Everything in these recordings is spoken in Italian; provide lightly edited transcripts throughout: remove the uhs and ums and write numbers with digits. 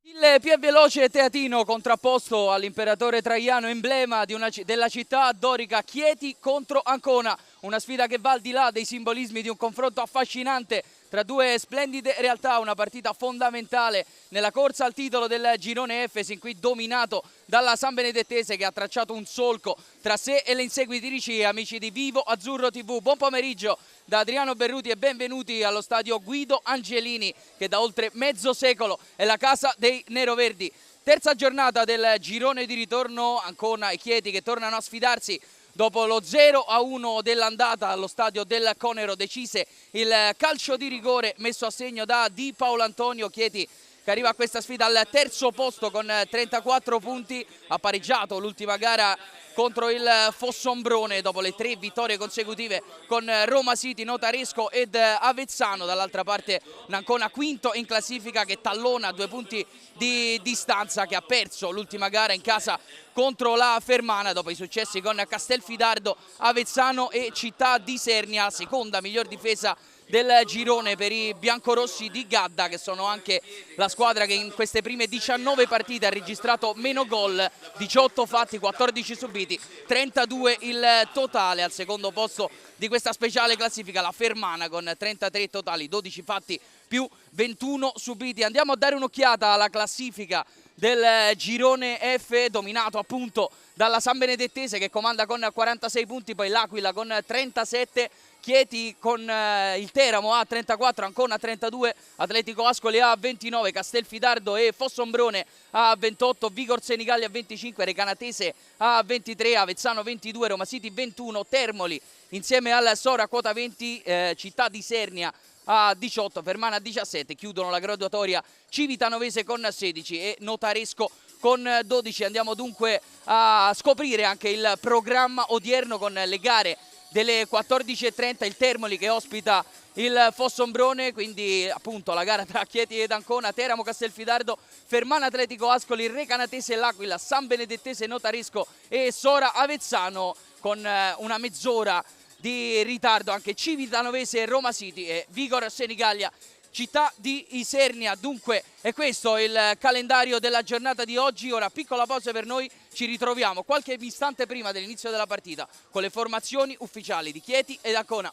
Il più veloce teatino contrapposto all'imperatore Traiano, emblema della città dorica, Chieti contro Ancona, una sfida che va al di là dei simbolismi di un confronto affascinante tra due splendide realtà, una partita fondamentale nella corsa al titolo del girone F, sin qui dominato dalla San Benedettese che ha tracciato un solco tra sé e le inseguitrici. Amici di Vivo Azzurro TV, buon pomeriggio da Adriano Berruti e benvenuti allo stadio Guido Angelini, che da oltre mezzo secolo è la casa dei neroverdi. Terza giornata del girone di ritorno, Ancona e Chieti che tornano a sfidarsi. Dopo lo 0-1 dell'andata allo stadio del Conero decise il calcio di rigore messo a segno da Di Paolo Antonio. Chieti che arriva a questa sfida al terzo posto con 34 punti, ha pareggiato l'ultima gara contro il Fossombrone dopo le 3 vittorie consecutive con Roma City, Notaresco ed Avezzano. Dall'altra parte Ancona quinto in classifica che tallona 2 punti di distanza, che ha perso l'ultima gara in casa contro la Fermana dopo i successi con Castelfidardo, Avezzano e Città di Isernia. Seconda miglior difesa del girone per i biancorossi di Gadda, che sono anche la squadra che in queste prime 19 partite ha registrato meno gol, 18 fatti, 14 subiti, 32 il totale. Al secondo posto di questa speciale classifica la Fermana con 33 totali, 12 fatti più 21 subiti. Andiamo a dare un'occhiata alla classifica del girone F, dominato appunto dalla San Benedettese che comanda con 46 punti, poi l'Aquila con 37, Chieti con il Teramo a 34, Ancona a 32, Atletico Ascoli a 29, Castelfidardo e Fossombrone a 28, Vigor Senigallia a 25, Recanatese a 23, Avezzano 22, Roma City 21, Termoli insieme al Sora quota 20, Città di Isernia a 18, Fermana a 17, chiudono la graduatoria Civitanovese con 16 e Notaresco con 12. Andiamo dunque a scoprire anche il programma odierno con le gare delle 14:30, il Termoli che ospita il Fossombrone, quindi appunto la gara tra Chieti ed Ancona, Teramo Castelfidardo, Fermana Atletico Ascoli, Recanatese e l'Aquila, San Benedettese Notaresco e Sora Avezzano, con una mezz'ora di ritardo anche Civitanovese, Roma City e Vigor Senigallia, Città di Isernia. Dunque è questo il calendario della giornata di oggi. Ora piccola pausa per noi, ci ritroviamo qualche istante prima dell'inizio della partita con le formazioni ufficiali di Chieti ed Ancona.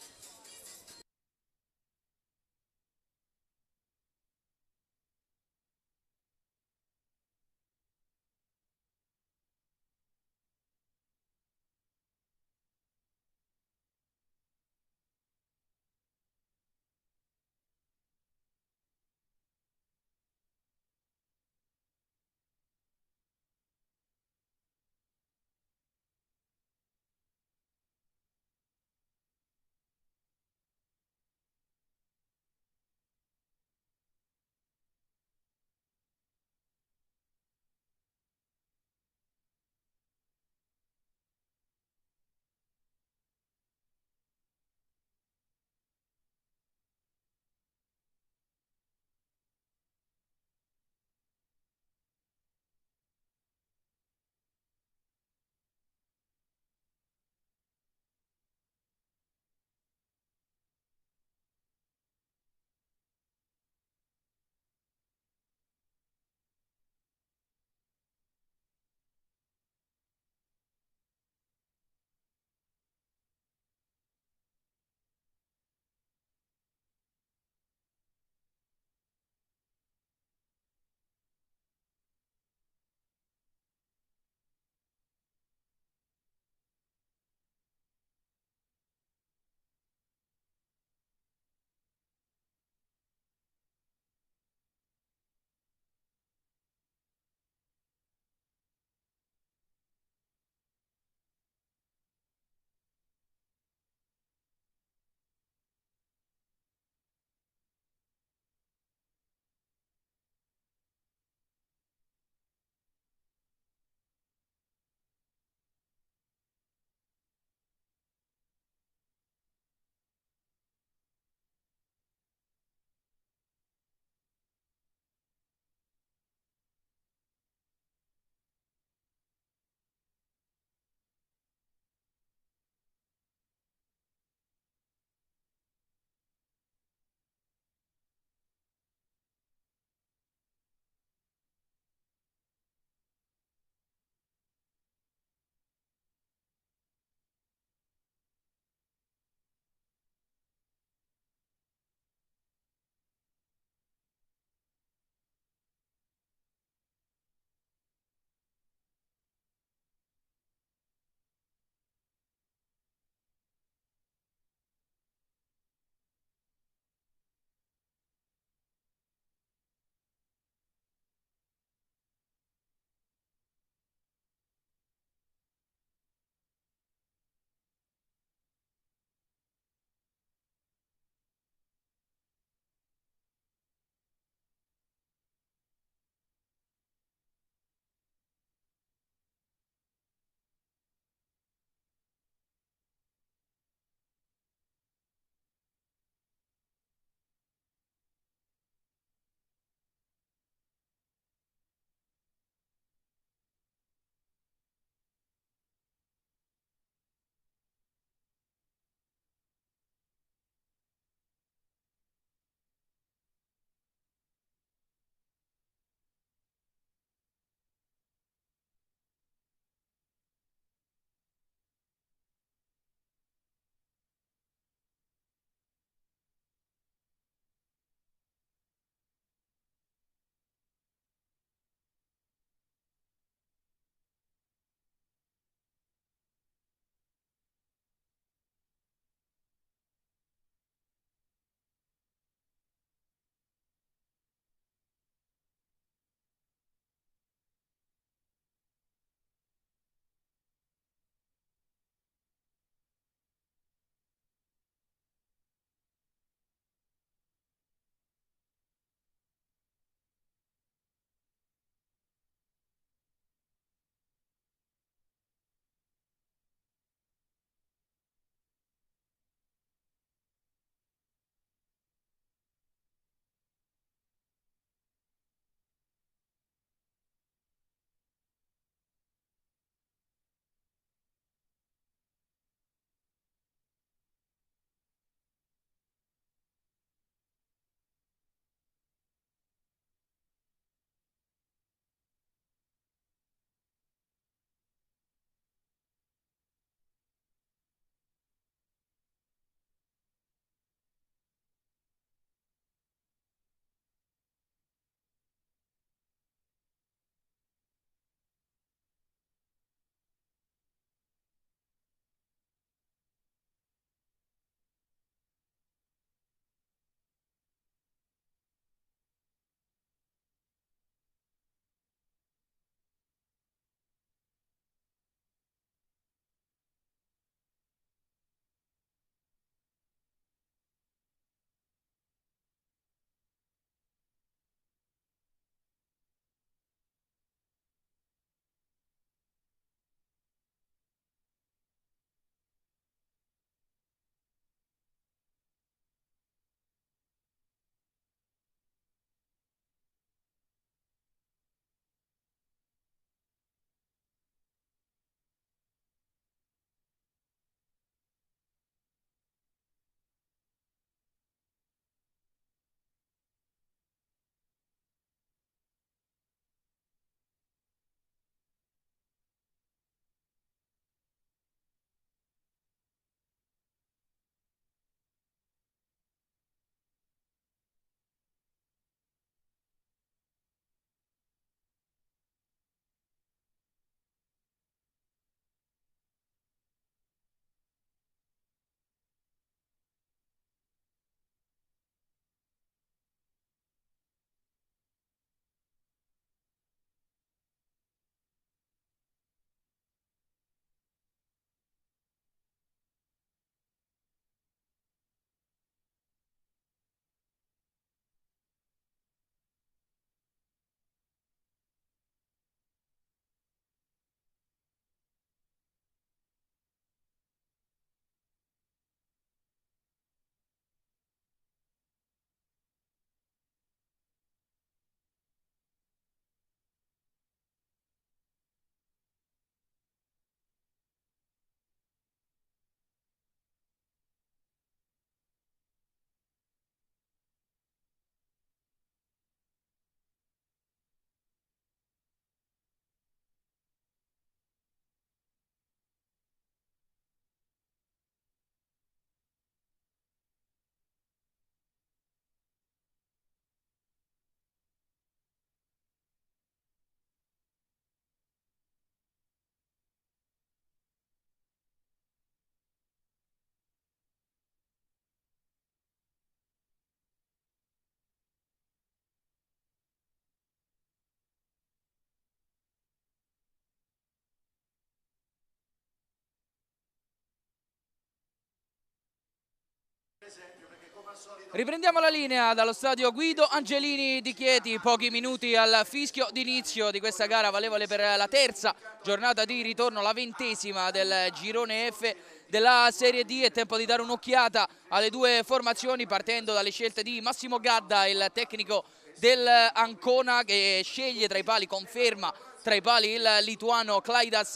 Riprendiamo la linea dallo stadio Guido Angelini di Chieti, pochi minuti al fischio d'inizio di questa gara valevole per la terza giornata di ritorno, la 20ª del girone F della Serie D. È tempo di dare un'occhiata alle due formazioni partendo dalle scelte di Massimo Gadda, il tecnico dell'Ancona, che sceglie tra i pali, conferma tra i pali il lituano Klaidas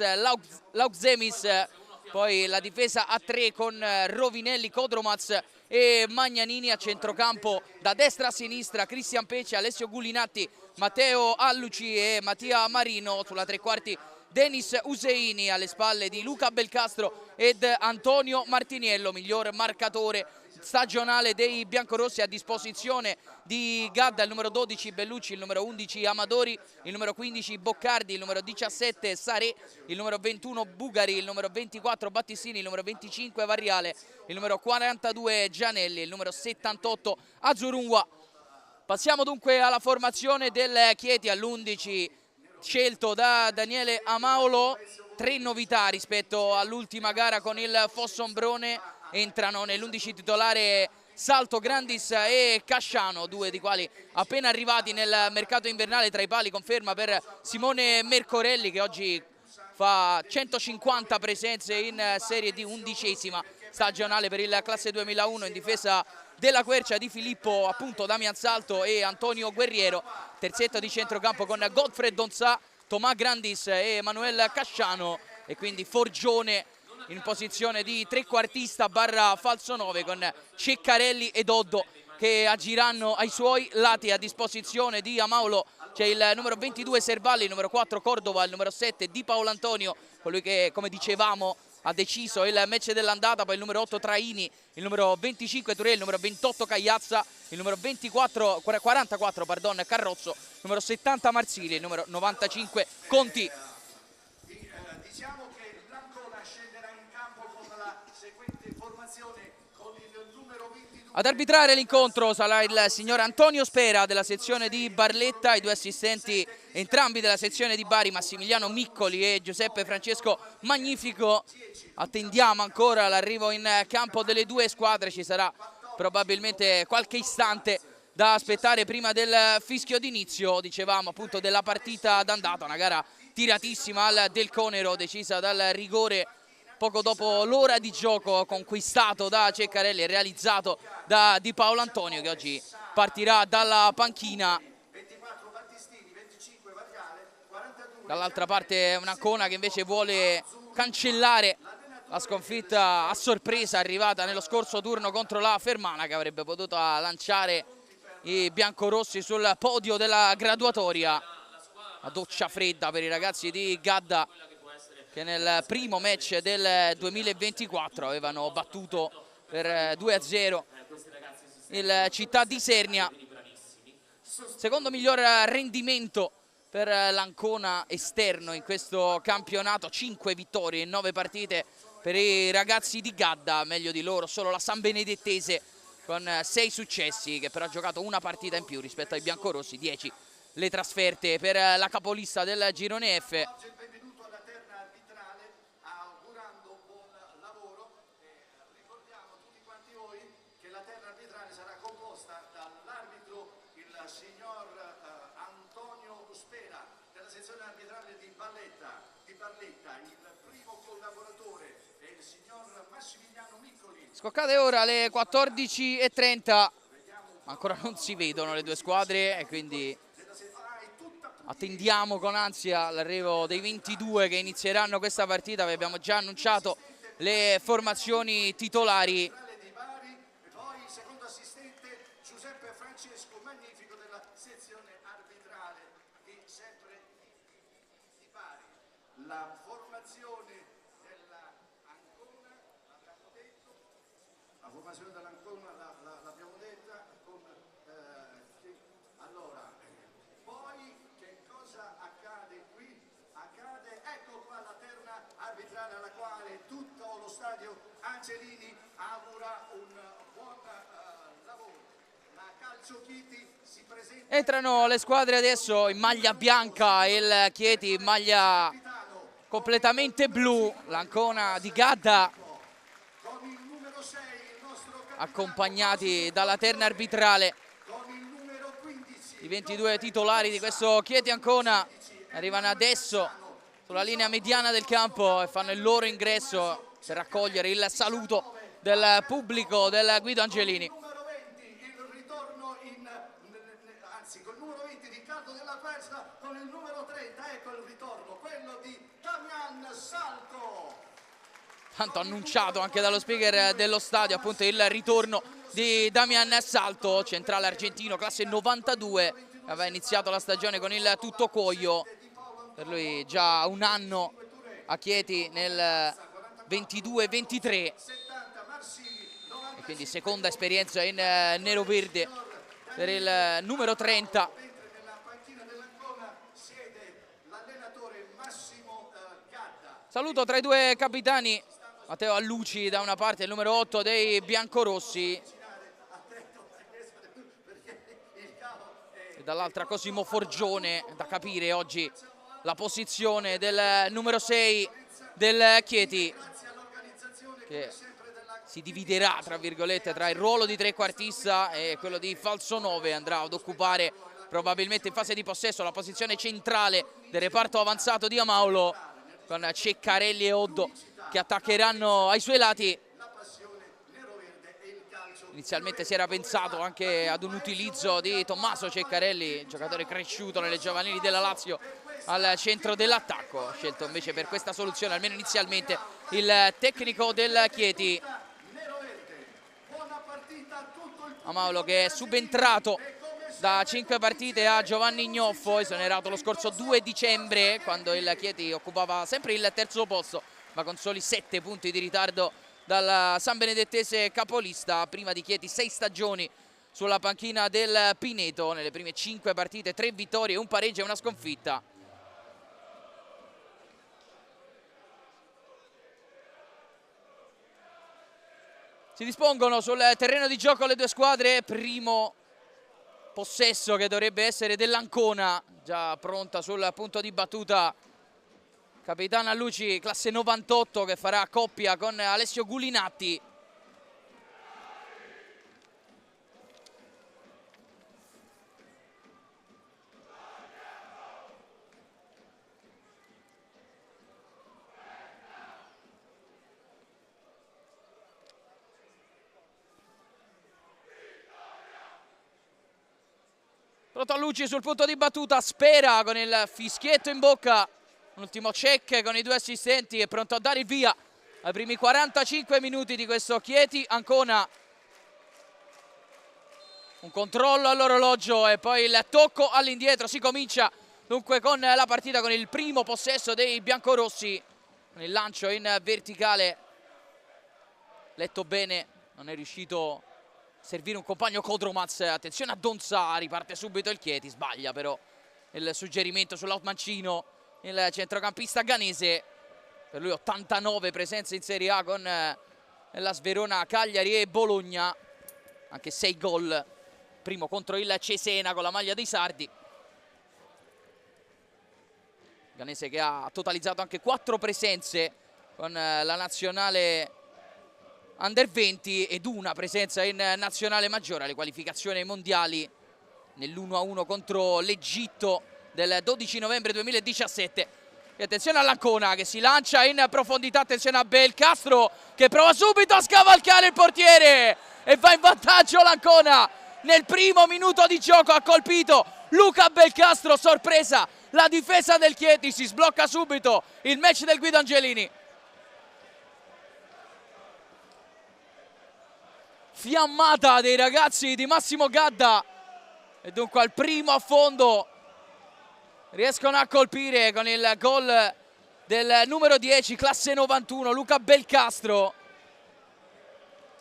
Laukzemis, poi la difesa a 3 con Rovinelli, Kodromac e Magnanini, a centrocampo da destra a sinistra Cristian Pecci, Alessio Gulinatti, Matteo Alluci e Mattia Marino, sulla tre quarti Denis Useini, alle spalle di Luca Belcastro ed Antonio Martiniello, miglior marcatore stagionale dei biancorossi, a disposizione di Gadda il numero 12 Bellucci, il numero 11 Amadori, il numero 15 Boccardi, il numero 17 Saré, il numero 21 Bugari, il numero 24 Battistini, il numero 25 Varriale, il numero 42 Gianelli, il numero 78 Azzurunga. Passiamo dunque alla formazione del Chieti, all'11 scelto da Daniele Amaolo. Tre novità rispetto all'ultima gara con il Fossombrone: entrano nell'11 titolare Salto, Grandis e Casciano, due di quali appena arrivati nel mercato invernale. Tra i pali conferma per Simone Mercorelli, che oggi fa 150 presenze in Serie D, 11ª stagionale per il classe 2001. In difesa della quercia di Filippo, appunto, Damian Salto e Antonio Guerriero. Terzetto di centrocampo con Godfred Donsà, Tomà Grandis e Emanuele Casciano, e quindi Forgione in posizione di trequartista barra falso 9, con Ceccarelli ed Oddo che agiranno ai suoi lati. A disposizione di Amaolo c'è il numero 22 Servalli, il numero 4 Cordova, il numero 7 Di Paolo Antonio, colui che, come dicevamo, ha deciso il match dell'andata, poi il numero 8 Traini, il numero 25 Turè, il numero 28 Cagliazza, il numero 44 Carrozzo, il numero 70 Marsili, il numero 95 Conti. Diciamo che l'Ancona scenderà in campo con la seguente formazione, con il numero 22. Ad arbitrare l'incontro sarà il signor Antonio Spera della sezione di Barletta, i due assistenti entrambi della sezione di Bari, Massimiliano Miccoli e Giuseppe Francesco Magnifico. Attendiamo ancora l'arrivo in campo delle due squadre, ci sarà probabilmente qualche istante da aspettare prima del fischio d'inizio, dicevamo appunto, della partita d'andata. Una gara tiratissima al Del Conero, decisa dal rigore poco dopo l'ora di gioco, conquistato da Ceccarelli e realizzato da Di Paolo Antonio, che oggi partirà dalla panchina. Dall'altra parte un'Ancona che invece vuole cancellare la sconfitta a sorpresa arrivata nello scorso turno contro la Fermana, che avrebbe potuto lanciare i biancorossi sul podio della graduatoria. Una doccia fredda per i ragazzi di Gadda, che nel primo match del 2024 avevano battuto per 2-0 il Città di Sernia. Secondo miglior rendimento per l'Ancona esterno in questo campionato, 5 vittorie in 9 partite per i ragazzi di Gadda. Meglio di loro solo la San Benedettese con 6 successi, che però ha giocato una partita in più rispetto ai biancorossi, 10 le trasferte per la capolista del girone F. Benvenuto alla terna arbitrale, augurando buon lavoro. Ricordiamo a tutti quanti voi che la terna arbitrale sarà composta dall'arbitro, il signor Antonio Spera della sezione arbitrale di Barletta, il primo collaboratore è il signor Massimiliano Miccoli. Scoccate ora le 14:30, ancora non si vedono le due squadre e quindi attendiamo con ansia l'arrivo dei 22 che inizieranno questa partita. Vi abbiamo già annunciato le formazioni titolari. Di Bari, e poi il secondo assistente Giuseppe Francesco Magnifico della sezione arbitrale di sempre di Bari. La formazione dell'Ancona l'abbiamo detto, l'abbiamo detta con allora, poi che cosa accade qui? Accade, ecco qua la terna arbitrale alla quale tutto lo stadio Angelini augura un buon lavoro. La Calcio Chieti si presenta. Entrano le squadre adesso in maglia bianca, il Chieti in maglia completamente blu, l'Ancona di Gadda Con il numero 6 il nostro accompagnati dalla terna arbitrale. I 22 titolari di questo Chieti Ancona arrivano adesso sulla linea mediana del campo e fanno il loro ingresso per raccogliere il saluto del pubblico del Guido Angelini. Col numero 20 Riccardo Della Quercia, con il numero 30, ecco il ritorno, quello di Damian Salto. Tanto annunciato anche dallo speaker dello stadio, appunto il ritorno di Damian Salto, centrale argentino, classe 92, aveva iniziato la stagione con il Tuttocuoio, per lui già un anno a Chieti nel 22-23, e quindi seconda esperienza in nero-verde per il numero 30. Saluto tra i due capitani, Matteo Alluci da una parte, il numero 8 dei biancorossi, e dall'altra Cosimo Forgione. Da capire oggi la posizione del numero 6 del Chieti, che si dividerà tra virgolette tra il ruolo di trequartista e quello di falso 9. Andrà ad occupare probabilmente in fase di possesso la posizione centrale del reparto avanzato di Amaulo, con Ceccarelli e Oddo che attaccheranno ai suoi lati. Inizialmente si era pensato anche ad un utilizzo di Tommaso Ceccarelli, giocatore cresciuto nelle giovanili della Lazio, al centro dell'attacco. Ha scelto invece per questa soluzione, almeno inizialmente, il tecnico del Chieti, Amaulo, che è subentrato da 5 partite a Giovanni Gnoffo, esonerato lo scorso 2 dicembre, quando il Chieti occupava sempre il terzo posto, ma con soli 7 punti di ritardo dal San Benedettese capolista. Prima di Chieti 6 stagioni sulla panchina del Pineto, nelle prime 5 partite 3 vittorie, un pareggio e una sconfitta. Si dispongono sul terreno di gioco le due squadre. Primo possesso che dovrebbe essere dell'Ancona, già pronta sul punto di battuta capitano Alluci, classe 98, che farà coppia con Alessio Gulinatti. Pronto Alluci sul punto di battuta, spera con il fischietto in bocca. Un ultimo check con i due assistenti, è pronto a dare il via ai primi 45 minuti di questo Chieti Ancona. Un controllo all'orologio e poi il tocco all'indietro. Si comincia dunque con la partita, con il primo possesso dei biancorossi, con il lancio in verticale. Letto bene, non è riuscito servire un compagno Kodromaz. Attenzione a Donza, riparte subito il Chieti, sbaglia però il suggerimento sull'out mancino il centrocampista ghanese. Per lui 89 presenze in Serie A con la Sverona, Cagliari e Bologna, anche 6 gol, primo contro il Cesena con la maglia dei sardi. Ghanese che ha totalizzato anche 4 presenze con la nazionale Under 20 ed una presenza in nazionale maggiore alle qualificazioni ai mondiali nell'1-1 contro l'Egitto del 12 novembre 2017. E attenzione all'Ancona che si lancia in profondità, attenzione a Belcastro che prova subito a scavalcare il portiere e va in vantaggio l'Ancona. Nel primo minuto di gioco ha colpito Luca Belcastro, sorpresa la difesa del Chieti, si sblocca subito il match del Guido Angelini. Fiammata dei ragazzi di Massimo Gadda e dunque al primo affondo riescono a colpire con il gol del numero 10, classe 91, Luca Belcastro.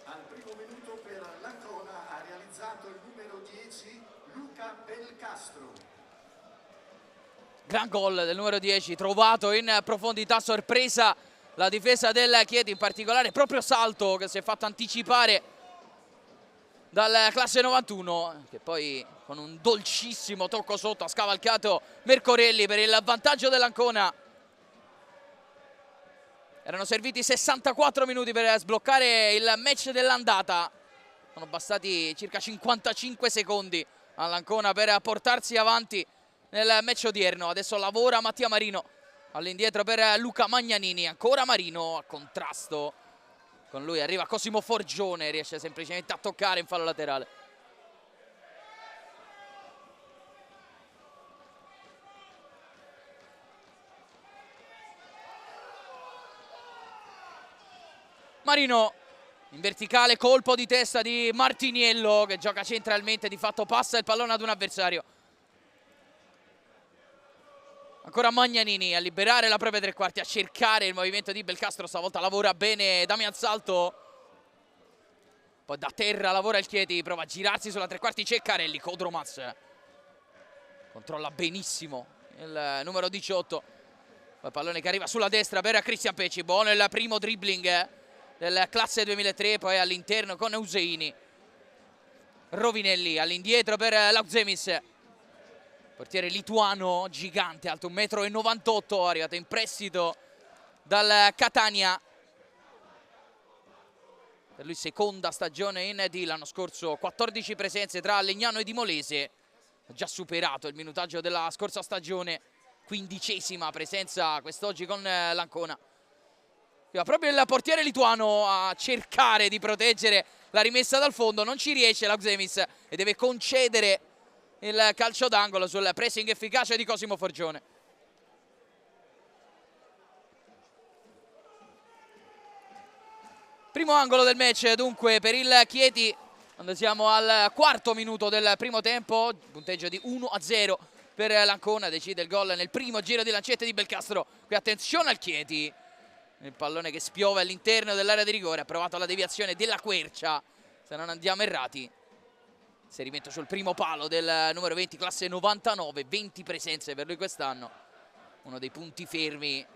Al primo minuto per l'Ancona ha realizzato il numero 10, Luca Belcastro. Gran gol del numero 10, trovato in profondità, sorpresa la difesa del Chieti, in particolare proprio Salto che si è fatto anticipare dal classe 91, che poi con un dolcissimo tocco sotto ha scavalcato Mercorelli per il vantaggio dell'Ancona. Erano serviti 64 minuti per sbloccare il match dell'andata. Sono bastati circa 55 secondi all'Ancona per portarsi avanti nel match odierno. Adesso lavora Mattia Marino, all'indietro per Luca Magnanini, ancora Marino a contrasto con lui, arriva Cosimo Forgione, riesce semplicemente a toccare in fallo laterale. Marino in verticale, colpo di testa di Martiniello che gioca centralmente, di fatto passa il pallone ad un avversario. Ancora Magnanini a liberare la propria tre quarti, a cercare il movimento di Belcastro, stavolta lavora bene Damian Salto. Poi da terra lavora il Chieti, prova a girarsi sulla tre quarti Ceccarelli, Codromas controlla benissimo il numero 18. Poi pallone che arriva sulla destra per Cristian Pecci, buono il primo dribbling del classe 2003, poi all'interno con Useini. Rovinelli all'indietro per Lautzemis, portiere lituano gigante, alto 1,98 m, arrivato in prestito dal Catania. Per lui seconda stagione in D, l'anno scorso 14 presenze tra Legnano ed Imolese, ha già superato il minutaggio della scorsa stagione, 15ª presenza quest'oggi con l'Ancona. Proprio il portiere lituano a cercare di proteggere la rimessa dal fondo, non ci riesce Lautzemis e deve concedere il calcio d'angolo sul pressing efficace di Cosimo Forgione. Primo angolo del match dunque per il Chieti, quando siamo al quarto minuto del primo tempo, punteggio di 1-0 per l'Ancona, decide il gol nel primo giro di lancette di Belcastro. Qui attenzione al Chieti, il pallone che spiove all'interno dell'area di rigore, ha provato la deviazione della Quercia, se non andiamo errati. Inserimento sul primo palo del numero 20, classe 99, 20 presenze per lui quest'anno, uno dei punti fermi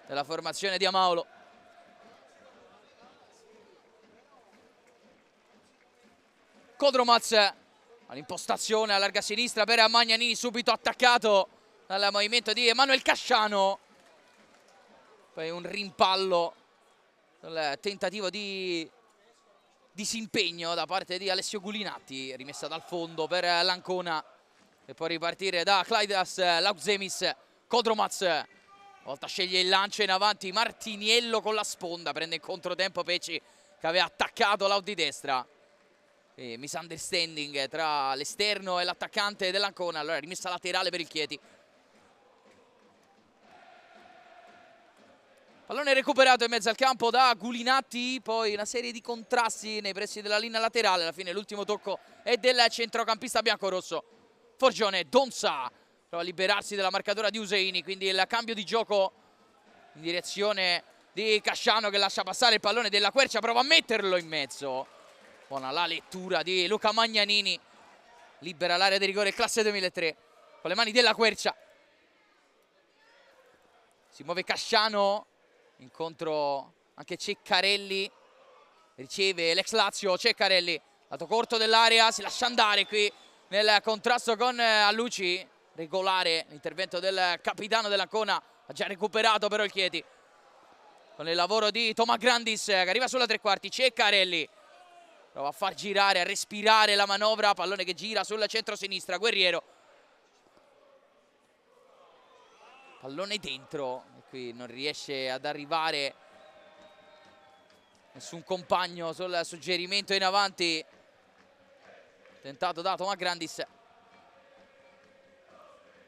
della formazione di Amaulo. Codromas all'impostazione, allarga a sinistra per Magnanini, subito attaccato dal movimento di Emanuel Casciano. Poi un rimpallo, il tentativo di disimpegno da parte di Alessio Gulinatti, rimessa dal fondo per l'Ancona e poi ripartire da Klaidas Lautzemis. Codromas volta sceglie il lancio in avanti, Martiniello con la sponda, prende in controtempo Pecci che aveva attaccato l'out di destra. E misunderstanding tra l'esterno e l'attaccante dell'Ancona, allora rimessa laterale per il Chieti. Pallone recuperato in mezzo al campo da Gulinatti, poi una serie di contrasti nei pressi della linea laterale, alla fine l'ultimo tocco è del centrocampista biancorosso. Forgione, Donza, prova a liberarsi dalla marcatura di Useini, quindi il cambio di gioco in direzione di Casciano che lascia passare il pallone della Quercia, prova a metterlo in mezzo. Buona la lettura di Luca Magnanini, libera l'area di rigore classe 2003, con le mani della Quercia. Si muove Casciano, incontro anche Ceccarelli, riceve l'ex Lazio Ceccarelli, lato corto dell'area, si lascia andare qui nel contrasto con Alluci, regolare l'intervento del capitano dell'Ancona, ha già recuperato però il Chieti con il lavoro di Toma Grandis che arriva sulla tre quarti. Ceccarelli prova a far girare, a respirare la manovra, pallone che gira sul centro-sinistra, Guerriero, pallone dentro, e qui non riesce ad arrivare nessun compagno sul suggerimento in avanti tentato da Toma Grandis.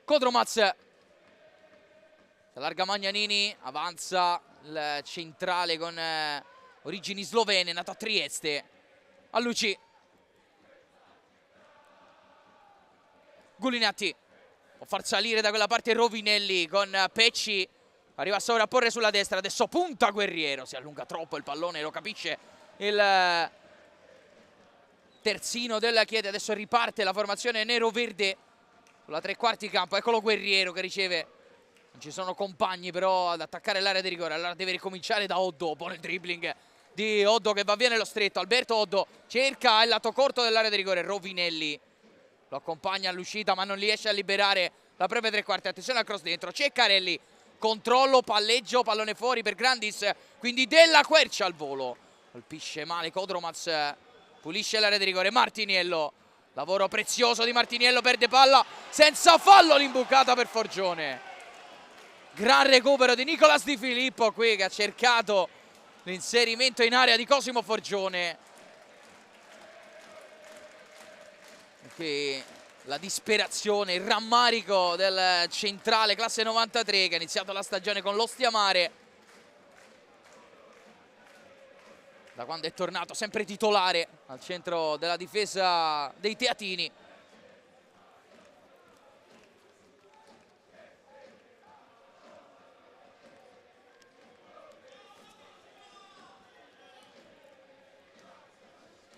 Codromas, allarga Magnanini, avanza il centrale con origini slovene, nato a Trieste. Alluci, Gulinatti può far salire da quella parte Rovinelli con Pecci, arriva a sovrapporre sulla destra, adesso punta Guerriero, si allunga troppo il pallone, lo capisce il terzino del Chieti. Adesso riparte la formazione nero-verde sulla tre quarti campo, eccolo Guerriero che riceve, non ci sono compagni però ad attaccare l'area di rigore, allora deve ricominciare da Oddo. Buono il dribbling di Oddo che va via nello stretto, Alberto Oddo cerca il lato corto dell'area di rigore, Rovinelli lo accompagna all'uscita ma non riesce a liberare la propria tre quarti. Attenzione al cross dentro, Ceccarelli, controllo, palleggio, pallone fuori per Grandis, quindi della Quercia al volo, colpisce male Codromas pulisce l'area di rigore. Martiniello, lavoro prezioso di Martiniello, perde palla senza fallo, l'imbucata per Forgione. Gran recupero di Nicolas Di Filippo qui, che ha cercato l'inserimento in area di Cosimo Forgione. Qui la disperazione, il rammarico del centrale classe 93 che ha iniziato la stagione con l'Ostia Mare, da quando è tornato sempre titolare al centro della difesa dei teatini.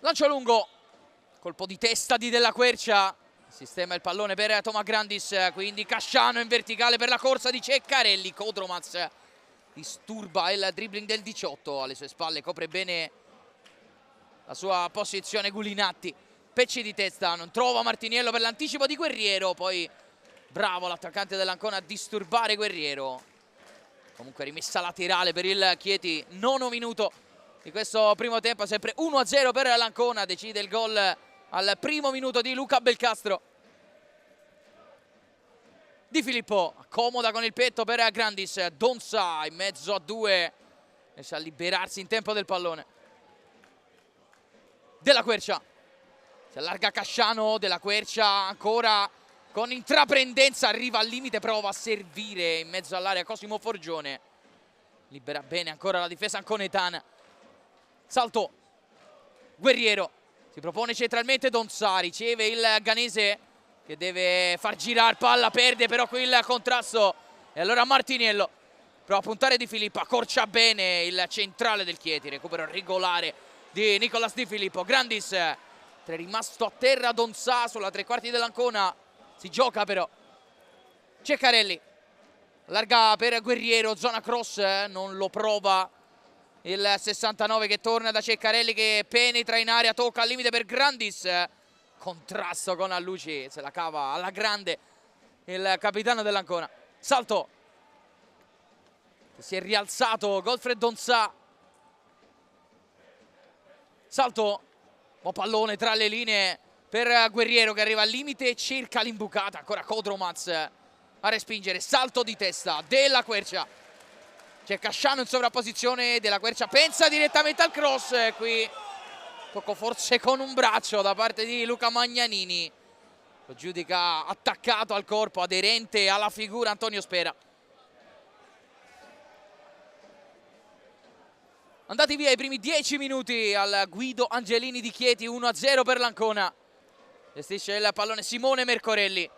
Lancio lungo, colpo di testa di Della Quercia, sistema il pallone per Tomagrandis, quindi Casciano in verticale per la corsa di Ceccarelli. Kodromac disturba il dribbling del 18, alle sue spalle copre bene la sua posizione Gulinatti. Pecci di testa, non trova Martiniello per l'anticipo di Guerriero, poi bravo l'attaccante dell'Ancona a disturbare Guerriero. Comunque rimessa laterale per il Chieti, nono minuto di questo primo tempo, sempre 1-0 per l'Ancona, decide il gol al primo minuto di Luca Belcastro. Di Filippo accomoda con il petto per Grandis, Donza in mezzo a due, riesce a liberarsi in tempo del pallone. Della Quercia, si allarga Casciano, Della Quercia ancora con intraprendenza, arriva al limite, prova a servire in mezzo all'area Cosimo Forgione, libera bene ancora la difesa anconetana. Salto, Guerriero, si propone centralmente Donza, riceve il ghanese che deve far girare palla, perde però qui il contrasto e allora Martiniello prova a puntare Di Filippo, accorcia bene il centrale del Chieti, recupero regolare di Nicolas Di Filippo. Grandis, è rimasto a terra Donza sulla tre quarti dell'Ancona, si gioca però. Ceccarelli, larga per Guerriero, zona cross, non lo prova il 69 che torna da Ceccarelli che penetra in area, tocca al limite per Grandis, contrasto con Alluci, se la cava alla grande il capitano dell'Ancona. Salto, si è rialzato Godfred Donza, salto, o pallone tra le linee per Guerriero che arriva al limite e cerca l'imbucata, ancora Kodromac a respingere, salto di testa Della Quercia. C'è Casciano in sovrapposizione, Della Quercia pensa direttamente al cross, qui tocco forse con un braccio da parte di Luca Magnanini, lo giudica attaccato al corpo, aderente alla figura Antonio Spera. Andati via i primi 10 minuti al Guido Angelini di Chieti, 1-0 per l'Ancona. Gestisce il pallone Simone Mercorelli.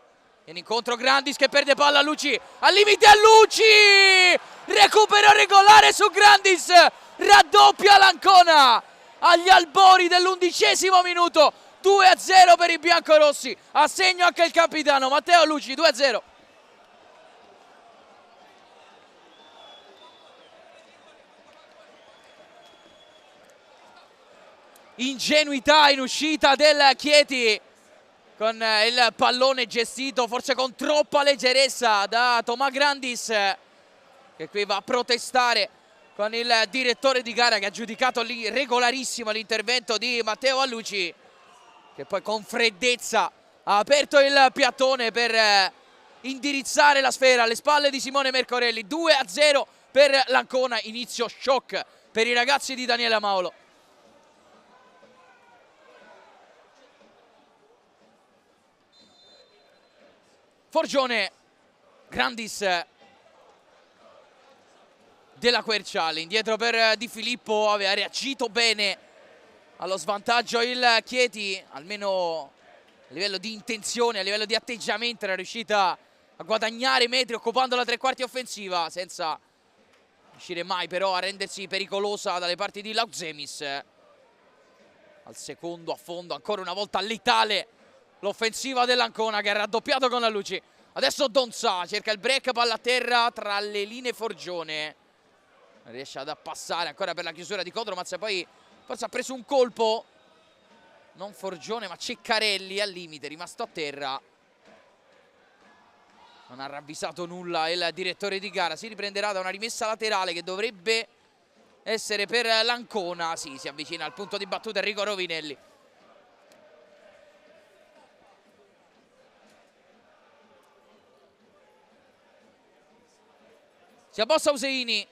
In incontro Grandis che perde palla a Luci, al limite a Luci! Recupero regolare su Grandis, raddoppia l'Ancona agli albori dell'11° minuto, 2-0 per i biancorossi, a segno anche il capitano Matteo Luci, 2-0. Ingenuità in uscita del Chieti con il pallone gestito forse con troppa leggerezza da Tomagrandis, che qui va a protestare con il direttore di gara che ha giudicato lì regolarissimo l'intervento di Matteo Alluci, che poi con freddezza ha aperto il piattone per indirizzare la sfera alle spalle di Simone Mercorelli. 2-0 per l'Ancona, inizio shock per i ragazzi di Daniele Amaolo. Forgione, Grandis, Della Quercia, indietro per Di Filippo, aveva reagito bene allo svantaggio il Chieti, almeno a livello di intenzione, a livello di atteggiamento era riuscita a guadagnare metri occupando la tre quarti offensiva, senza riuscire mai però a rendersi pericolosa dalle parti di Lautzemis. Al secondo affondo, ancora una volta letale l'offensiva dell'Ancona che ha raddoppiato con la Luci. Adesso Donza cerca il break, palla a terra tra le linee Forgione, riesce ad passare ancora per la chiusura di Kodromac, poi forse ha preso un colpo, non Forgione ma Ceccarelli al limite, rimasto a terra. Non ha ravvisato nulla il direttore di gara, si riprenderà da una rimessa laterale che dovrebbe essere per l'Ancona. Sì, si avvicina al punto di battuta Enrico Rovinelli. Si abbossa Useini.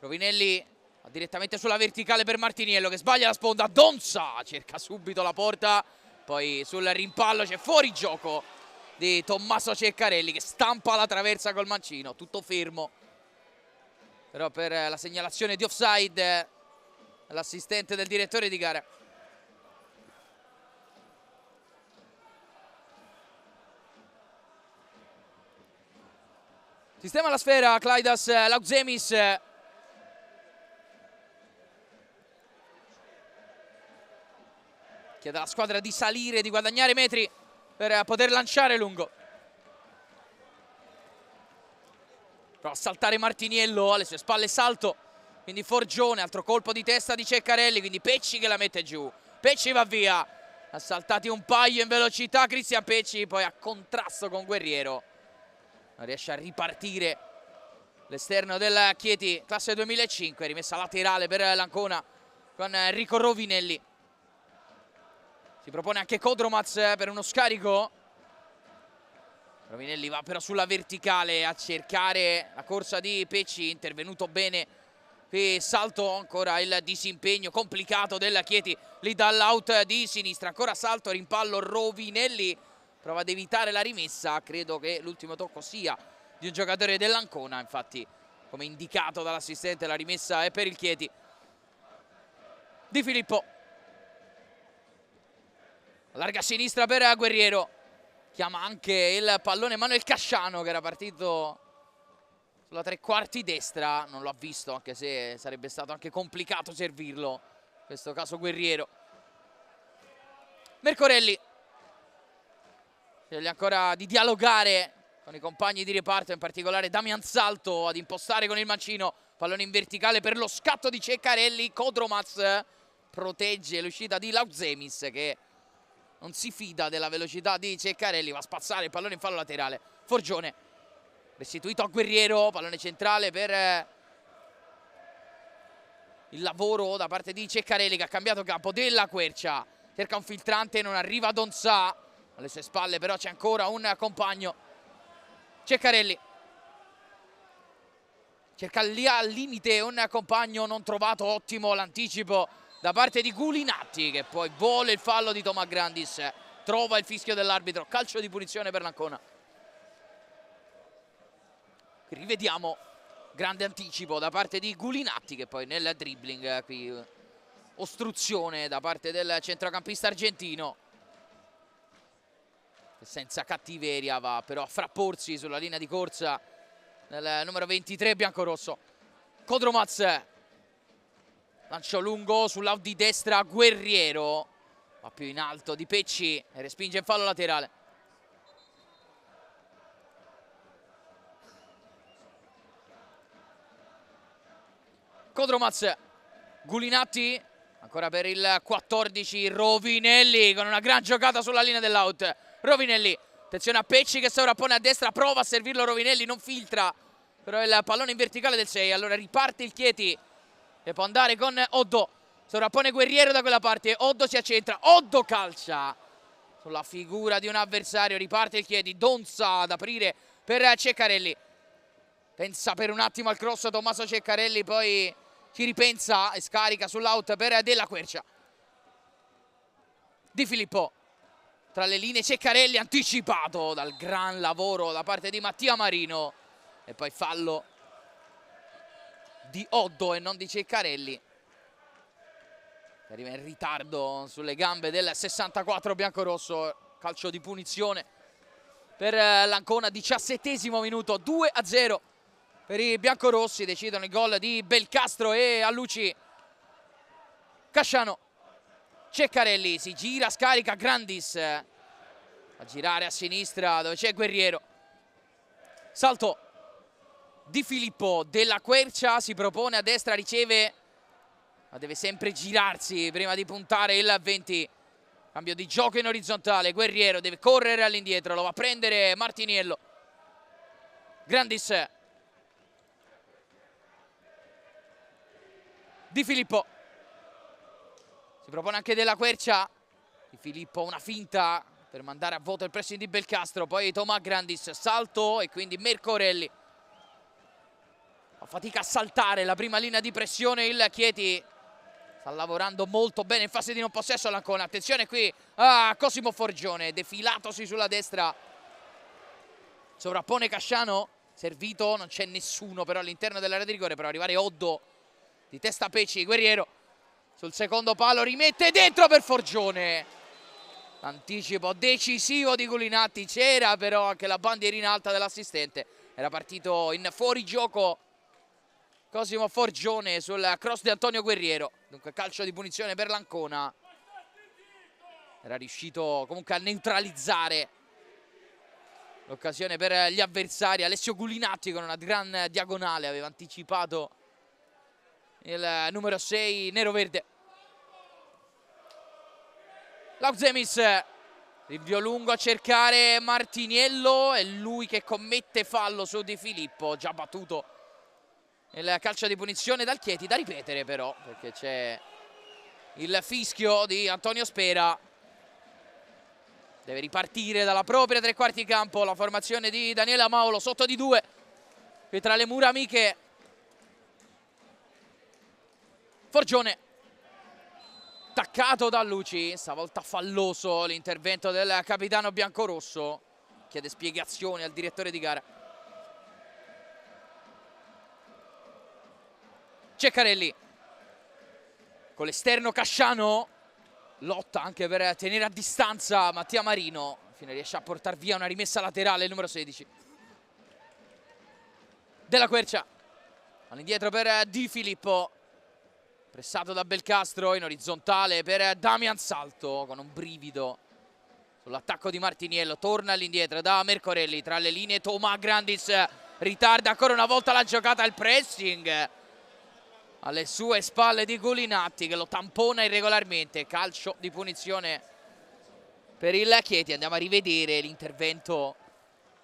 Rovinelli va direttamente sulla verticale per Martiniello che sbaglia la sponda. Donza cerca subito la porta. Poi sul rimpallo c'è fuori gioco di Tommaso Ceccarelli che stampa la traversa col mancino. Tutto fermo. Però per la segnalazione di offside l'assistente del direttore di gara. Sistema la sfera Klaidas Lautzemis. Chiede alla squadra di salire, di guadagnare metri per poter lanciare lungo. Prova a saltare Martiniello, alle sue spalle salto. Quindi Forgione, altro colpo di testa di Ceccarelli, quindi Pecci che la mette giù. Pecci va via. Ha saltati un paio in velocità Cristian Pecci, poi a contrasto con Guerriero. Non riesce a ripartire l'esterno del Chieti, classe 2005, rimessa laterale per l'Ancona con Enrico Rovinelli. Si propone anche Kodromaz per uno scarico. Rovinelli va però sulla verticale a cercare la corsa di Pecci, intervenuto bene. E salto, ancora il disimpegno complicato del Chieti lì dall'out di sinistra. Ancora salto, rimpallo Rovinelli. Prova ad evitare la rimessa, credo che l'ultimo tocco sia di un giocatore dell'Ancona, infatti come indicato dall'assistente la rimessa è per il Chieti. Di Filippo. Larga a sinistra per Guerriero. Chiama anche il pallone Manuel Casciano che era partito sulla tre quarti destra. Non lo ha visto, anche se sarebbe stato anche complicato servirlo. In questo caso Guerriero. Mercorelli. Sceglie ancora di dialogare con i compagni di reparto, in particolare Damian Salto ad impostare con il mancino. Pallone in verticale per lo scatto di Ceccarelli. Kodromaz protegge l'uscita di Lautzemis che non si fida della velocità di Ceccarelli. Va a spazzare il pallone in fallo laterale. Forgione restituito a Guerriero. Pallone centrale per il lavoro da parte di Ceccarelli che ha cambiato campo. Della Quercia cerca un filtrante, non arriva Donza. Alle sue spalle però c'è ancora un compagno. Ceccarelli cerca lì al limite un compagno non trovato. Ottimo l'anticipo da parte di Gulinatti che poi vuole il fallo di Tomà Grandis. Trova il fischio dell'arbitro. Calcio di punizione per l'Ancona. Rivediamo grande anticipo da parte di Gulinatti che poi nel dribbling qui ostruzione da parte del centrocampista argentino. Senza cattiveria va però a frapporsi sulla linea di corsa del numero 23 biancorosso. Kodromaz, lancio lungo sull'out di destra Guerriero, va più in alto di Pecci e respinge in fallo laterale. Kodromaz, Gulinatti, ancora per il 14 Rovinelli con una gran giocata sulla linea dell'out. Rovinelli, attenzione a Pecci che sovrappone a destra, prova a servirlo Rovinelli, non filtra però il pallone in verticale del 6. Allora riparte il Chieti e può andare con Oddo. Sovrappone Guerriero da quella parte, Oddo si accentra, Oddo calcia sulla figura di un avversario. Riparte il Chieti, Donza ad aprire per Ceccarelli. Pensa per un attimo al cross Tommaso Ceccarelli, poi ci ripensa e scarica sull'out per Della Quercia. Di Filippo. Tra le linee Ceccarelli, anticipato dal gran lavoro da parte di Mattia Marino. E poi fallo di Oddo e non di Ceccarelli. Arriva in ritardo sulle gambe del 64 biancorosso. Calcio di punizione per l'Ancona, 17° minuto, 2-0 per i biancorossi. Decidono il gol di Belcastro e Alluci. Casciano. Ceccarelli si gira, scarica Grandis a girare a sinistra dove c'è Guerriero. Salto di Filippo. Della Quercia si propone a destra, riceve ma deve sempre girarsi prima di puntare il 20. Cambio di gioco in orizzontale. Guerriero deve correre all'indietro, lo va a prendere Martiniello. Grandis. Di Filippo. Si propone anche Della Quercia. Di Filippo una finta per mandare a vuoto il pressing di Belcastro. Poi Tomà Grandis, salto e quindi Mercorelli. fatica a saltare la prima linea di pressione il Chieti. Sta lavorando molto bene in fase di non possesso l'Ancona. Attenzione qui a Cosimo Forgione, defilatosi sulla destra. Sovrappone Casciano, servito, non c'è nessuno però all'interno dell'area di rigore per arrivare Oddo di testa Pecci. Guerriero sul secondo palo, rimette dentro per Forgione. Anticipo decisivo di Gulinatti, c'era però anche la bandierina alta dell'assistente. Era partito in fuorigioco Cosimo Forgione sul cross di Antonio Guerriero. Dunque calcio di punizione per l'Ancona. Era riuscito comunque a neutralizzare l'occasione per gli avversari. Alessio Gulinatti con una gran diagonale aveva anticipato il numero 6 nero-verde. Lautzemis, rinvio lungo a cercare Martiniello, è lui che commette fallo su Di Filippo, già battuto il calcio di punizione dal Chieti, da ripetere però perché c'è il fischio di Antonio Spera. Deve ripartire dalla propria tre quarti campo la formazione di Daniele Amaulo, sotto di 2 qui tra le mura amiche. Forgione attaccato da Luci, stavolta falloso l'intervento del capitano biancorosso, chiede spiegazioni al direttore di gara. Ceccarelli con l'esterno Casciano, lotta anche per tenere a distanza Mattia Marino, alla fine riesce a portare via una rimessa laterale il numero 16. Della Quercia all'indietro per Di Filippo, pressato da Belcastro in orizzontale per Damian Salto con un brivido sull'attacco di Martiniello. Torna all'indietro da Mercorelli tra le linee. Tomà Grandis ritarda ancora una volta la giocata, il pressing alle sue spalle di Gulinatti che lo tampona irregolarmente. Calcio di punizione per il Chieti. Andiamo a rivedere l'intervento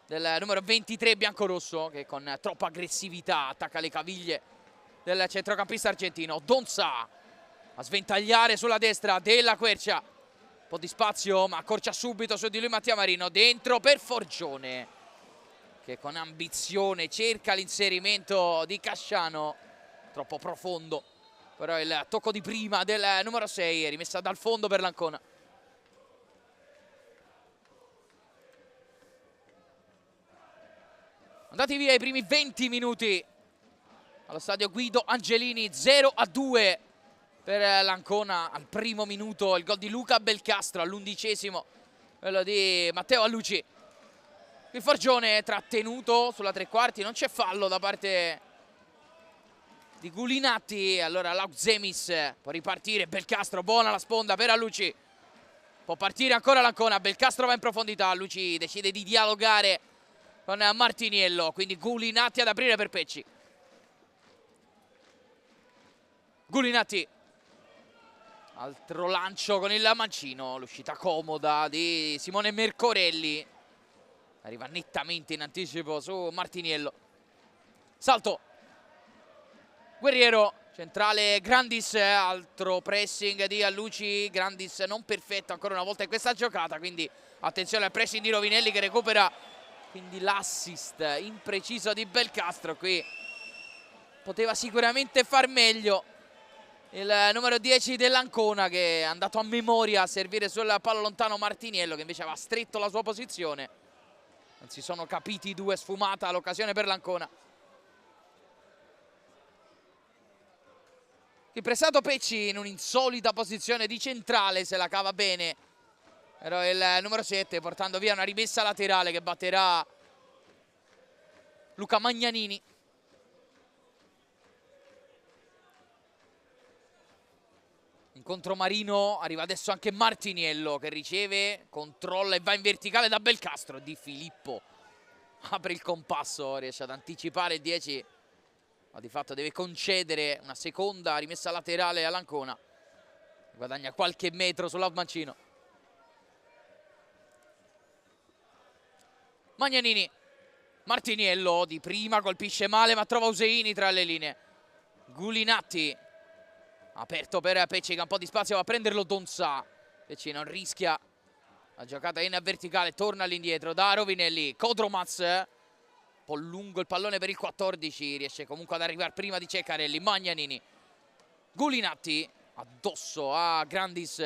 del numero 23 biancorosso che con troppa aggressività attacca le caviglie del centrocampista argentino. Donza a sventagliare sulla destra Della Quercia, un po' di spazio ma accorcia subito su di lui Mattia Marino, dentro per Forgione che con ambizione cerca l'inserimento di Casciano, troppo profondo però il tocco di prima del numero 6 è rimessa dal fondo per l'Ancona. Andati via i primi 20 minuti allo stadio Guido Angelini, 0-2 per l'Ancona. Al primo minuto il gol di Luca Belcastro, all'11° quello di Matteo Alluci. Qui Forgione trattenuto sulla tre quarti, non c'è fallo da parte di Gulinatti. Allora Lautzemis può ripartire, Belcastro, buona la sponda per Alluci, può partire ancora l'Ancona. Belcastro va in profondità, Alluci decide di dialogare con Martiniello, quindi Gulinatti ad aprire per Pecci. Gulinatti, altro lancio con il mancino, l'uscita comoda di Simone Mercorelli, arriva nettamente in anticipo su Martiniello. Salto, Guerriero, centrale Grandis, altro pressing di Alluci. Grandis non perfetto ancora una volta in questa giocata, quindi attenzione al pressing di Rovinelli che recupera, quindi l'assist impreciso di Belcastro. Qui poteva sicuramente far meglio il numero 10 dell'Ancona, che è andato a memoria a servire sul palo lontano Martiniello, che invece aveva stretto la sua posizione. Non si sono capiti i due, sfumata l'occasione per l'Ancona. Il pressato Pecci in un'insolita posizione di centrale, se la cava bene. Era il numero 7 portando via una rimessa laterale che batterà Luca Magnanini. In contromarino arriva adesso anche Martiniello che riceve, controlla e va in verticale da Belcastro. Di Filippo apre il compasso, riesce ad anticipare il 10, ma di fatto deve concedere una seconda rimessa laterale all'Ancona. Guadagna qualche metro sull'Almancino. Magnanini, Martiniello di prima colpisce male ma trova Useini tra le linee. Gulinatti aperto per Pecci che ha un po' di spazio, va a prenderlo Donza. Pecci non rischia la giocata in verticale, torna all'indietro da Rovinelli. Kodromaz Un po' lungo il pallone per il 14, riesce comunque ad arrivare prima di Ceccarelli. Magnanini, Gulinatti addosso a Grandis,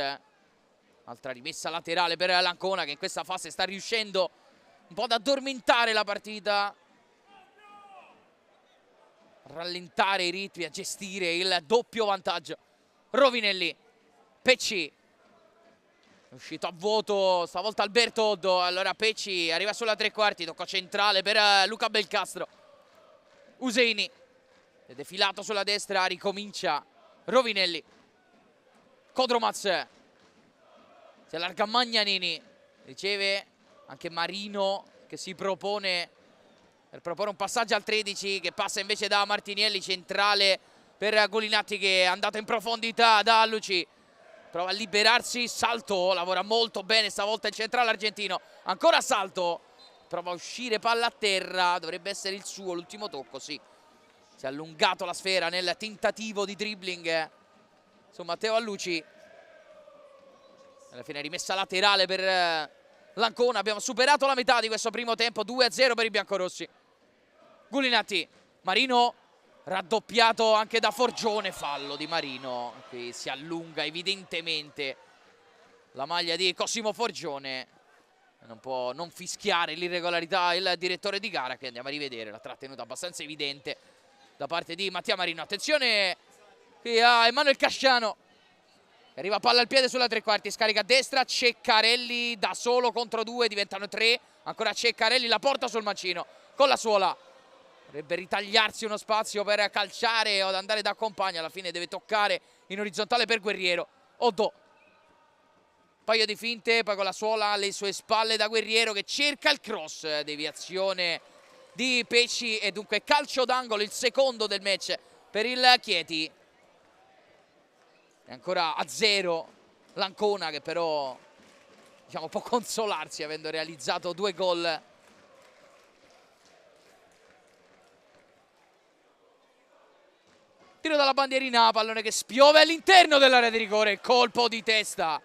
altra rimessa laterale per l'Ancona, che in questa fase sta riuscendo un po' ad addormentare la partita, a rallentare i ritmi, a gestire il doppio vantaggio. Rovinelli, Pecci, è uscito a vuoto stavolta Alberto Oddo, allora Pecci arriva solo a 3/4, tocco centrale per Luca Belcastro. Useini è defilato sulla destra, ricomincia Rovinelli. Kodromaz, si allarga Magnanini, riceve anche Marino che si propone per proporre un passaggio al 13, che passa invece da Martinielli, centrale per Gulinatti che è andato in profondità da Alluci. Prova a liberarsi, salto, lavora molto bene stavolta il centrale argentino. Ancora salto, prova a uscire, palla a terra, dovrebbe essere il suo, l'ultimo tocco, sì. Si è allungato la sfera nel tentativo di dribbling su Matteo Alluci. Alla fine rimessa laterale per l'Ancona. Abbiamo superato la metà di questo primo tempo, 2-0 per i biancorossi. Gulinatti, Marino raddoppiato anche da Forgione, fallo di Marino. Qui si allunga evidentemente la maglia di Cosimo Forgione. Non può non fischiare l'irregolarità il direttore di gara, che andiamo a rivedere, la trattenuta abbastanza evidente da parte di Mattia Marino. Attenzione qui a Emanuele Casciano, arriva palla al piede sulla 3/4, scarica a destra, Ceccarelli da solo contro 2, diventano 3, ancora Ceccarelli, la porta sul mancino con la suola. Dovrebbe ritagliarsi uno spazio per calciare o ad andare da compagno, alla fine deve toccare in orizzontale per Guerriero. Oddo, paio di finte, poi con la suola alle sue spalle da Guerriero che cerca il cross, deviazione di Pecci e dunque calcio d'angolo, il secondo del match per il Chieti. È ancora a 0 l'Ancona, che però diciamo può consolarsi avendo realizzato 2 gol. Tiro dalla bandierina, pallone che spiove all'interno dell'area di rigore, colpo di testa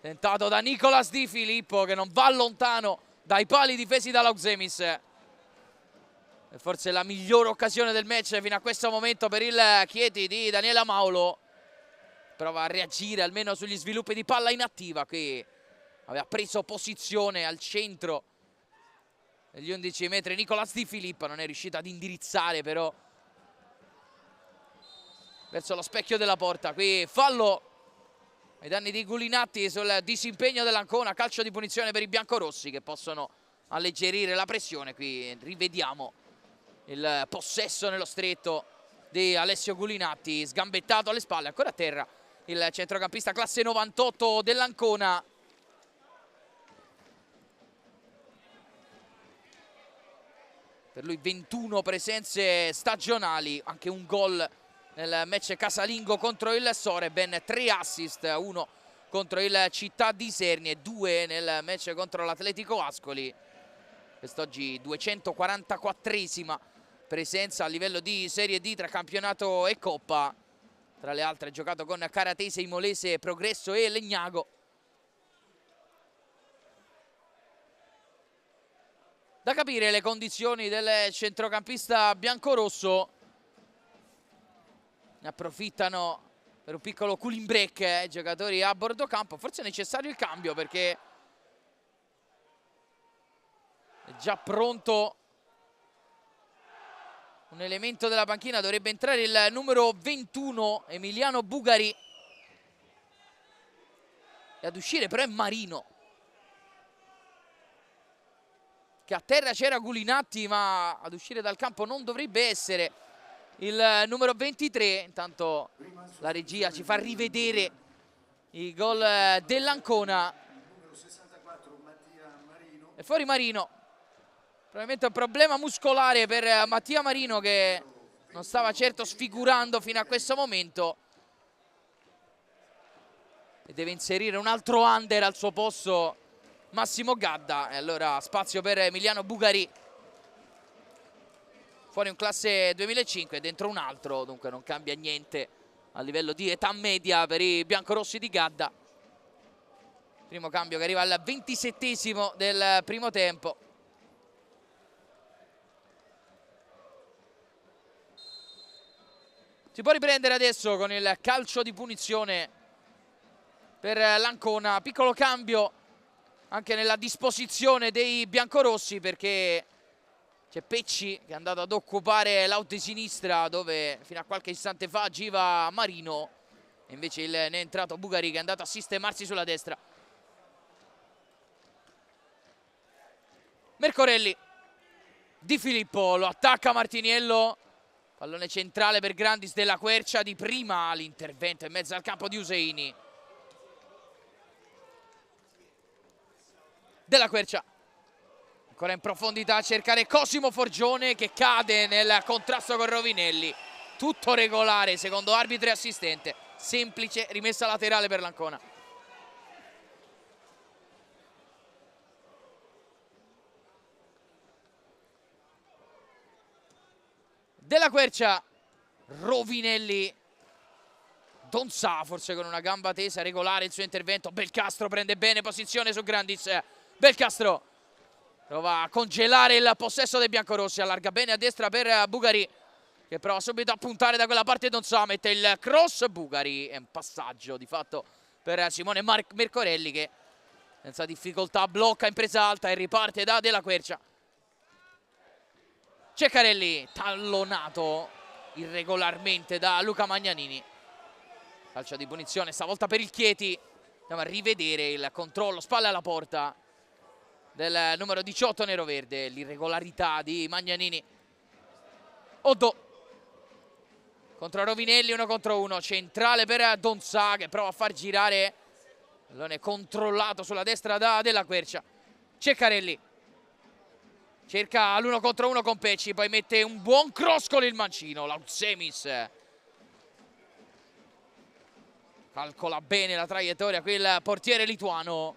tentato da Nicolas Di Filippo, che non va lontano dai pali difesi dall'Auxemis. E forse la migliore occasione del match fino a questo momento per il Chieti di Daniele Amaulo. Prova a reagire almeno sugli sviluppi di palla inattiva, qui aveva preso posizione al centro degli 11 metri Nicolas Di Filippo, non è riuscito ad indirizzare però verso lo specchio della porta. Qui fallo ai danni di Gulinatti sul disimpegno dell'Ancona, calcio di punizione per i biancorossi che possono alleggerire la pressione. Qui rivediamo il possesso nello stretto di Alessio Gulinatti, sgambettato alle spalle, ancora a terra il centrocampista classe 98 dell'Ancona. Per lui 21 presenze stagionali, anche un gol nel match casalingo contro il Sore, ben 3 assist, 1 contro il Città di Isernia e 2 nel match contro l'Atletico Ascoli. Quest'oggi 244esima presenza a livello di Serie D tra campionato e Coppa. Tra le altre ha giocato con Caratese, Imolese, Progresso e Legnago. Da capire le condizioni del centrocampista biancorosso. Ne approfittano per un piccolo cooling break i giocatori a bordo campo. Forse è necessario il cambio perché è già pronto un elemento della panchina. Dovrebbe entrare il numero 21 Emiliano Bugari e ad uscire però è Marino, che a terra c'era Gulinatti, ma ad uscire dal campo non dovrebbe essere il numero 23. Intanto la regia ci fa rivedere i gol dell'Ancona. E fuori Marino. Probabilmente un problema muscolare per Mattia Marino, che non stava certo sfigurando fino a questo momento. E deve inserire un altro under al suo posto Massimo Gadda. E allora spazio per Emiliano Bugari. Fuori un classe 2005, dentro un altro, dunque non cambia niente a livello di età media per i biancorossi di Gadda. Primo cambio che arriva al 27esimo del primo tempo. Si può riprendere adesso con il calcio di punizione per l'Ancona. Piccolo cambio anche nella disposizione dei biancorossi, perché c'è Pecci che è andato ad occupare l'out di sinistra dove fino a qualche istante fa agiva Marino, e invece ne è entrato Bugari che è andato a sistemarsi sulla destra. Mercorelli, Di Filippo, lo attacca Martiniello, pallone centrale per Grandis, Della Quercia di prima l'intervento in mezzo al campo di Useini. Della Quercia ancora in profondità a cercare Cosimo Forgione, che cade nel contrasto con Rovinelli. Tutto regolare secondo arbitro e assistente, semplice rimessa laterale per l'Ancona. Della Quercia, Rovinelli, Donzà forse con una gamba tesa, regolare il suo intervento. Belcastro prende bene posizione su Grandis. Belcastro prova a congelare il possesso dei biancorossi, allarga bene a destra per Bugari, che prova subito a puntare da quella parte. Donzà mette il cross, Bugari, è un passaggio di fatto per Simone Mercorelli, che senza difficoltà blocca in presa alta e riparte da Della Quercia. Ceccarelli tallonato irregolarmente da Luca Magnanini. Calcio di punizione stavolta per il Chieti. Andiamo a rivedere il controllo, spalle alla porta del numero 18 neroverde. L'irregolarità di Magnanini. Oddo contro Rovinelli, 1 contro 1. Centrale per Donzà, che prova a far girare. Pallone controllato sulla destra da Della Quercia. Ceccarelli cerca l'1 contro 1 con Pecci, poi mette un buon cross con il mancino. Lautsemis calcola bene la traiettoria qui il portiere lituano.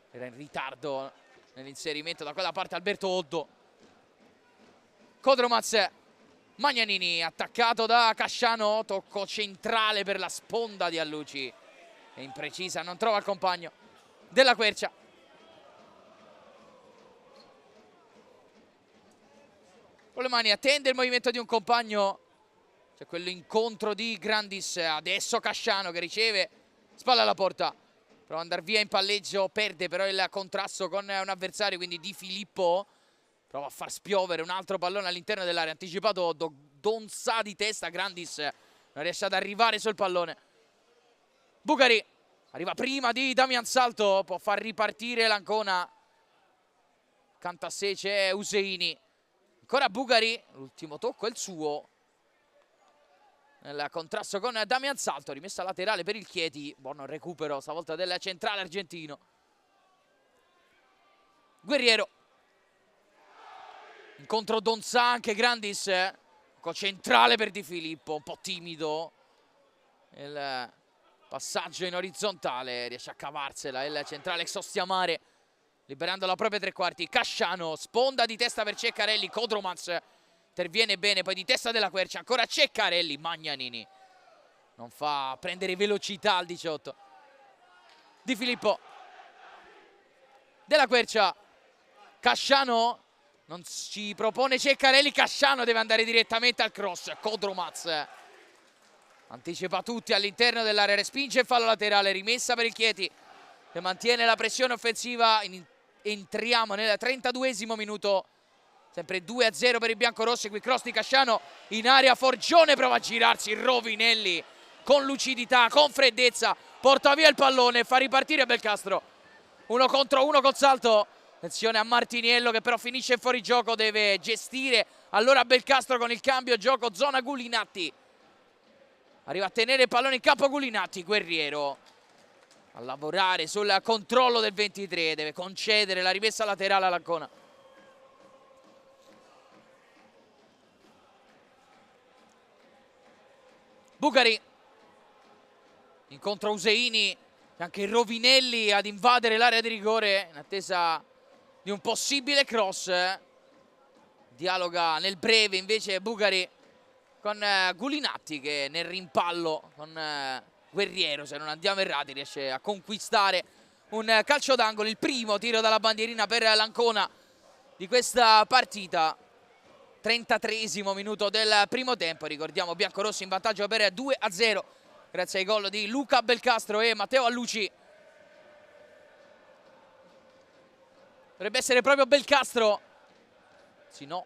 Era in ritardo nell'inserimento da quella parte Alberto Oddo. Kodromaz, Magnanini attaccato da Casciano, tocco centrale per la sponda di Alluci, è imprecisa, non trova il compagno. Della Quercia con le mani attende il movimento di un compagno. C'è quello incontro di Grandis, adesso Casciano che riceve, spalla alla porta, prova ad andare via in palleggio, perde però il contrasto con un avversario, quindi Di Filippo prova a far spiovere un altro pallone all'interno dell'area, anticipato Donzà di testa, Grandis non riesce ad arrivare sul pallone. Bugari arriva prima di Damian Salto, può far ripartire l'Ancona, accanto a sé c'è Useini, ancora Bugari, l'ultimo tocco è il suo nel contrasto con Damian Salto, rimessa laterale per il Chieti, buon recupero stavolta del centrale argentino. Guerriero, incontro Donzà, anche Grandis, centrale per Di Filippo, un po' timido il passaggio in orizzontale, riesce a cavarsela il centrale ex Ostiamare, liberando la propria tre quarti. Casciano, sponda di testa per Ceccarelli, Kodromaz interviene bene, poi di testa Della Quercia, ancora Ceccarelli, Magnanini non fa prendere velocità al 18. Di Filippo, Della Quercia, Casciano non ci propone Ceccarelli, Casciano deve andare direttamente al cross. Kodromaz anticipa tutti all'interno dell'area, respinge il fallo laterale, rimessa per il Chieti che mantiene la pressione offensiva. Entriamo nel 32esimo minuto, sempre 2-0 per i biancorossi. Qui cross di Casciano in area, Forgione prova a girarsi, Rovinelli con lucidità, con freddezza porta via il pallone e fa ripartire Belcastro. 1 contro 1 col salto, attenzione a Martiniello che però finisce in fuorigioco, deve gestire allora Belcastro con il cambio gioco zona Gulinatti, arriva a tenere il pallone in campo Gulinatti. Guerriero a lavorare sul controllo del 23, deve concedere la rimessa laterale all'Ancona. Bugari incontra Useini, anche Rovinelli ad invadere l'area di rigore in attesa di un possibile cross. Dialoga nel breve invece Bugari con Gulinatti, che nel rimpallo con Guerriero, se non andiamo errati, riesce a conquistare un calcio d'angolo, il primo tiro dalla bandierina per l'Ancona di questa partita. 33esimo minuto del primo tempo. Ricordiamo biancorossi in vantaggio per 2-0 grazie ai gol di Luca Belcastro e Matteo Alluci. Dovrebbe essere proprio Belcastro. Sì, no.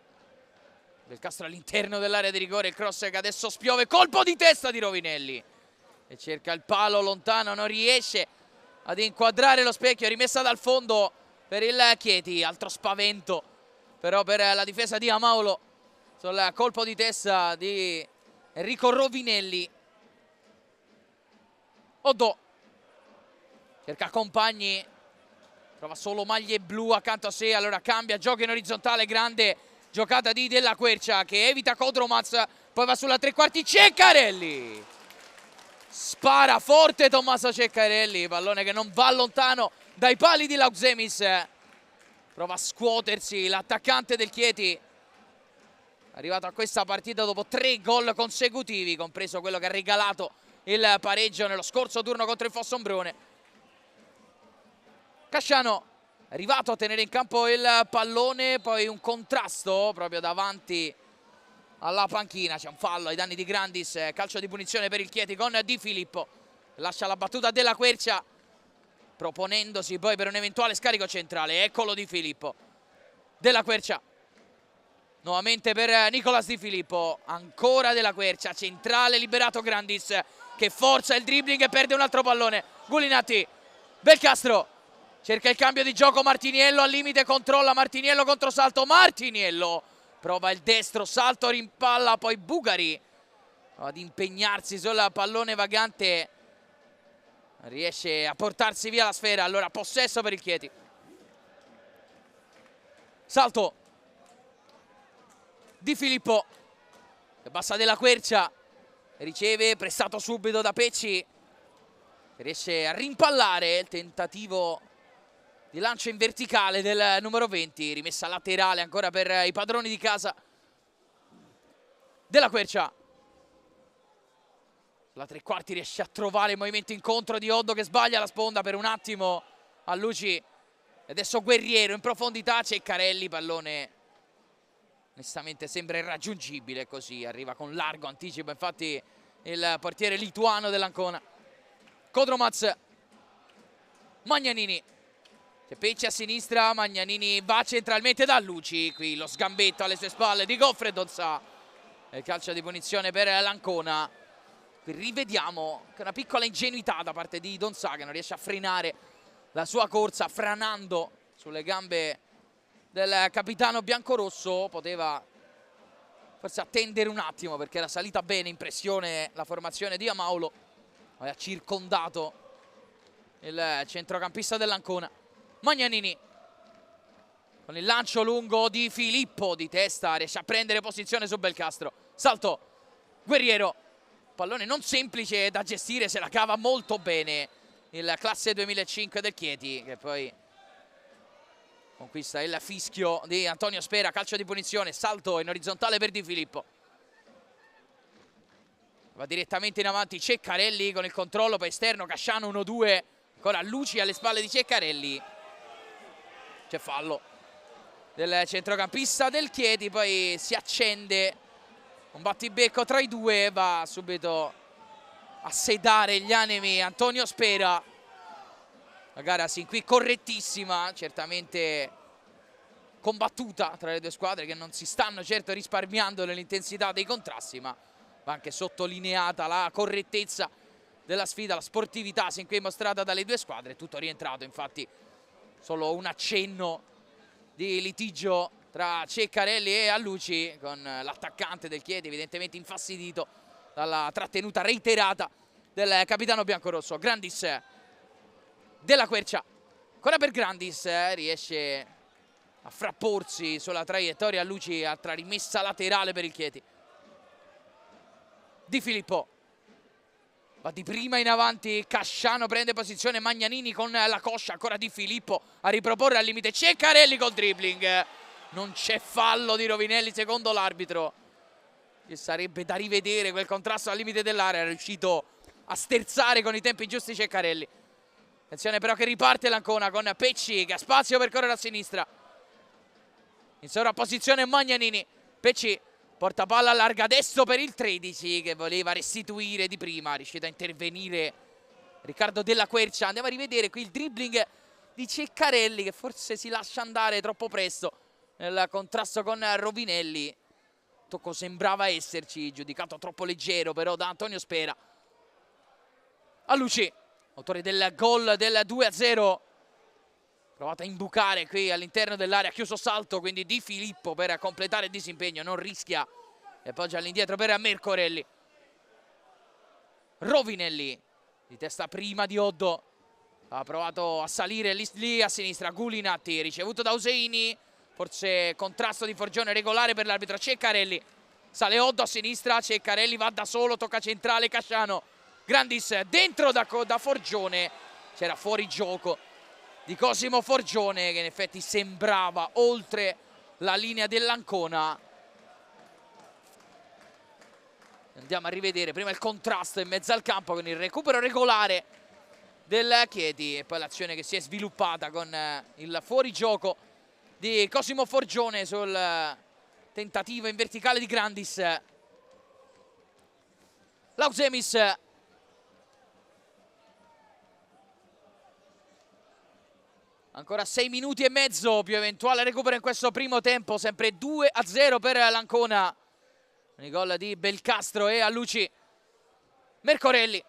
Belcastro all'interno dell'area di rigore, il cross che adesso spiove, colpo di testa di Rovinelli. E cerca il palo lontano, non riesce ad inquadrare lo specchio, rimessa dal fondo per il Chieti. Altro spavento però per la difesa di Amaulo sul colpo di testa di Enrico Rovinelli. Odò cerca compagni, trova solo maglie blu accanto a sé, allora cambia, gioca in orizzontale, grande giocata di Della Quercia che evita Kodromac, poi va sulla tre quarti, Ceccarelli! Spara forte Tommaso Ceccarelli, pallone che non va lontano dai pali di Lauksemis. Prova a scuotersi l'attaccante del Chieti, arrivato a questa partita dopo 3 gol consecutivi, compreso quello che ha regalato il pareggio nello scorso turno contro il Fossombrone. Casciano è arrivato a tenere in campo il pallone, poi un contrasto proprio davanti alla panchina, c'è un fallo ai danni di Grandis, calcio di punizione per il Chieti con Di Filippo, lascia la battuta Della Quercia proponendosi poi per un eventuale scarico centrale. Eccolo Di Filippo, Della Quercia nuovamente per Nicolas Di Filippo, ancora Della Quercia, centrale, liberato Grandis che forza il dribbling e perde un altro pallone. Gulinatti, Belcastro cerca il cambio di gioco, Martiniello al limite, controlla Martiniello, controsalto, Martiniello prova il destro, salto, rimpalla, poi Bugari ad impegnarsi sul pallone vagante, riesce a portarsi via la sfera, allora possesso per il Chieti. Salto Di Filippo che passa Della Quercia, riceve, prestato subito da Pecci, riesce a rimpallare il tentativo di lancio in verticale del numero 20, rimessa laterale ancora per i padroni di casa. Della Quercia la tre quarti riesce a trovare il movimento incontro di Oddo che sbaglia la sponda per un attimo. Alluci e adesso Guerriero in profondità, Ceccarelli, pallone onestamente sembra irraggiungibile, così arriva con largo anticipo infatti il portiere lituano dell'Ancona. Kodromac, Magnanini, c'è Pecci a sinistra, Magnanini va centralmente da Alluci, qui lo sgambetto alle sue spalle di Goffred Donzà e il calcio di punizione per l'Ancona. Qui rivediamo una piccola ingenuità da parte di Donzà che non riesce a frenare la sua corsa, franando sulle gambe del capitano biancorosso. Poteva forse attendere un attimo perché era salita bene in pressione la formazione di Amaulo, aveva circondato il centrocampista dell'Ancona. Magnanini con il lancio lungo di Filippo di testa riesce a prendere posizione su Belcastro. Salto Guerriero, pallone non semplice da gestire, se la cava molto bene il classe 2005 del Chieti che poi conquista il fischio di Antonio Spera. Calcio di punizione, salto in orizzontale per Di Filippo, va direttamente in avanti Ceccarelli con il controllo poi esterno, Casciano 1-2, ancora Luci alle spalle di Ceccarelli, c'è fallo del centrocampista del Chieti, poi si accende un battibecco tra i due, va subito a sedare gli animi Antonio Spera. La gara sin qui correttissima, certamente combattuta tra le due squadre che non si stanno certo risparmiando nell'intensità dei contrasti, ma va anche sottolineata la correttezza della sfida, la sportività sin qui mostrata dalle due squadre. Tutto rientrato, infatti solo un accenno di litigio tra Ceccarelli e Alluci, con l'attaccante del Chieti evidentemente infastidito dalla trattenuta reiterata del capitano biancorosso. Grandis, Della Quercia, ancora per Grandis, riesce a frapporsi sulla traiettoria Alluci, altra rimessa laterale per il Chieti. Di Filippo va di prima in avanti, Casciano prende posizione, Magnanini con la coscia, ancora Di Filippo a riproporre al limite, Ceccarelli col dribbling, non c'è fallo di Rovinelli secondo l'arbitro, che sarebbe da rivedere quel contrasto al limite dell'area, è riuscito a sterzare con i tempi giusti Ceccarelli. Attenzione però che riparte l'Ancona con Pecci che ha spazio per correre a sinistra, in sovrapposizione Magnanini, Pecci porta palla larga adesso per il 13 che voleva restituire di prima, è riuscito a intervenire Riccardo Della Quercia. Andiamo a rivedere qui il dribbling di Ceccarelli che forse si lascia andare troppo presto nel contrasto con Rovinelli. Tocco sembrava esserci, giudicato troppo leggero però da Antonio Spera. Alluci, autore del gol del 2-0, provata a imbucare qui all'interno dell'area, chiuso salto quindi di Filippo per completare il disimpegno, non rischia e poggia all'indietro per Mercorelli. Rovinelli di testa prima di Oddo, ha provato a salire lì a sinistra, Gulinatti ricevuto da Useini, forse contrasto di Forgione regolare per l'arbitro. Ceccarelli, sale Oddo a sinistra, Ceccarelli va da solo, tocca centrale, Casciano, Grandis dentro da Forgione, c'era fuori gioco di Cosimo Forgione che in effetti sembrava oltre la linea dell'Ancona. Andiamo a rivedere prima il contrasto in mezzo al campo con il recupero regolare del Chieti e poi l'azione che si è sviluppata con il fuorigioco di Cosimo Forgione sul tentativo in verticale di Grandis. Lausemis, ancora 6 minuti e mezzo più eventuale recupero in questo primo tempo, sempre 2-0 per l'Ancona. Il gol di Belcastro e Alluci. Mercorelli,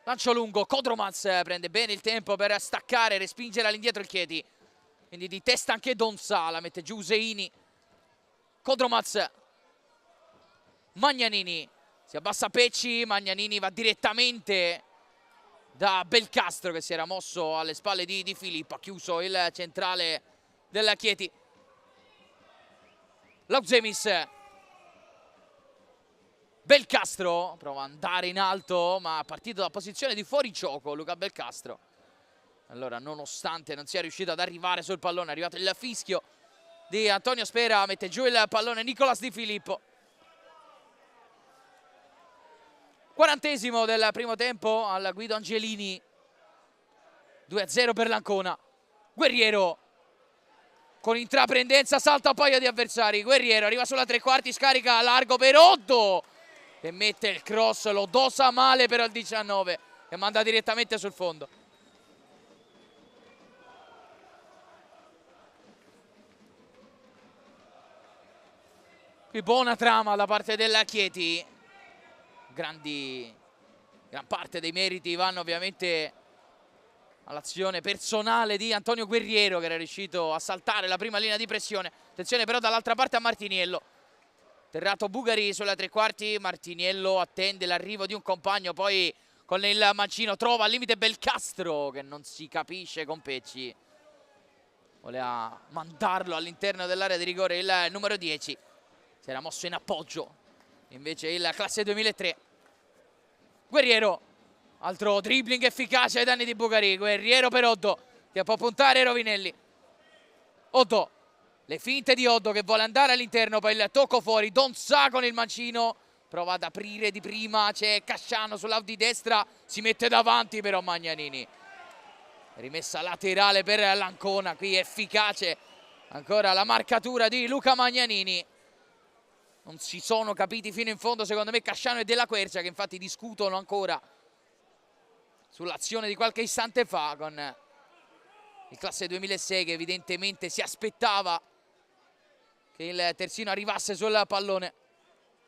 lancio lungo, Kodromaz prende bene il tempo per staccare, respingere all'indietro il Chieti. Quindi di testa anche Donza, la mette giù Useini. Kodromaz, Magnanini, si abbassa Pecci, Magnanini va direttamente da Belcastro che si era mosso alle spalle di Filippo, ha chiuso il centrale del Chieti. Lausemis, Belcastro prova ad andare in alto ma ha partito da posizione di fuorigioco Luca Belcastro. Allora nonostante non sia riuscito ad arrivare sul pallone è arrivato il fischio di Antonio Spera, mette giù il pallone Nicolas Di Filippo. 40esimo del primo tempo al Guido Angelini, 2-0 per l'Ancona. Guerriero con intraprendenza salta un paio di avversari, Guerriero arriva sulla tre quarti, scarica largo per Oddo che mette il cross, lo dosa male però il 19 e manda direttamente sul fondo. Qui buona trama da parte della Chieti, gran parte dei meriti vanno ovviamente all'azione personale di Antonio Guerriero che era riuscito a saltare la prima linea di pressione. Attenzione però dall'altra parte a Martiniello, Terrato Bugari sulla tre quarti, Martiniello attende l'arrivo di un compagno, poi con il mancino trova al limite Belcastro che non si capisce con Pecci, voleva mandarlo all'interno dell'area di rigore il numero 10, si era mosso in appoggio invece il classe 2003. Guerriero, altro dribbling efficace ai danni di Bugari, Guerriero per Oddo che può puntare Rovinelli. Oddo, le finte di Oddo che vuole andare all'interno, poi il tocco fuori, Donza con il mancino, prova ad aprire di prima, c'è Casciano sull'out di destra, si mette davanti però Magnanini. Rimessa laterale per l'Ancona, qui efficace ancora la marcatura di Luca Magnanini. Non si sono capiti fino in fondo secondo me Casciano e Della Quercia che infatti discutono ancora sull'azione di qualche istante fa con il classe 2006 che evidentemente si aspettava che il terzino arrivasse sul pallone.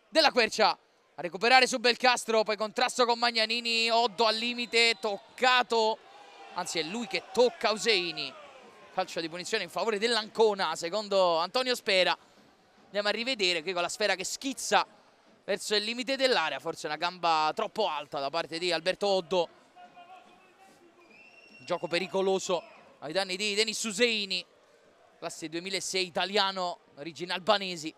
Della Quercia a recuperare su Belcastro, poi contrasto con Magnanini, Oddo al limite, toccato, anzi è lui che tocca Useini. Calcio di punizione in favore dell'Ancona secondo Antonio Spera. Andiamo a rivedere qui con la sfera che schizza verso il limite dell'area, forse una gamba troppo alta da parte di Alberto Oddo. Gioco pericoloso ai danni di Denis Useini, classe 2006 italiano, origini albanesi.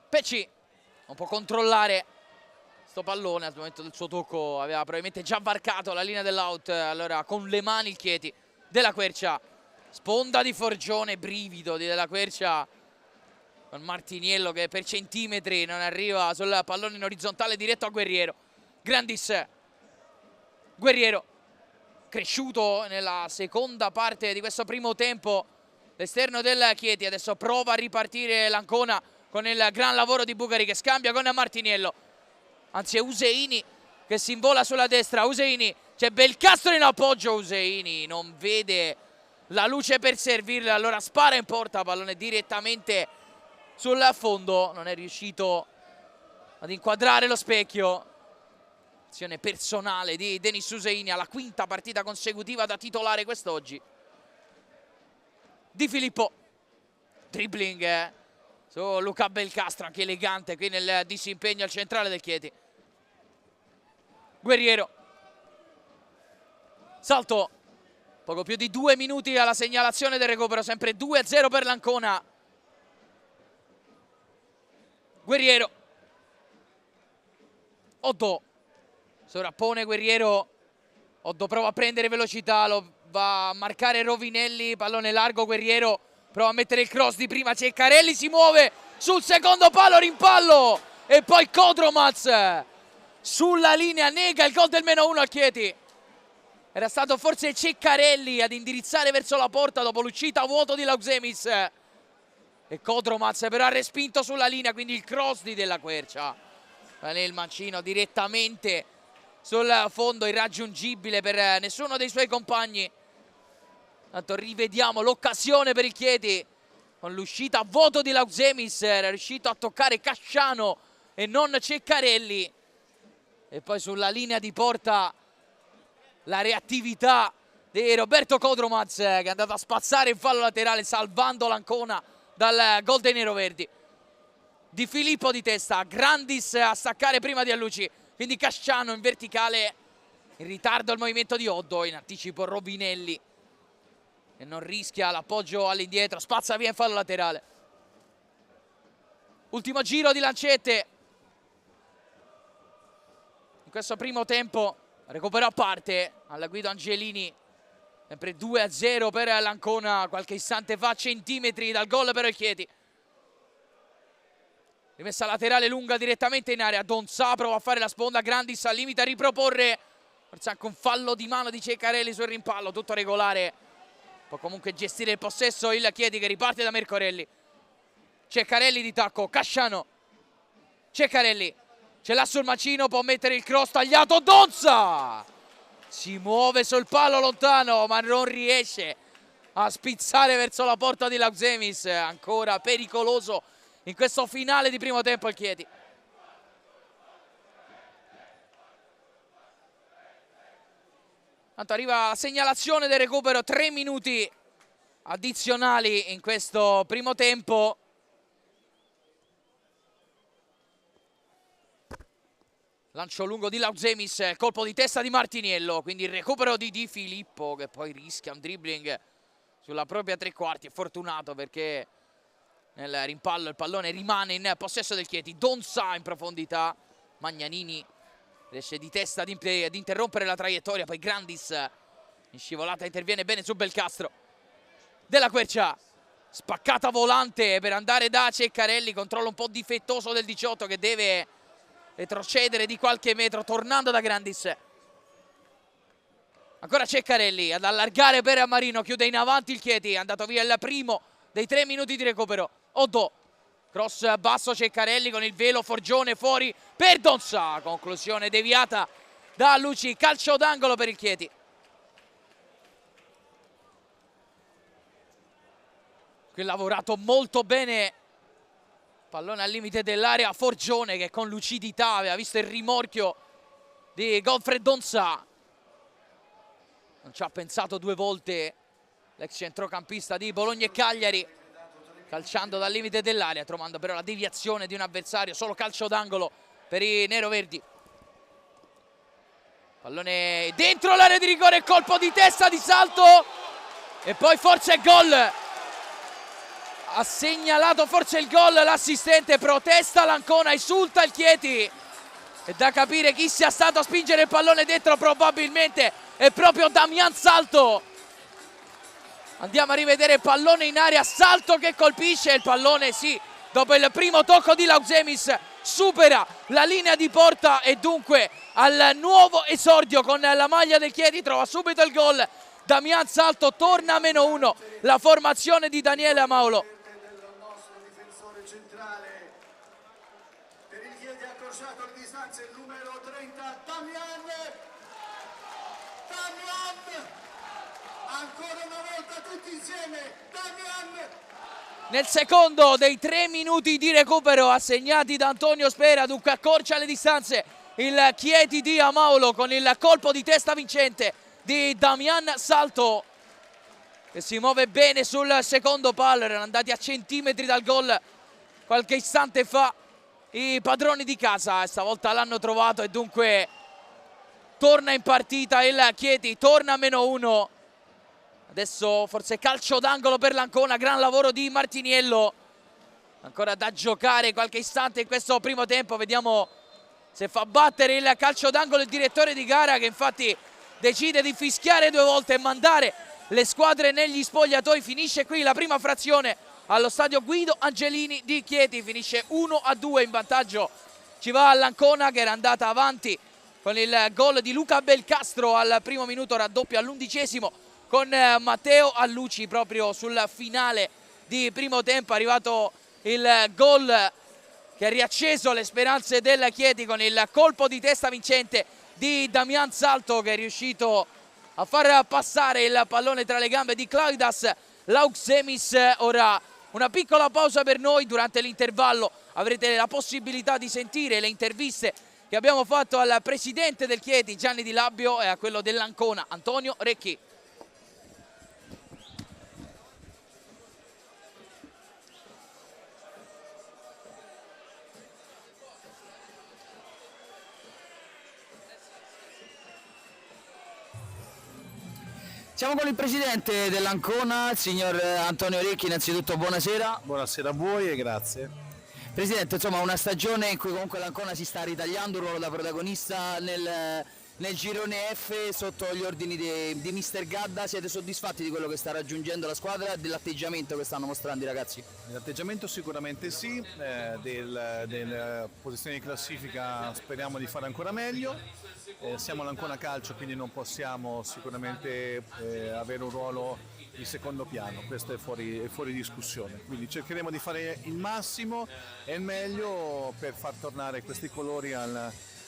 Pecci non può controllare sto pallone, al momento del suo tocco aveva probabilmente già varcato la linea dell'out, allora con le mani il Chieti. Della Quercia, sponda di Forgione, brivido di Della Quercia con Martiniello che per centimetri non arriva sul pallone in orizzontale diretto a Guerriero. Grandis. Guerriero, cresciuto nella seconda parte di questo primo tempo, l'esterno del Chieti. Adesso prova a ripartire l'Ancona con il gran lavoro di Bugari che scambia con Martiniello. Anzi è Useini che si invola sulla destra. Useini, c'è Belcastro in appoggio. Useini non vede la luce per servirla, allora spara in porta, pallone direttamente sul fondo. Non è riuscito ad inquadrare lo specchio. Azione personale di Denis Useini, alla quinta partita consecutiva da titolare quest'oggi. Di Filippo, dribbling su Luca Belcastro, anche elegante qui nel disimpegno al centrale del Chieti. Guerriero, salto, poco più di 2 minuti alla segnalazione del recupero, sempre 2-0 per l'Ancona. Guerriero, Oddo, sovrappone Guerriero, Oddo prova a prendere velocità, lo va a marcare Rovinelli, pallone largo, Guerriero prova a mettere il cross di prima, Ceccarelli si muove sul secondo palo, rimpallo, e poi Kodromaz sulla linea nega il gol del -1 al Chieti. Era stato forse Ceccarelli ad indirizzare verso la porta dopo l'uscita a vuoto di Lauksemis, e Kodromaz però ha respinto sulla linea, quindi il cross di Della Quercia. Il mancino direttamente sul fondo, irraggiungibile per nessuno dei suoi compagni. Tanto rivediamo l'occasione per il Chieti con l'uscita a vuoto di Lauksemis, era riuscito a toccare Casciano e non Ceccarelli, e poi sulla linea di porta la reattività di Roberto Kodromaz che è andato a spazzare in fallo laterale salvando l'Ancona dal gol dei neroverdi. Di Filippo di testa, Grandis a staccare prima di Alluci, quindi Casciano in verticale, in ritardo il movimento di Oddo, in anticipo Rovinelli e non rischia l'appoggio all'indietro, spazza via in fallo laterale. Ultimo giro di lancette in questo primo tempo, recupero a parte alla guida Angelini, sempre 2-0 per l'Ancona, qualche istante fa, centimetri dal gol per il Chieti. Rimessa laterale lunga direttamente in area, Donzà prova a fare la sponda, Grandis al limite a riproporre, forse anche un fallo di mano di Ceccarelli sul rimpallo, tutto regolare. Può comunque gestire il possesso il Chieti che riparte da Mercorelli. Ceccarelli di tacco, Casciano, Ceccarelli, ce l'ha sul macino, può mettere il cross tagliato, Donzà! Si muove sul palo lontano ma non riesce a spizzare verso la porta di Lauksemis, ancora pericoloso in questo finale di primo tempo il Chieti. Tanto arriva la segnalazione del recupero, 3 minuti addizionali in questo primo tempo. Lancio lungo di Lauksemis, colpo di testa di Martiniello, quindi il recupero di Di Filippo che poi rischia un dribbling sulla propria tre quarti. È fortunato perché nel rimpallo il pallone rimane in possesso del Chieti. Donzà in profondità, Magnanini riesce di testa ad interrompere la traiettoria, poi Grandis in scivolata interviene bene su Belcastro. Della Quercia, spaccata volante per andare da Ceccarelli, controllo un po' difettoso del 18 che deve retrocedere di qualche metro tornando da Grandis. Ancora Ceccarelli ad allargare per Marino, chiude in avanti il Chieti, è andato via il primo dei 3 minuti di recupero. Oddo, cross basso, Ceccarelli con il velo, Forgione fuori per Donzà, conclusione deviata da Luci, calcio d'angolo per il Chieti. Qui lavorato molto bene, pallone al limite dell'area, Forgione che con lucidità aveva visto il rimorchio di Godfred Donzà, non ci ha pensato 2 volte l'ex centrocampista di Bologna e Cagliari, calciando dal limite dell'area, trovando però la deviazione di un avversario, solo calcio d'angolo per i neroverdi. Pallone dentro l'area di rigore, colpo di testa, di salto e poi forse gol. Ha segnalato forse il gol l'assistente, protesta l'Ancona, esulta il Chieti. È da capire chi sia stato a spingere il pallone dentro, probabilmente è proprio Damian Salto. Andiamo a rivedere il pallone in area, Salto che colpisce il pallone, sì, dopo il primo tocco di Lauksemis supera la linea di porta e dunque al nuovo esordio con la maglia del Chieti trova subito il gol. Damian Salto torna a -1, la formazione di Daniele Amaulo. Del nostro difensore centrale. Per il Chieti ha accorciato le distanze il numero 30, Damian. Ancora una volta tutti insieme, Damian. Nel secondo dei 3 minuti di recupero assegnati da Antonio Spera, dunque accorcia le distanze il Chieti di Amaulo con il colpo di testa vincente di Damian Salto, che si muove bene sul secondo palo. Erano andati a centimetri dal gol qualche istante fa i padroni di casa, e stavolta l'hanno trovato e dunque torna in partita il Chieti, torna a -1. Adesso forse calcio d'angolo per l'Ancona, gran lavoro di Martiniello. Ancora da giocare qualche istante in questo primo tempo, vediamo se fa battere il calcio d'angolo il direttore di gara, che infatti decide di fischiare 2 volte e mandare le squadre negli spogliatoi. Finisce qui la prima frazione allo stadio Guido Angelini di Chieti, finisce 1-2 in vantaggio. Ci va l'Ancona, che era andata avanti con il gol di Luca Belcastro al primo minuto, raddoppia all'11° con Matteo Alluci proprio sul finale di primo tempo. È arrivato il gol che ha riacceso le speranze del Chieti con il colpo di testa vincente di Damian Salto, che è riuscito a far passare il pallone tra le gambe di Claudius Lauxemis. Ora una piccola pausa per noi. Durante l'intervallo avrete la possibilità di sentire le interviste che abbiamo fatto al presidente del Chieti Gianni Di Labbio e a quello dell'Ancona Antonio Recchi. Siamo con il presidente dell'Ancona, il signor Antonio Recchi. Innanzitutto buonasera. Buonasera a voi e grazie. Presidente, insomma una stagione in cui comunque l'Ancona si sta ritagliando un ruolo da protagonista nel girone F sotto gli ordini di Mister Gadda. Siete soddisfatti di quello che sta raggiungendo la squadra e dell'atteggiamento che stanno mostrando i ragazzi? L'atteggiamento sicuramente sì, delle posizioni di classifica speriamo di fare ancora meglio. Siamo l'Ancona Calcio, quindi non possiamo sicuramente avere un ruolo di secondo piano, questo è fuori discussione, quindi cercheremo di fare il massimo e il meglio per far tornare questi colori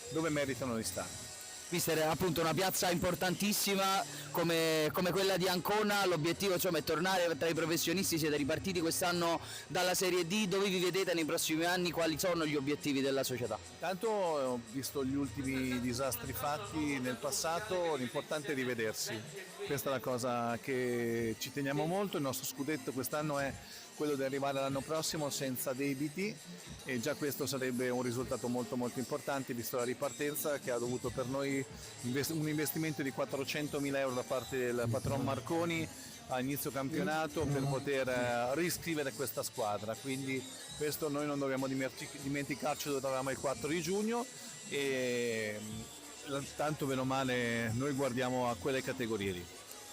dove meritano di stare. Mister, appunto una piazza importantissima come quella di Ancona, l'obiettivo insomma è tornare tra i professionisti. Siete ripartiti quest'anno dalla Serie D, dove vi vedete nei prossimi anni, quali sono gli obiettivi della società? Tanto, visto gli ultimi disastri fatti nel passato, l'importante è rivedersi, questa è la cosa che ci teniamo molto. Il nostro scudetto quest'anno è quello di arrivare l'anno prossimo senza debiti, e già questo sarebbe un risultato molto molto importante, visto la ripartenza che ha dovuto per noi un investimento di 400.000 euro da parte del patron Marconi a inizio campionato per poter riscrivere questa squadra, quindi questo noi non dobbiamo dimenticarci, dove eravamo il 4 di giugno e tanto bene o male noi guardiamo a quelle categorie lì.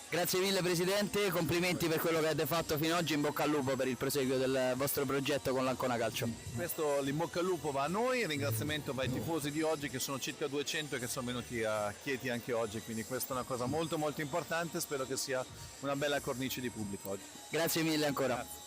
Grazie mille Presidente, complimenti per quello che avete fatto fino ad oggi, in bocca al lupo per il proseguio del vostro progetto con l'Ancona Calcio. Questo, l'in bocca al lupo va a noi, il ringraziamento va ai tifosi di oggi, che sono circa 200 e che sono venuti a Chieti anche oggi, quindi questa è una cosa molto molto importante, spero che sia una bella cornice di pubblico oggi. Grazie mille ancora. Grazie.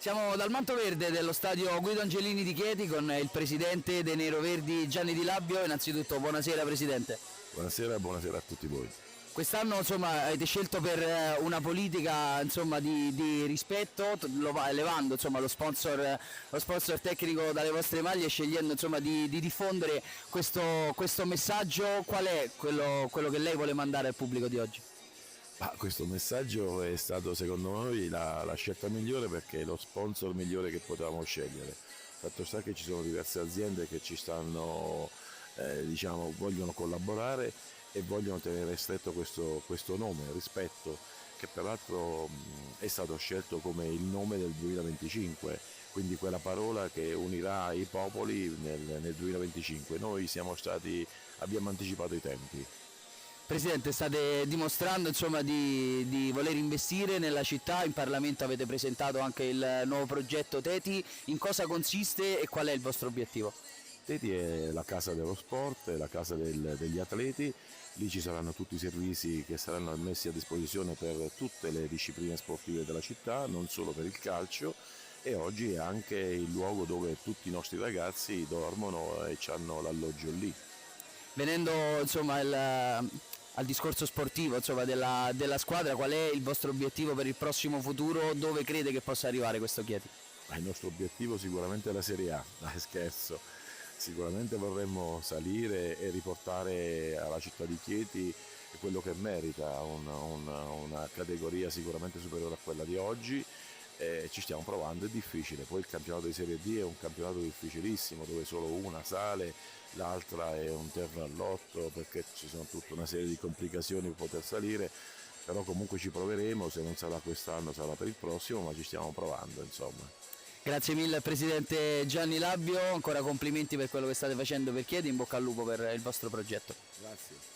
Siamo dal manto verde dello stadio Guido Angelini di Chieti con il presidente dei Neroverdi Gianni Di Labbio. Innanzitutto buonasera Presidente. Buonasera e buonasera a tutti voi. Quest'anno insomma avete scelto per una politica insomma di rispetto, elevando insomma lo sponsor tecnico dalle vostre maglie, scegliendo insomma di diffondere questo messaggio. Qual è quello che lei vuole mandare al pubblico di oggi? Questo messaggio è stato secondo noi la scelta migliore, perché è lo sponsor migliore che potevamo scegliere. Fatto sta che ci sono diverse aziende che ci stanno, vogliono collaborare e vogliono tenere stretto questo nome, rispetto, che peraltro è stato scelto come il nome del 2025, quindi quella parola che unirà i popoli nel 2025. Noi abbiamo anticipato i tempi. Presidente, state dimostrando insomma di voler investire nella città, in Parlamento avete presentato anche il nuovo progetto Teti, in cosa consiste e qual è il vostro obiettivo? Teti è la casa dello sport, è la casa degli atleti, lì ci saranno tutti i servizi che saranno messi a disposizione per tutte le discipline sportive della città, non solo per il calcio, e oggi è anche il luogo dove tutti i nostri ragazzi dormono e hanno l'alloggio lì. Venendo insomma al discorso sportivo insomma, della squadra, qual è il vostro obiettivo per il prossimo futuro, dove crede che possa arrivare questo Chieti? Il nostro obiettivo sicuramente è la Serie A, scherzo, sicuramente vorremmo salire e riportare alla città di Chieti quello che merita, una categoria sicuramente superiore a quella di oggi. Ci stiamo provando, è difficile, poi il campionato di Serie D è un campionato difficilissimo dove solo una sale, l'altra è un terno all'otto perché ci sono tutta una serie di complicazioni per poter salire, però comunque ci proveremo, se non sarà quest'anno sarà per il prossimo, ma ci stiamo provando insomma. Grazie mille Presidente Gianni Labbio, ancora complimenti per quello che state facendo per Chieti, in bocca al lupo per il vostro progetto. Grazie.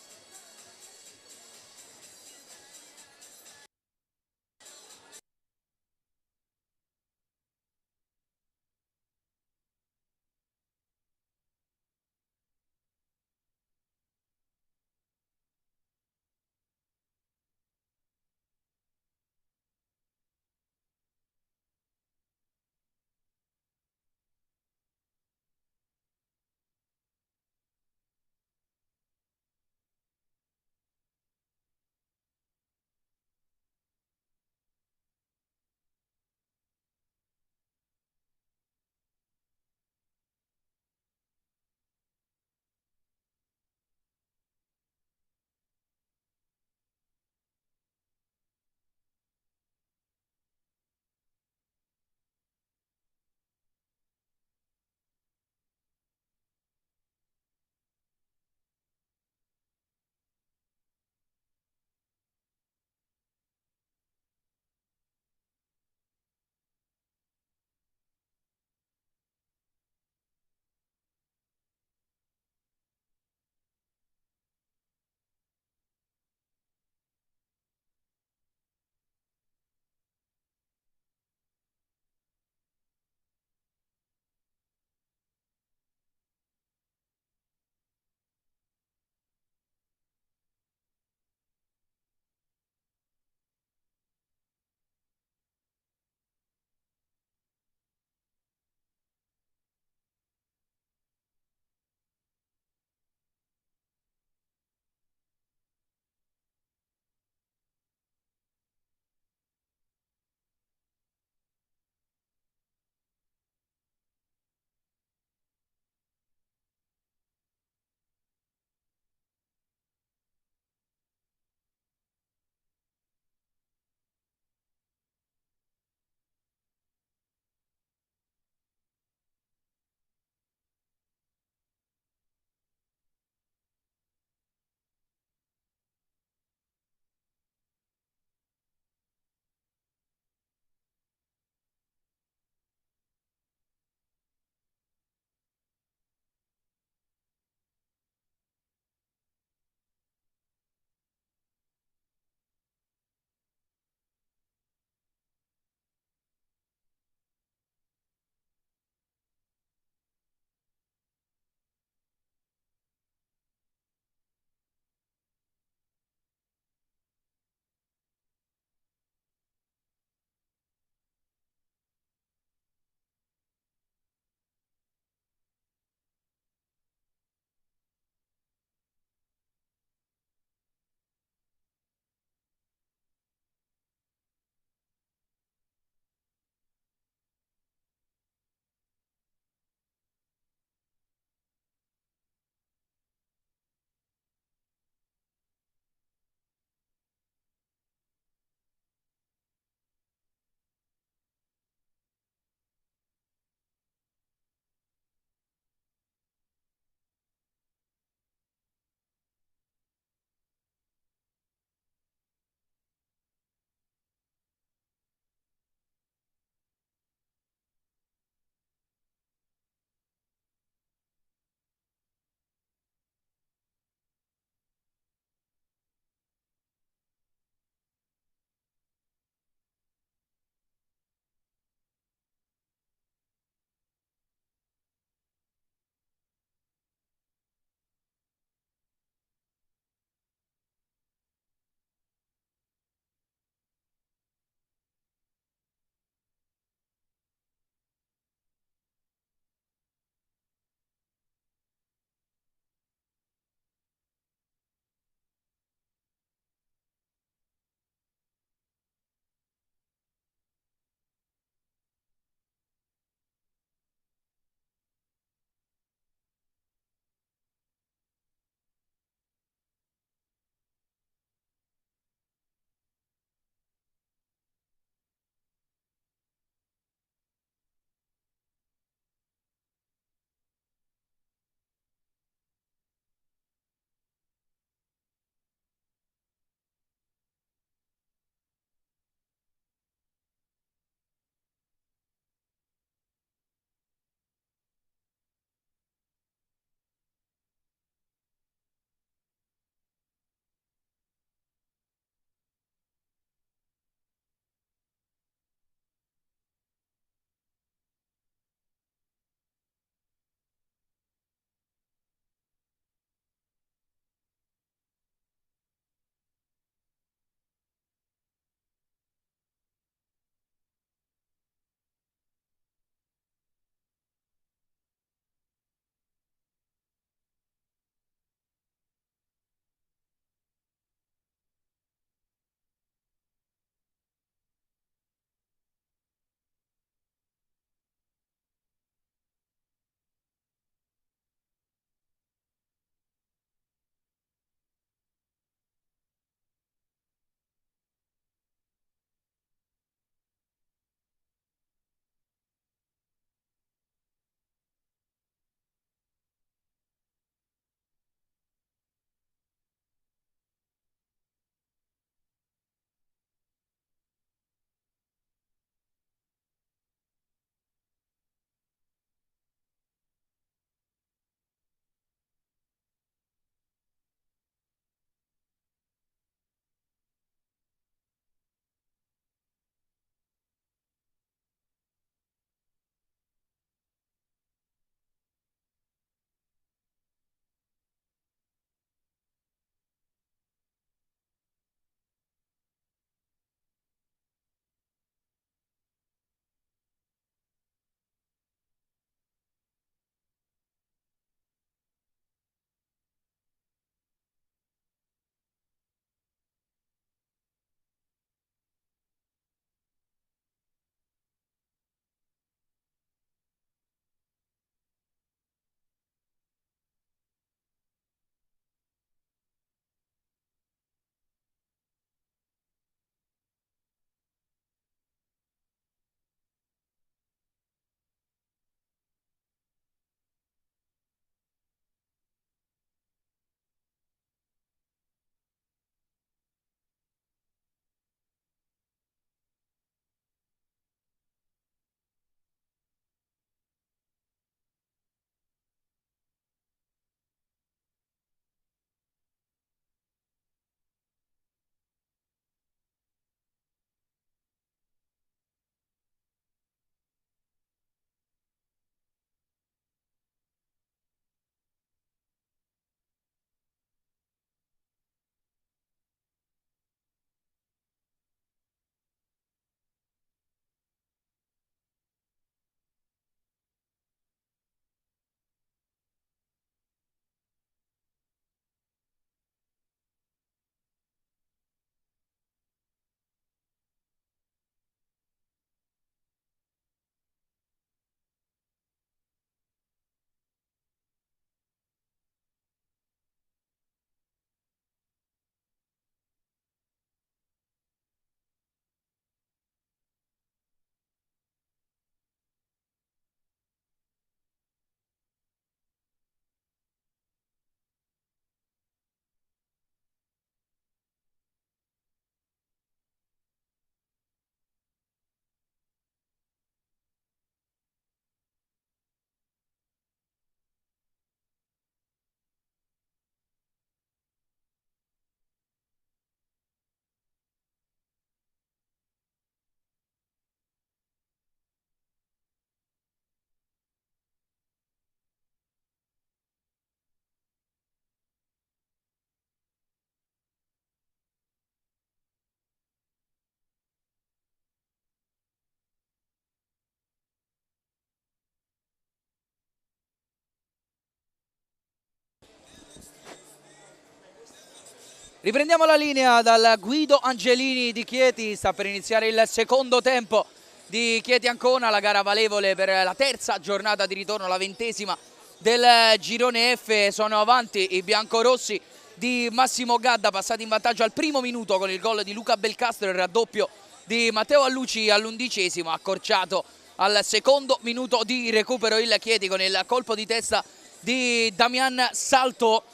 Riprendiamo la linea dal Guido Angelini di Chieti. Sta per iniziare il secondo tempo di Chieti Ancona, la gara valevole per la terza giornata di ritorno, la 20ª del girone F. Sono avanti i biancorossi di Massimo Gadda, passati in vantaggio al primo minuto con il gol di Luca Belcastro, il raddoppio di Matteo Alluci all'11°, accorciato al secondo minuto di recupero il Chieti con il colpo di testa di Damian Salto.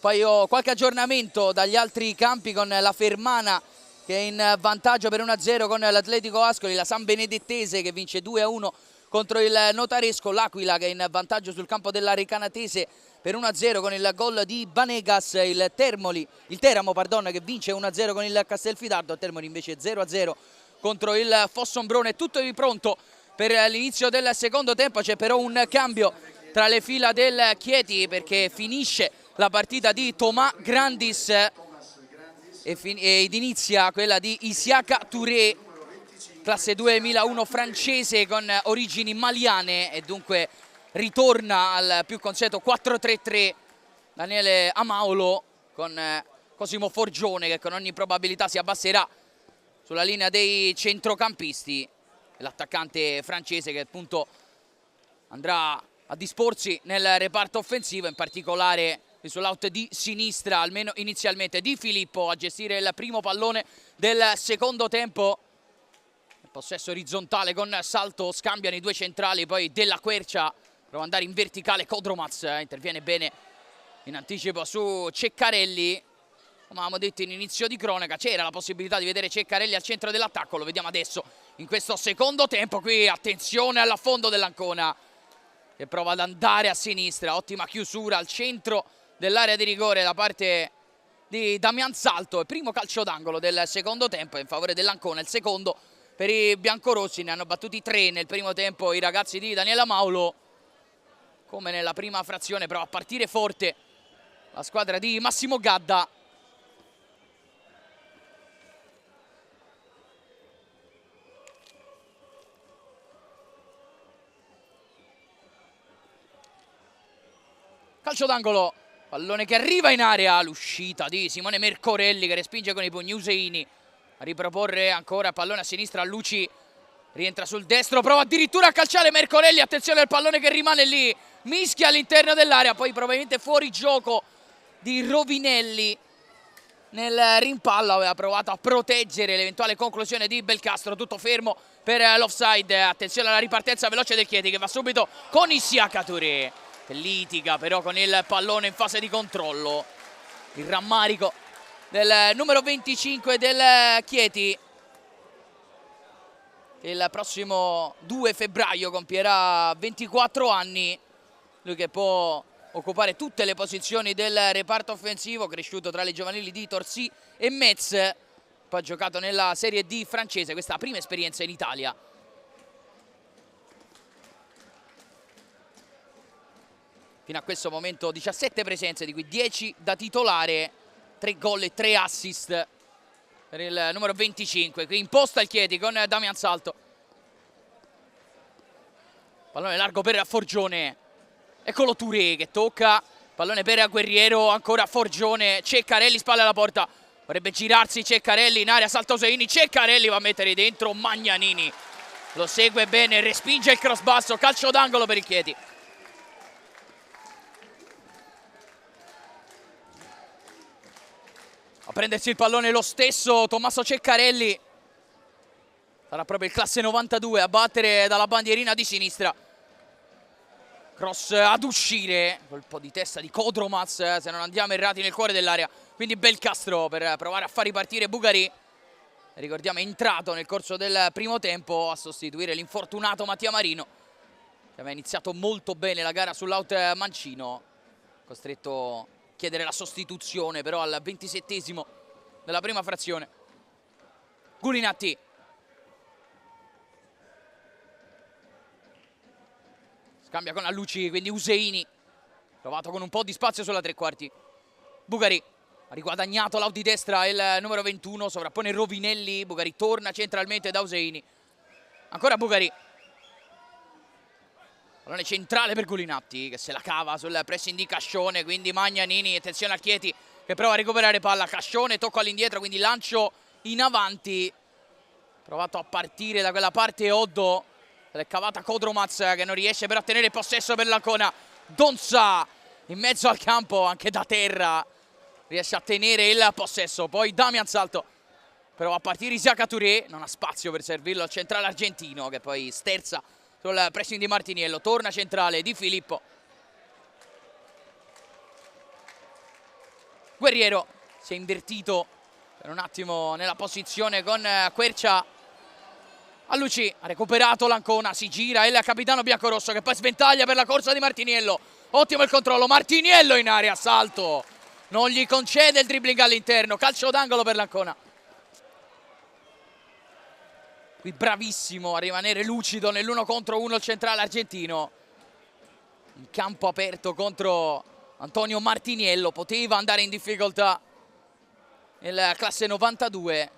Poi qualche aggiornamento dagli altri campi con la Fermana che è in vantaggio per 1-0 con l'Atletico Ascoli, la San Benedettese che vince 2-1 contro il Notaresco, l'Aquila che è in vantaggio sul campo della Recanatese per 1-0 con il gol di Banegas, il Teramo che vince 1-0 con il Castelfidardo, il Termoli invece 0-0 contro il Fossombrone. Tutto è pronto per l'inizio del secondo tempo, c'è però un cambio tra le fila del Chieti perché finisce la partita di Thomas Grandis ed inizia quella di Isiaka Touré, classe 2001 francese con origini maliane, e dunque ritorna al più consueto 4-3-3 Daniele Amaolo con Cosimo Forgione che con ogni probabilità si abbasserà sulla linea dei centrocampisti, l'attaccante francese che appunto andrà a disporsi nel reparto offensivo, in particolare sull'out di sinistra, almeno inizialmente, Di Filippo a gestire il primo pallone del secondo tempo. Il possesso orizzontale con Salto, scambiano i due centrali, poi Della Quercia prova ad andare in verticale, Kodromaz interviene bene in anticipo su Ceccarelli. Come avevamo detto in inizio di cronaca, c'era la possibilità di vedere Ceccarelli al centro dell'attacco, lo vediamo adesso in questo secondo tempo. Qui attenzione all'affondo dell'Ancona che prova ad andare a sinistra, ottima chiusura al centro dell'area di rigore da parte di Damian Salto. Il primo calcio d'angolo del secondo tempo in favore dell'Ancona, il secondo per i biancorossi. Ne hanno battuti 3 nel primo tempo i ragazzi di Daniele Maulo. Come nella prima frazione prova a partire forte la squadra di Massimo Gadda. Calcio d'angolo, pallone che arriva in area, l'uscita di Simone Mercorelli che respinge con i pugni Useini a riproporre ancora pallone a sinistra. Luci rientra sul destro, prova addirittura a calciare Mercorelli, attenzione al pallone che rimane lì, mischia all'interno dell'area, poi probabilmente fuori gioco di Rovinelli nel rimpallo, aveva provato a proteggere l'eventuale conclusione di Belcastro, tutto fermo per l'offside. Attenzione alla ripartenza veloce del Chieti che va subito con Isiaka Touré, che litiga però con il pallone in fase di controllo. Il rammarico del numero 25 del Chieti, che il prossimo 2 febbraio compierà 24 anni, lui che può occupare tutte le posizioni del reparto offensivo, cresciuto tra le giovanili di Torcy e Metz, poi ha giocato nella Serie D francese, questa è la prima esperienza in Italia. Fino a questo momento 17 presenze, di cui 10 da titolare, 3 gol e 3 assist per il numero 25. Qui imposta il Chieti con Damian Salto. Pallone largo per Forgione. Eccolo Touré che tocca. Pallone per Guerriero, ancora Forgione. Ceccarelli, spalle alla porta. Vorrebbe girarsi Ceccarelli in area, salta Useini. Ceccarelli va a mettere dentro Magnanini. Lo segue bene, respinge il cross basso. Calcio d'angolo per il Chieti. A prendersi il pallone lo stesso Tommaso Ceccarelli. Sarà proprio il classe 92 a battere dalla bandierina di sinistra. Cross ad uscire, colpo di testa di Kodromaz, se non andiamo errati, nel cuore dell'area. Quindi Belcastro per provare a far ripartire Bugari. Ricordiamo è entrato nel corso del primo tempo a sostituire l'infortunato Mattia Marino, che aveva iniziato molto bene la gara sull'out mancino, costretto a chiedere la sostituzione però al 27° della prima frazione. Gulinatti. Scambia con Alluci, quindi Useini, provato con un po' di spazio sulla tre quarti. Bugari ha riguadagnato l'out di destra, il numero 21, sovrappone Rovinelli. Bugari torna centralmente da Useini. Ancora Bugari. Pallone centrale per Gulinatti che se la cava sul pressing di Cascione, quindi Magnanini, attenzione al Chieti che prova a recuperare palla, Cascione, tocco all'indietro, quindi lancio in avanti. Provato a partire da quella parte Oddo, l'è cavata Kodromac che non riesce però a tenere possesso per l'Ancona. Donza in mezzo al campo, anche da terra riesce a tenere il possesso. Poi Damian Salto prova a partire Isiaka Touré, non ha spazio per servirlo al centrale argentino che poi sterza sul pressing di Martiniello. Torna centrale Di Filippo. Guerriero si è invertito per un attimo nella posizione con Quercia. Alluci ha recuperato l'Ancona, si gira il capitano biancorosso che poi sventaglia per la corsa di Martiniello. Ottimo il controllo, Martiniello in area, salto, non gli concede il dribbling all'interno, calcio d'angolo per l'Ancona. Qui bravissimo a rimanere lucido nell'1 contro 1 il centrale argentino. In campo aperto contro Antonio Martiniello, poteva andare in difficoltà nel classe 92. È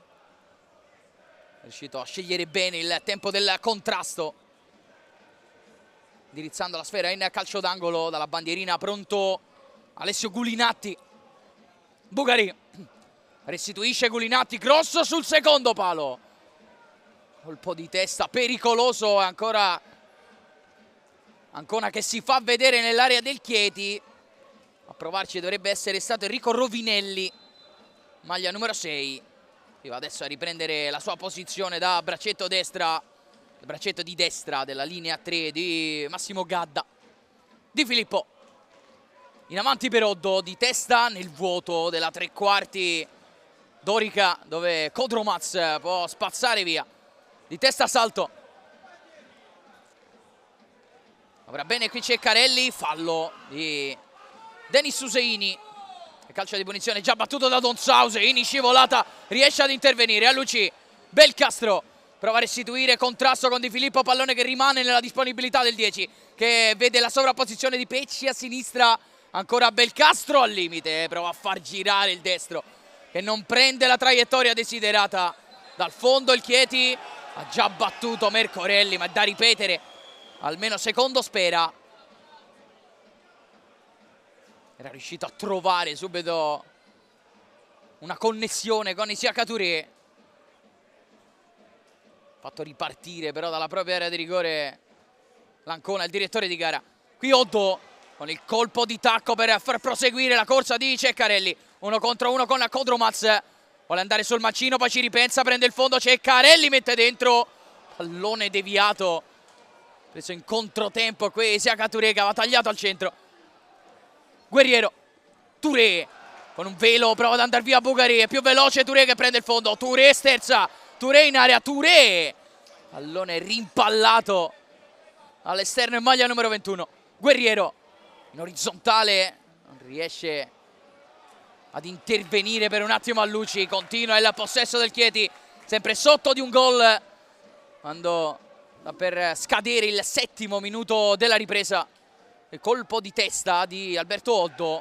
riuscito a scegliere bene il tempo del contrasto, indirizzando la sfera in calcio d'angolo. Dalla bandierina pronto Alessio Gulinatti. Bugari restituisce Gulinatti, cross sul secondo palo, colpo di testa pericoloso. Ancora Ancona che si fa vedere nell'area del Chieti. A provarci dovrebbe essere stato Enrico Rovinelli, maglia numero 6. Va adesso a riprendere la sua posizione da braccetto destra, il braccetto di destra della linea 3 di Massimo Gadda. Di Filippo in avanti per Oddo, di testa nel vuoto della tre quarti dorica, dove Kodromac può spazzare via. Di testa Salto, ora bene qui Ceccarelli, fallo di Denis Useini. Calcio di punizione già battuto da Donza. Useini scivolata, riesce ad intervenire. Alluci, Belcastro prova a restituire contrasto con Di Filippo, pallone che rimane nella disponibilità del 10 che vede la sovrapposizione di Pecci a sinistra. Ancora Belcastro al limite, prova a far girare il destro che non prende la traiettoria desiderata. Dal fondo il Chieti ha già battuto Mercorelli, ma è da ripetere, almeno secondo Spera. Era riuscito a trovare subito una connessione con Isiaka Touré. Fatto ripartire però dalla propria area di rigore l'Ancona, il direttore di gara. Qui Oddo con il colpo di tacco per far proseguire la corsa di Ceccarelli. 1 contro 1 con Kodromac. Vuole andare sul mancino, poi ci ripensa, prende il fondo. Ceccarelli mette dentro. Pallone deviato, preso in controtempo qui Isiaka Touré che aveva tagliato al centro. Guerriero, Touré con un velo prova ad andare via Bugari, è più veloce Touré che prende il fondo. Touré sterza, Touré in area, Touré, pallone rimpallato all'esterno in maglia numero 21. Guerriero in orizzontale, non riesce ad intervenire per un attimo Alluci. Continua il possesso del Chieti, sempre sotto di un gol quando sta per scadere il 7° minuto della ripresa. Il colpo di testa di Alberto Oddo,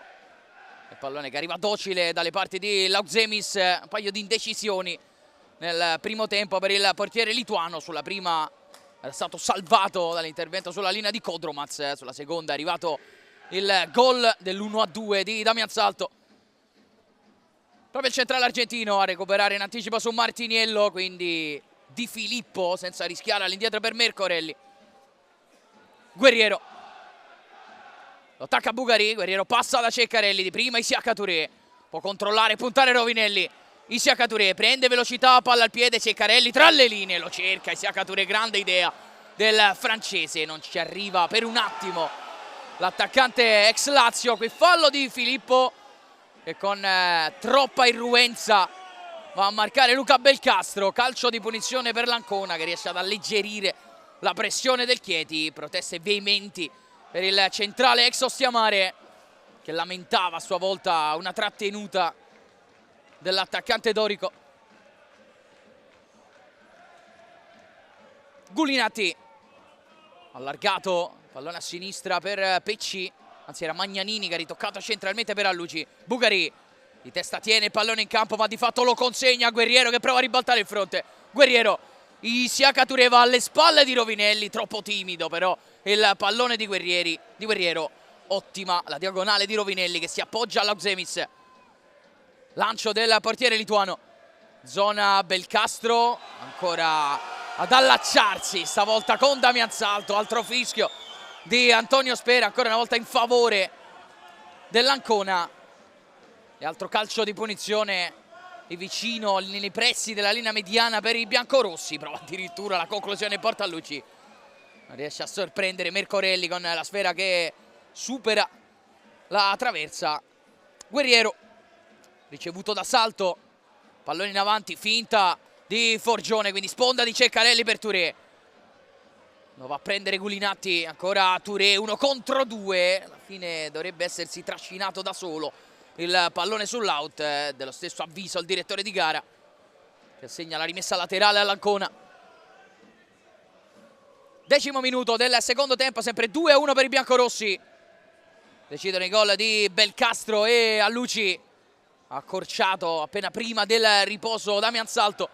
il pallone che arriva docile dalle parti di Lautzemis. Un paio di indecisioni nel primo tempo per il portiere lituano. Sulla prima era stato salvato dall'intervento sulla linea di Kodromac, sulla seconda è arrivato il gol dell'1-2 di Damian Salto. Proprio il centrale argentino a recuperare in anticipo su Martiniello, quindi Di Filippo senza rischiare all'indietro per Mercorelli. Guerriero lo attacca Bugari, Guerriero passa da Ceccarelli, di prima Isiaka Touré, può controllare, puntare Rovinelli. Isiaka Touré prende velocità, palla al piede, Ceccarelli tra le linee, lo cerca Isiaka Touré, grande idea del francese, non ci arriva per un attimo l'attaccante ex Lazio. Qui fallo di Filippo che con troppa irruenza va a marcare Luca Belcastro. Calcio di punizione per l'Ancona che riesce ad alleggerire la pressione del Chieti. Proteste veementi per il centrale ex Ostiamare che lamentava a sua volta una trattenuta dell'attaccante dorico. Gulinatti allargato, pallone a sinistra per Pecci, anzi era Magnanini che ha ritoccato centralmente per Alluci. Bugari di testa tiene il pallone in campo ma di fatto lo consegna a Guerriero che prova a ribaltare il fronte. Guerriero, Isiaka Touré va alle spalle di Rovinelli, troppo timido però il pallone di Guerriero. Ottima la diagonale di Rovinelli che si appoggia all'Auxemis. Lancio del portiere lituano. Zona Belcastro, ancora ad allacciarsi, stavolta con Damian Salto. Altro fischio di Antonio Spera, ancora una volta in favore dell'Ancona. E altro calcio di punizione di vicino, nei pressi della linea mediana per i biancorossi. Prova addirittura la conclusione in porta a Luci. Non riesce a sorprendere Mercorelli con la sfera che supera la traversa. Guerriero, ricevuto da Salto, pallone in avanti, finta di Forgione, quindi sponda di Ceccarelli per Touré. Lo va a prendere Gulinatti, ancora Touré, 1 contro 2. Alla fine dovrebbe essersi trascinato da solo il pallone sull'out, dello stesso avviso al direttore di gara, che assegna la rimessa laterale all'Ancona. 10° minuto del secondo tempo, sempre 2-1 per i biancorossi. Decidono i gol di Belcastro e Alluci, accorciato appena prima del riposo Damian Salto.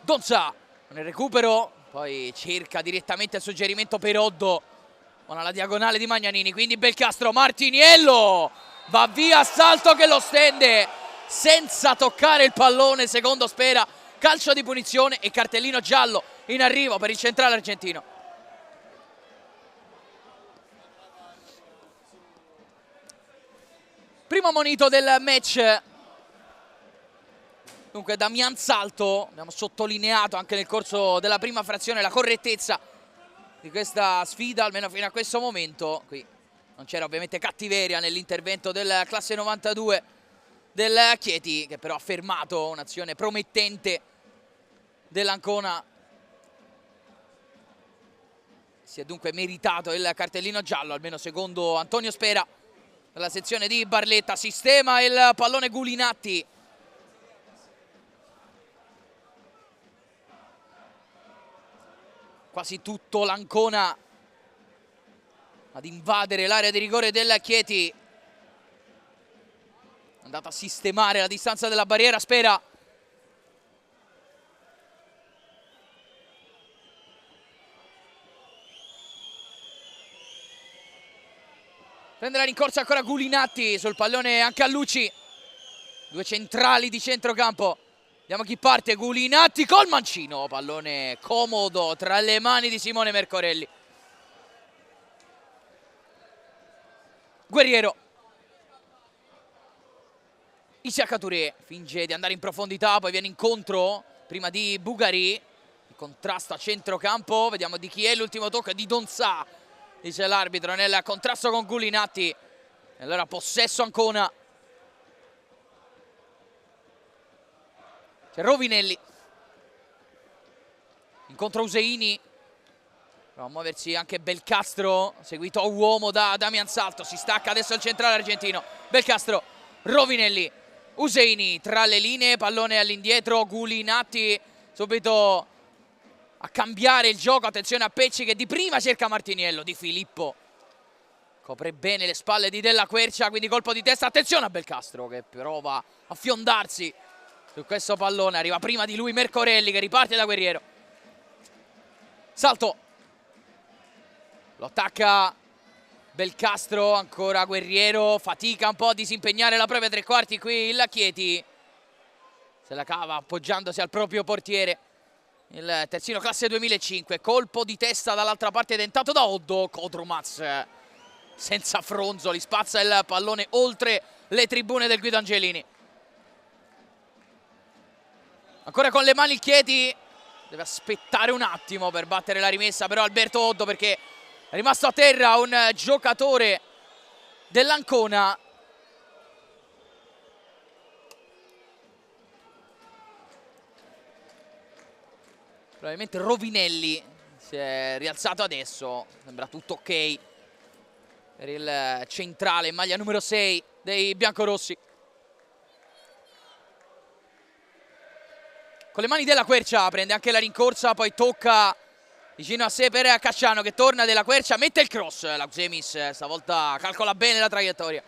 Donza nel recupero, poi cerca direttamente il suggerimento per Oddo, buona la diagonale di Magnanini, quindi Belcastro, Martiniello va via, Salto che lo stende senza toccare il pallone, secondo Spera, calcio di punizione e cartellino giallo in arrivo per il centrale argentino. Primo monito del match. Dunque Damian Salto, abbiamo sottolineato anche nel corso della prima frazione la correttezza di questa sfida, almeno fino a questo momento. Qui non c'era ovviamente cattiveria nell'intervento del classe 92 del Chieti, che però ha fermato un'azione promettente dell'Ancona. Si è dunque meritato il cartellino giallo, almeno secondo Antonio Spera. La sezione di Barletta, sistema il pallone Gulinatti. Quasi tutto l'Ancona ad invadere l'area di rigore del Chieti. È andato a sistemare la distanza della barriera Spera. Prende la rincorsa ancora Gulinatti sul pallone anche a Luci. Due centrali di centrocampo. Vediamo chi parte, Gulinatti col mancino. Pallone comodo tra le mani di Simone Mercorelli. Guerriero. Isiaka Touré finge di andare in profondità, poi viene incontro prima di Bugari. Il contrasto a centrocampo, vediamo di chi è l'ultimo tocco, è di Donza, dice l'arbitro, nel contrasto con Gulinatti. E allora possesso Ancona. C'è Rovinelli. Incontro Useini. Prova a muoversi anche Belcastro, seguito a uomo da Damian Salto. Si stacca adesso il centrale argentino. Belcastro, Rovinelli, Useini tra le linee, pallone all'indietro. Gulinatti subito a cambiare il gioco. Attenzione a Pecci che di prima cerca Martiniello. Di Filippo copre bene le spalle di Della Quercia, quindi colpo di testa. Attenzione a Belcastro che prova a fiondarsi su questo pallone. Arriva prima di lui Mercorelli che riparte da Guerriero. Salto. Lo attacca Belcastro, ancora Guerriero. Fatica un po' a disimpegnare la propria tre quarti qui il Chieti. Se la cava appoggiandosi al proprio portiere. Il terzino classe 2005. Colpo di testa dall'altra parte tentato da Oddo. Kodrumaz senza fronzoli spazza il pallone oltre le tribune del Guido Angelini. Ancora con le mani il Chieti. Deve aspettare un attimo per battere la rimessa però Alberto Oddo, perché è rimasto a terra un giocatore dell'Ancona. Probabilmente Rovinelli si è rialzato adesso. Sembra tutto ok per il centrale in maglia numero 6 dei biancorossi. Con le mani Della Quercia prende anche la rincorsa, poi tocca vicino a sé per Cacciano che torna. Della Quercia mette il cross. La Xemis stavolta calcola bene la traiettoria.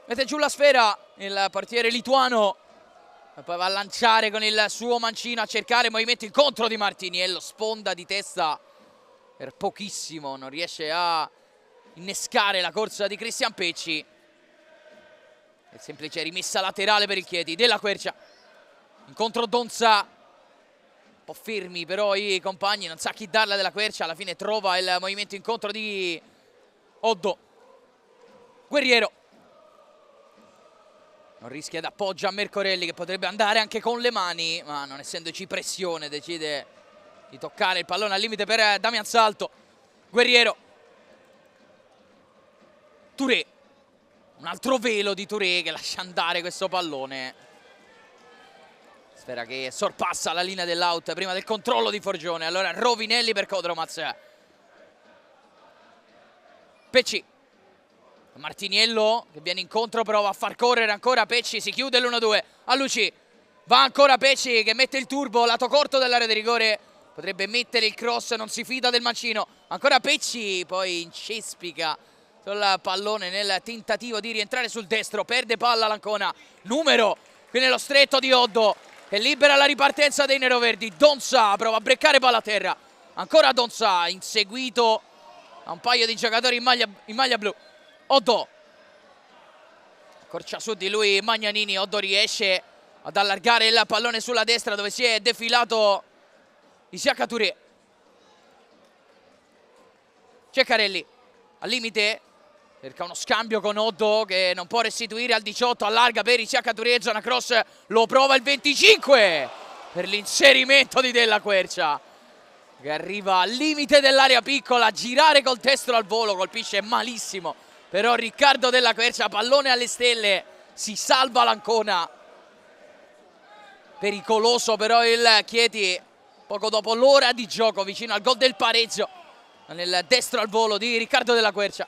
Mette giù la sfera il portiere lituano. E poi va a lanciare con il suo mancino a cercare movimento incontro di Martiniello, sponda di testa per pochissimo, non riesce a innescare la corsa di Cristian Pecci. È semplice rimessa laterale per il Chieti. Della Quercia, incontro Donza, un po' fermi però i compagni, non sa chi darla Della Quercia, alla fine trova il movimento incontro di Oddo. Guerriero non rischia ed appoggia a Mercorelli, che potrebbe andare anche con le mani, ma non essendoci pressione decide di toccare il pallone al limite per Damian Salto. Guerriero, Touré, un altro velo di Touré che lascia andare questo pallone. Sfera che sorpassa la linea dell'out prima del controllo di Forgione. Allora Rovinelli per Kodromaz. Pecci, Martiniello che viene incontro, prova a far correre ancora Pecci, si chiude l'1-2 a Luci, va ancora Pecci che mette il turbo, lato corto dell'area di rigore, potrebbe mettere il cross, non si fida del mancino, ancora Pecci, poi incespica sul pallone nel tentativo di rientrare sul destro, perde palla l'Ancona, numero qui nello stretto di Oddo che libera la ripartenza dei neroverdi. Donza prova a breccare palla a terra, ancora Donza inseguito da un paio di giocatori in maglia blu. Oddo accorcia su di lui Magnanini, Oddo riesce ad allargare il pallone sulla destra dove si è defilato Isiaka Touré. Ceccarelli al limite, cerca uno scambio con Oddo che non può restituire al 18, allarga per Isiaka Touré, zona cross, lo prova il 25 per l'inserimento di Della Quercia che arriva al limite dell'area piccola, a girare col destro al volo, colpisce malissimo però Riccardo Della Quercia, pallone alle stelle, si salva l'Ancona. Pericoloso però il Chieti poco dopo l'ora di gioco, vicino al gol del pareggio, nel destro al volo di Riccardo Della Quercia.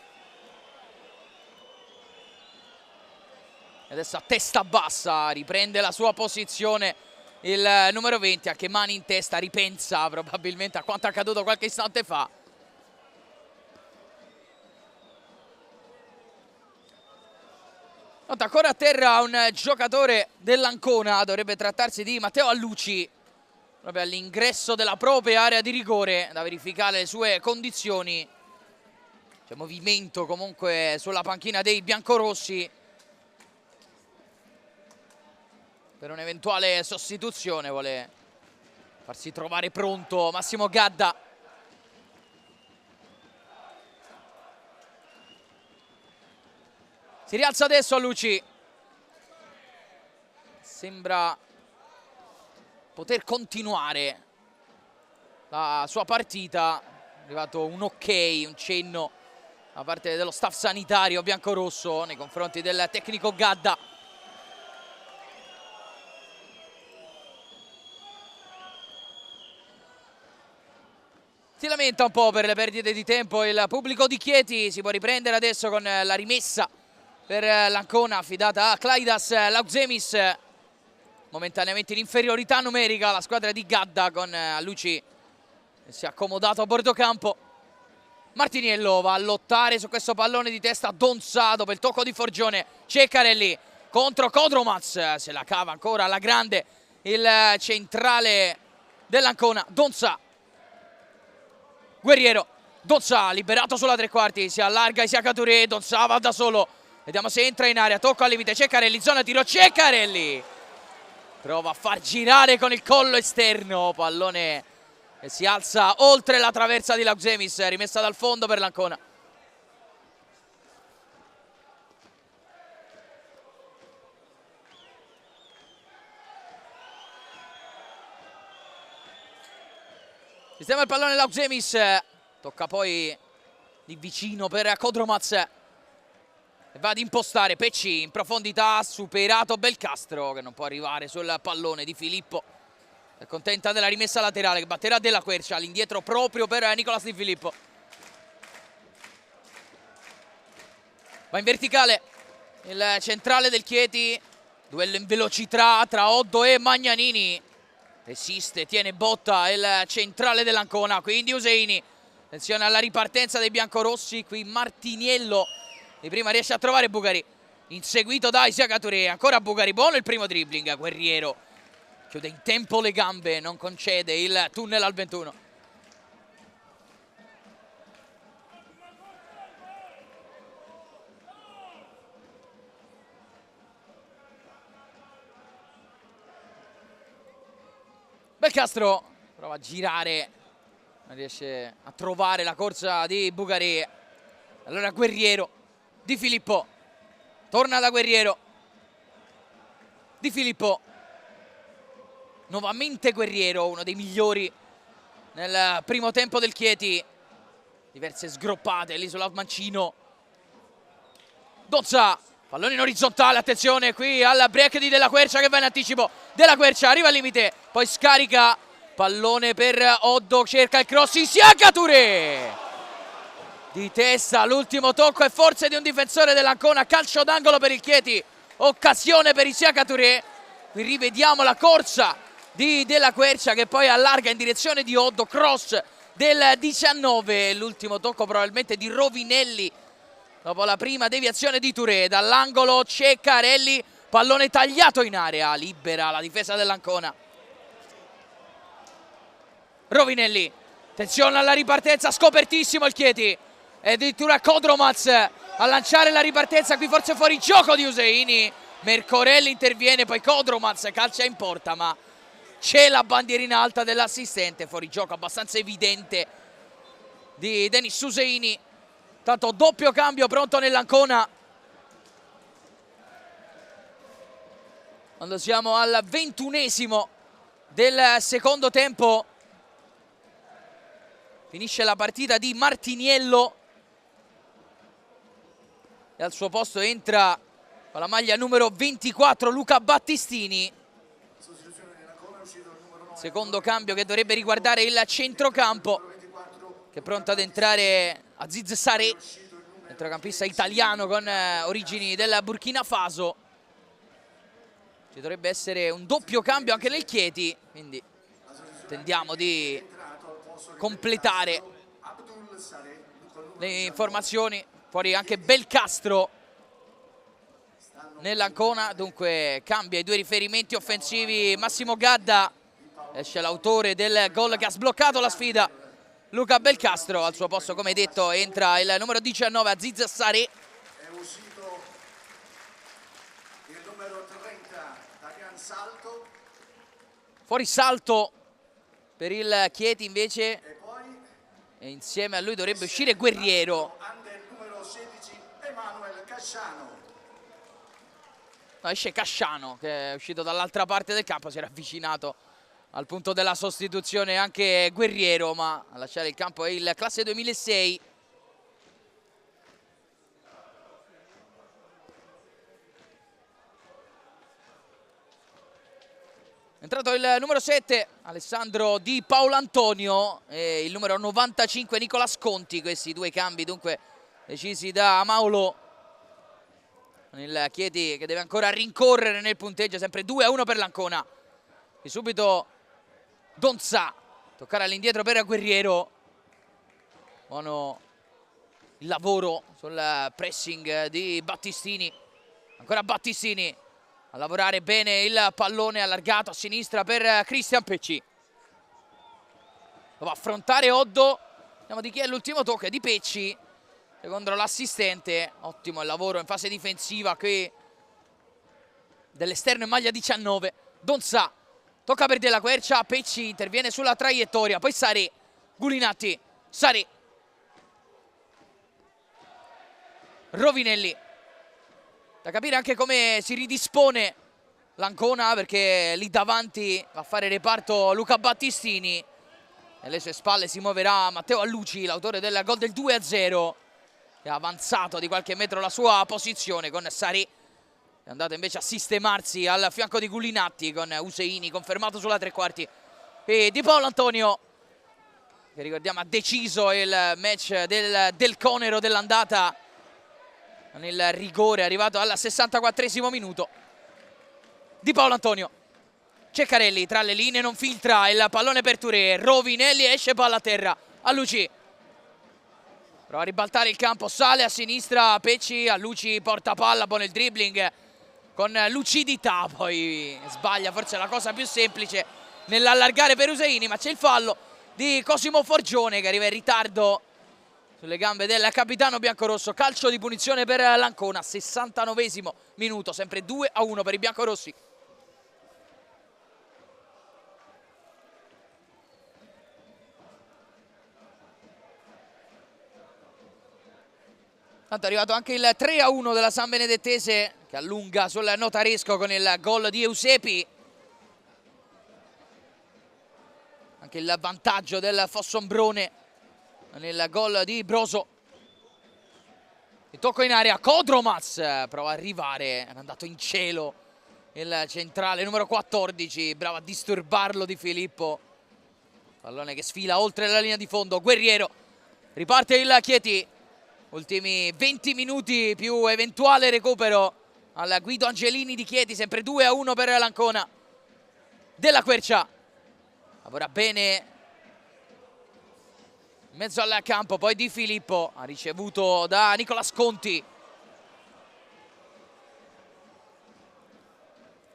Adesso a testa bassa riprende la sua posizione il numero 20, anche mani in testa, ripensa probabilmente a quanto accaduto qualche istante fa. Ancora a terra un giocatore dell'Ancona, dovrebbe trattarsi di Matteo Alluci, proprio all'ingresso della propria area di rigore, da verificare le sue condizioni. C'è movimento comunque sulla panchina dei biancorossi per un'eventuale sostituzione, vuole farsi trovare pronto Massimo Gadda. Si rialza adesso Alluci, sembra poter continuare la sua partita. È arrivato un ok, un cenno da parte dello staff sanitario biancorosso nei confronti del tecnico Gadda. Si lamenta un po' per le perdite di tempo il pubblico di Chieti, si può riprendere adesso con la rimessa per l'Ancona affidata a Klaidas Lautzemis, momentaneamente in inferiorità numerica la squadra di Gadda con Alluci che si è accomodato a bordo campo. Martiniello va a lottare su questo pallone di testa, Donza dopo il tocco di Forgione, Ceccarelli contro Kodromaz, se la cava ancora alla grande il centrale dell'Ancona, Donza. Guerriero, Donza liberato sulla tre quarti, si allarga Isiaka Touré, Donza va da solo. Vediamo se entra in area, tocco al limite, Ceccarelli, zona tiro, Ceccarelli prova a far girare con il collo esterno, pallone che si alza oltre la traversa di Lautzemis, rimessa dal fondo per l'Ancona. Sistema il pallone Lautzemis, tocca poi di vicino per Kodromaz. Va ad impostare Pecci in profondità, superato Belcastro che non può arrivare sul pallone di Filippo. È contenta della rimessa laterale che batterà Della Quercia, all'indietro proprio per Nicolas Di Filippo. Va in verticale il centrale del Chieti, duello in velocità tra Oddo e Magnanini. Resiste, tiene botta il centrale dell'Ancona, quindi Useini. Attenzione alla ripartenza dei biancorossi, qui Martiniello di prima riesce a trovare Bugari, inseguito da Isiaka Touré, ancora Bugari, buono il primo dribbling, Guerriero chiude in tempo le gambe, non concede il tunnel al 21. Belcastro prova a girare, non riesce a trovare la corsa di Bugari. Allora Guerriero, Di Filippo, torna da Guerriero, Di Filippo, nuovamente Guerriero, uno dei migliori nel primo tempo del Chieti. Diverse sgroppate lì sull'Almancino. Donza, pallone in orizzontale, attenzione qui al break di Della Quercia che va in anticipo. Della Quercia arriva al limite, poi scarica, pallone per Oddo, cerca il cross, Isiaka Touré! Di testa, l'ultimo tocco e forse di un difensore dell'Ancona, calcio d'angolo per il Chieti, occasione per Isiaka Touré. Qui rivediamo la corsa di Della Quercia che poi allarga in direzione di Oddo, cross del 19, l'ultimo tocco probabilmente di Rovinelli dopo la prima deviazione di Touré. Dall'angolo Ceccarelli, pallone tagliato in area, libera la difesa dell'Ancona. Rovinelli, attenzione alla ripartenza, scopertissimo il Chieti, e addirittura Kodromaz a lanciare la ripartenza, qui forse fuori gioco di Useini. Mercorelli interviene, poi Kodromaz calcia in porta, ma c'è la bandierina alta dell'assistente, fuori gioco abbastanza evidente di Denis Useini. Tanto doppio cambio pronto nell'Ancona quando siamo al 21esimo del secondo tempo. Finisce la partita di Martiniello e al suo posto entra con la maglia numero 24 Luca Battistini. Secondo cambio che dovrebbe riguardare il centrocampo, che è pronto ad entrare Aziz Saré, centrocampista italiano con origini del Burkina Faso. Ci dovrebbe essere un doppio cambio anche nel Chieti, quindi tendiamo di completare le informazioni. Fuori anche Belcastro nell'Ancona, dunque cambia i due riferimenti offensivi. Massimo Gadda, esce l'autore del gol che ha sbloccato la sfida, Luca Belcastro. Al suo posto, come detto, entra il numero 19 Aziz Saré. È uscito il numero 30 Damian Salto. Fuori Salto per il Chieti invece, E poi e insieme a lui dovrebbe uscire Guerriero. il numero 16 Emanuele Casciano. No, esce Casciano che è uscito dall'altra parte del campo, si era avvicinato al punto della sostituzione anche Guerriero, ma a lasciare il campo è il classe 2006. È entrato il numero 7 Alessandro Di Paulantonio e il numero 95 Nicola Sconti. Questi due cambi dunque decisi da Maulo, con il Chieti che deve ancora rincorrere nel punteggio, sempre 2-1 per l'Ancona. E subito Donza, toccare all'indietro per Guerriero. Buono il lavoro sul pressing di Battistini. Ancora Battistini a lavorare bene il pallone allargato a sinistra per Cristian Pecci. Lo va a affrontare Oddo. Vediamo di chi è l'ultimo tocco, è di Pecci, secondo l'assistente. Ottimo il lavoro in fase difensiva qui dell'esterno in maglia 19. Donza, tocca per Della Quercia, Pecci interviene sulla traiettoria, poi Saré, Gulinatti, Saré, Rovinelli. Da capire anche come si ridispone l'Ancona, perché lì davanti va a fare reparto Luca Battistini e alle sue spalle si muoverà Matteo Alluci, l'autore del gol del 2-0, che ha avanzato di qualche metro la sua posizione con Saré. È andato invece a sistemarsi al fianco di Gulinatti con Useini confermato sulla tre quarti. E Di Paulantonio, che ricordiamo ha deciso il match del Conero dell'andata con il rigore arrivato al 64esimo minuto. Di Paulantonio, Ceccarelli tra le linee, non filtra il pallone per Touré. Rovinelli, esce palla a terra, Alluci. Prova a ribaltare il campo, sale a sinistra Pecci, a Luci porta palla, buono il dribbling con lucidità, poi sbaglia forse la cosa più semplice nell'allargare per Useini, ma c'è il fallo di Cosimo Forgione che arriva in ritardo sulle gambe del capitano biancorosso. Calcio di punizione per l'Ancona, 69esimo minuto, sempre 2-1 per i biancorossi. Tanto è arrivato anche il 3-1 della San Benedettese che allunga sul notaresco con il gol di Eusepi. Anche il vantaggio del Fossombrone nel gol di Broso. Il tocco in area, Kodromaz prova a arrivare, è andato in cielo il centrale numero 14, bravo a disturbarlo Di Filippo. Pallone che sfila oltre la linea di fondo, Guerriero, riparte il Chieti. Ultimi 20 minuti più eventuale recupero al Guido Angelini di Chieti, sempre 2-1 per l'Ancona. Della Quercia lavora bene in mezzo al campo, poi Di Filippo ha ricevuto da Nicola Sconti.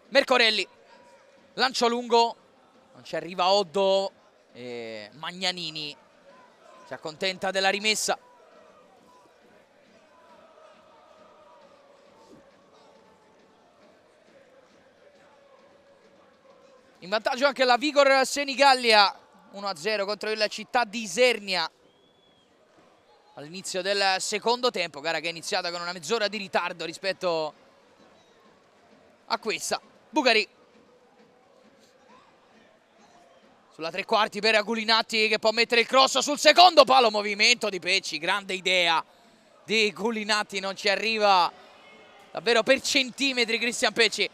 Mercorelli, lancio lungo, non ci arriva Oddo e Magnanini si accontenta della rimessa. In vantaggio anche la Vigor Senigallia, 1-0 contro il Città di Isernia all'inizio del secondo tempo, gara che è iniziata con una mezz'ora di ritardo rispetto a questa. Bugari sulla tre quarti per Gulinatti che può mettere il cross sul secondo palo, movimento di Pecci, grande idea di Gulinatti, non ci arriva davvero per centimetri Cristian Pecci.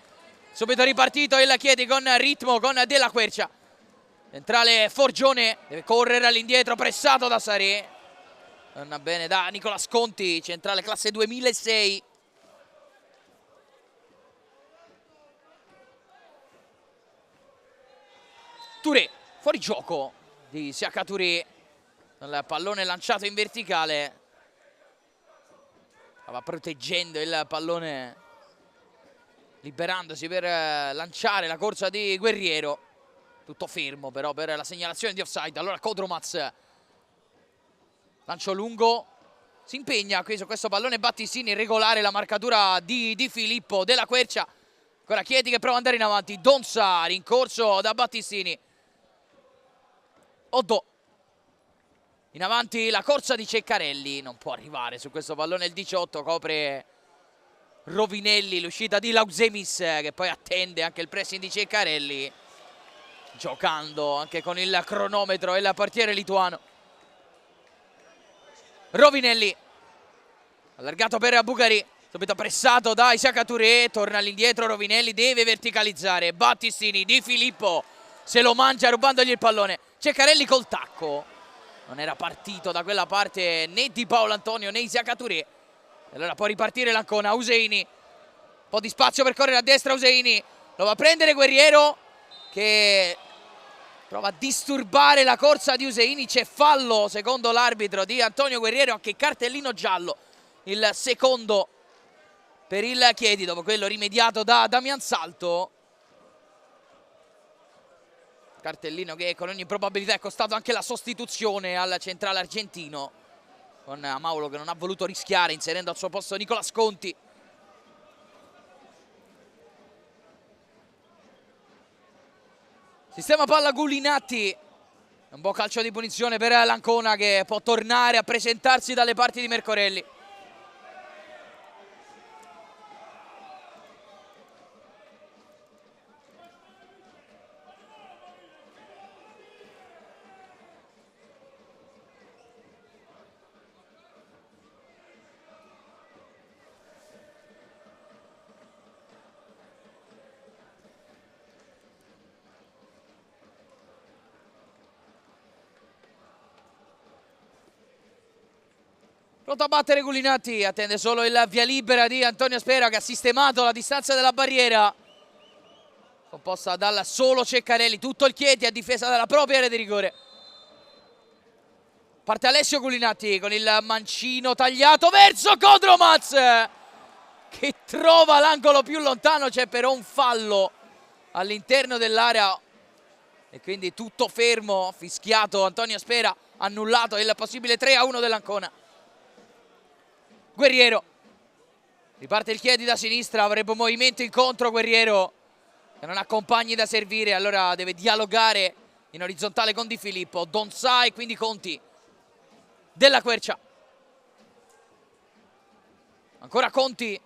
Subito ripartito il Chieti con ritmo con Della Quercia. Centrale Forgione, deve correre all'indietro, pressato da Saré. Non bene da Nicola Sconti, centrale classe 2006. Touré, fuori gioco di Siaka Touré. Il pallone lanciato in verticale. Stava proteggendo il pallone, liberandosi per lanciare la corsa di Guerriero. Tutto fermo però per la segnalazione di offside. Allora Kodromaz, lancio lungo, si impegna qui su questo pallone Battistini, regolare la marcatura di Filippo. Della Quercia, ancora Chieti che prova ad andare in avanti, Donza, rincorso da Battistini. Oddo, in avanti la corsa di Ceccarelli, non può arrivare su questo pallone il 18, copre Rovinelli, l'uscita di Lausemis che poi attende anche il pressing di Ceccarelli, giocando anche con il cronometro il portiere lituano. Rovinelli, allargato per Bugari, subito pressato da Siaka Touré, torna all'indietro Rovinelli, deve verticalizzare, Battistini, Di Filippo se lo mangia rubandogli il pallone. Ceccarelli col tacco, non era partito da quella parte né Di Paolo Antonio né Siaka Touré. Allora può ripartire l'Ancona, Useini, un po' di spazio per correre a destra, Useini lo va a prendere Guerriero che prova a disturbare la corsa di Useini. C'è fallo secondo l'arbitro di Antonio Guerriero, anche cartellino giallo, il secondo per il Chieti dopo quello rimediato da Damian Salto. Cartellino che con ogni probabilità è costato anche la sostituzione al centrale argentino, con Amaulo che non ha voluto rischiare inserendo al suo posto Nicola Sconti. Sistema palla Gulinatti, un buon calcio di punizione per l'Ancona che può tornare a presentarsi dalle parti di Mercorelli. Pronto a battere Gulinatti, attende solo il via libera di Antonio Spera che ha sistemato la distanza della barriera composta dal solo Ceccarelli, tutto il Chieti a difesa della propria area di rigore. Parte Alessio Gulinatti con il mancino tagliato verso Kodromac, che trova l'angolo più lontano. C'è però un fallo all'interno dell'area e quindi tutto fermo, fischiato Antonio Spera, annullato il possibile 3-1 dell'Ancona. Guerriero, riparte il Chieti da sinistra, avrebbe un movimento incontro Guerriero che non ha compagni da servire, allora deve dialogare in orizzontale con Di Filippo. Donzà e quindi Conti. Della Quercia, ancora Conti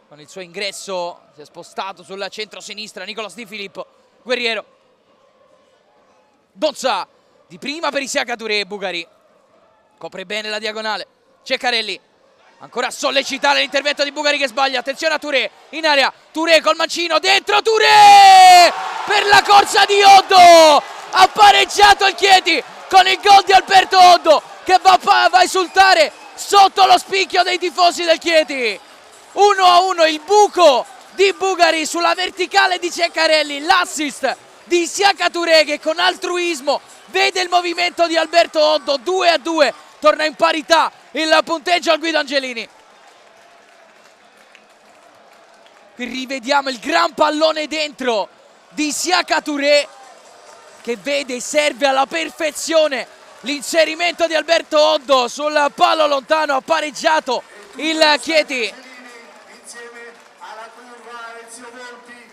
con il suo ingresso, si è spostato sul centro-sinistra Nicolas Di Filippo. Guerriero, Donzà di prima per Isiaka Touré. Bugari copre bene la diagonale. Ceccarelli, ancora a sollecitare l'intervento di Bugari che sbaglia. Attenzione a Touré in area, Touré col mancino dentro, Touré per la corsa di Oddo. Ha pareggiato il Chieti con il gol di Alberto Oddo, che va a esultare sotto lo spicchio dei tifosi del Chieti. 1-1 il buco di Bugari sulla verticale di Ceccarelli, l'assist di Isiaka Touré che con altruismo vede il movimento di Alberto Oddo. 2-2, torna in parità il punteggio al Guido Angelini. Qui rivediamo il gran pallone dentro di Isiaka Touré che vede e serve alla perfezione l'inserimento di Alberto Oddo sul palo lontano. Ha pareggiato il Chieti. Insieme alla curva Ezio Volpi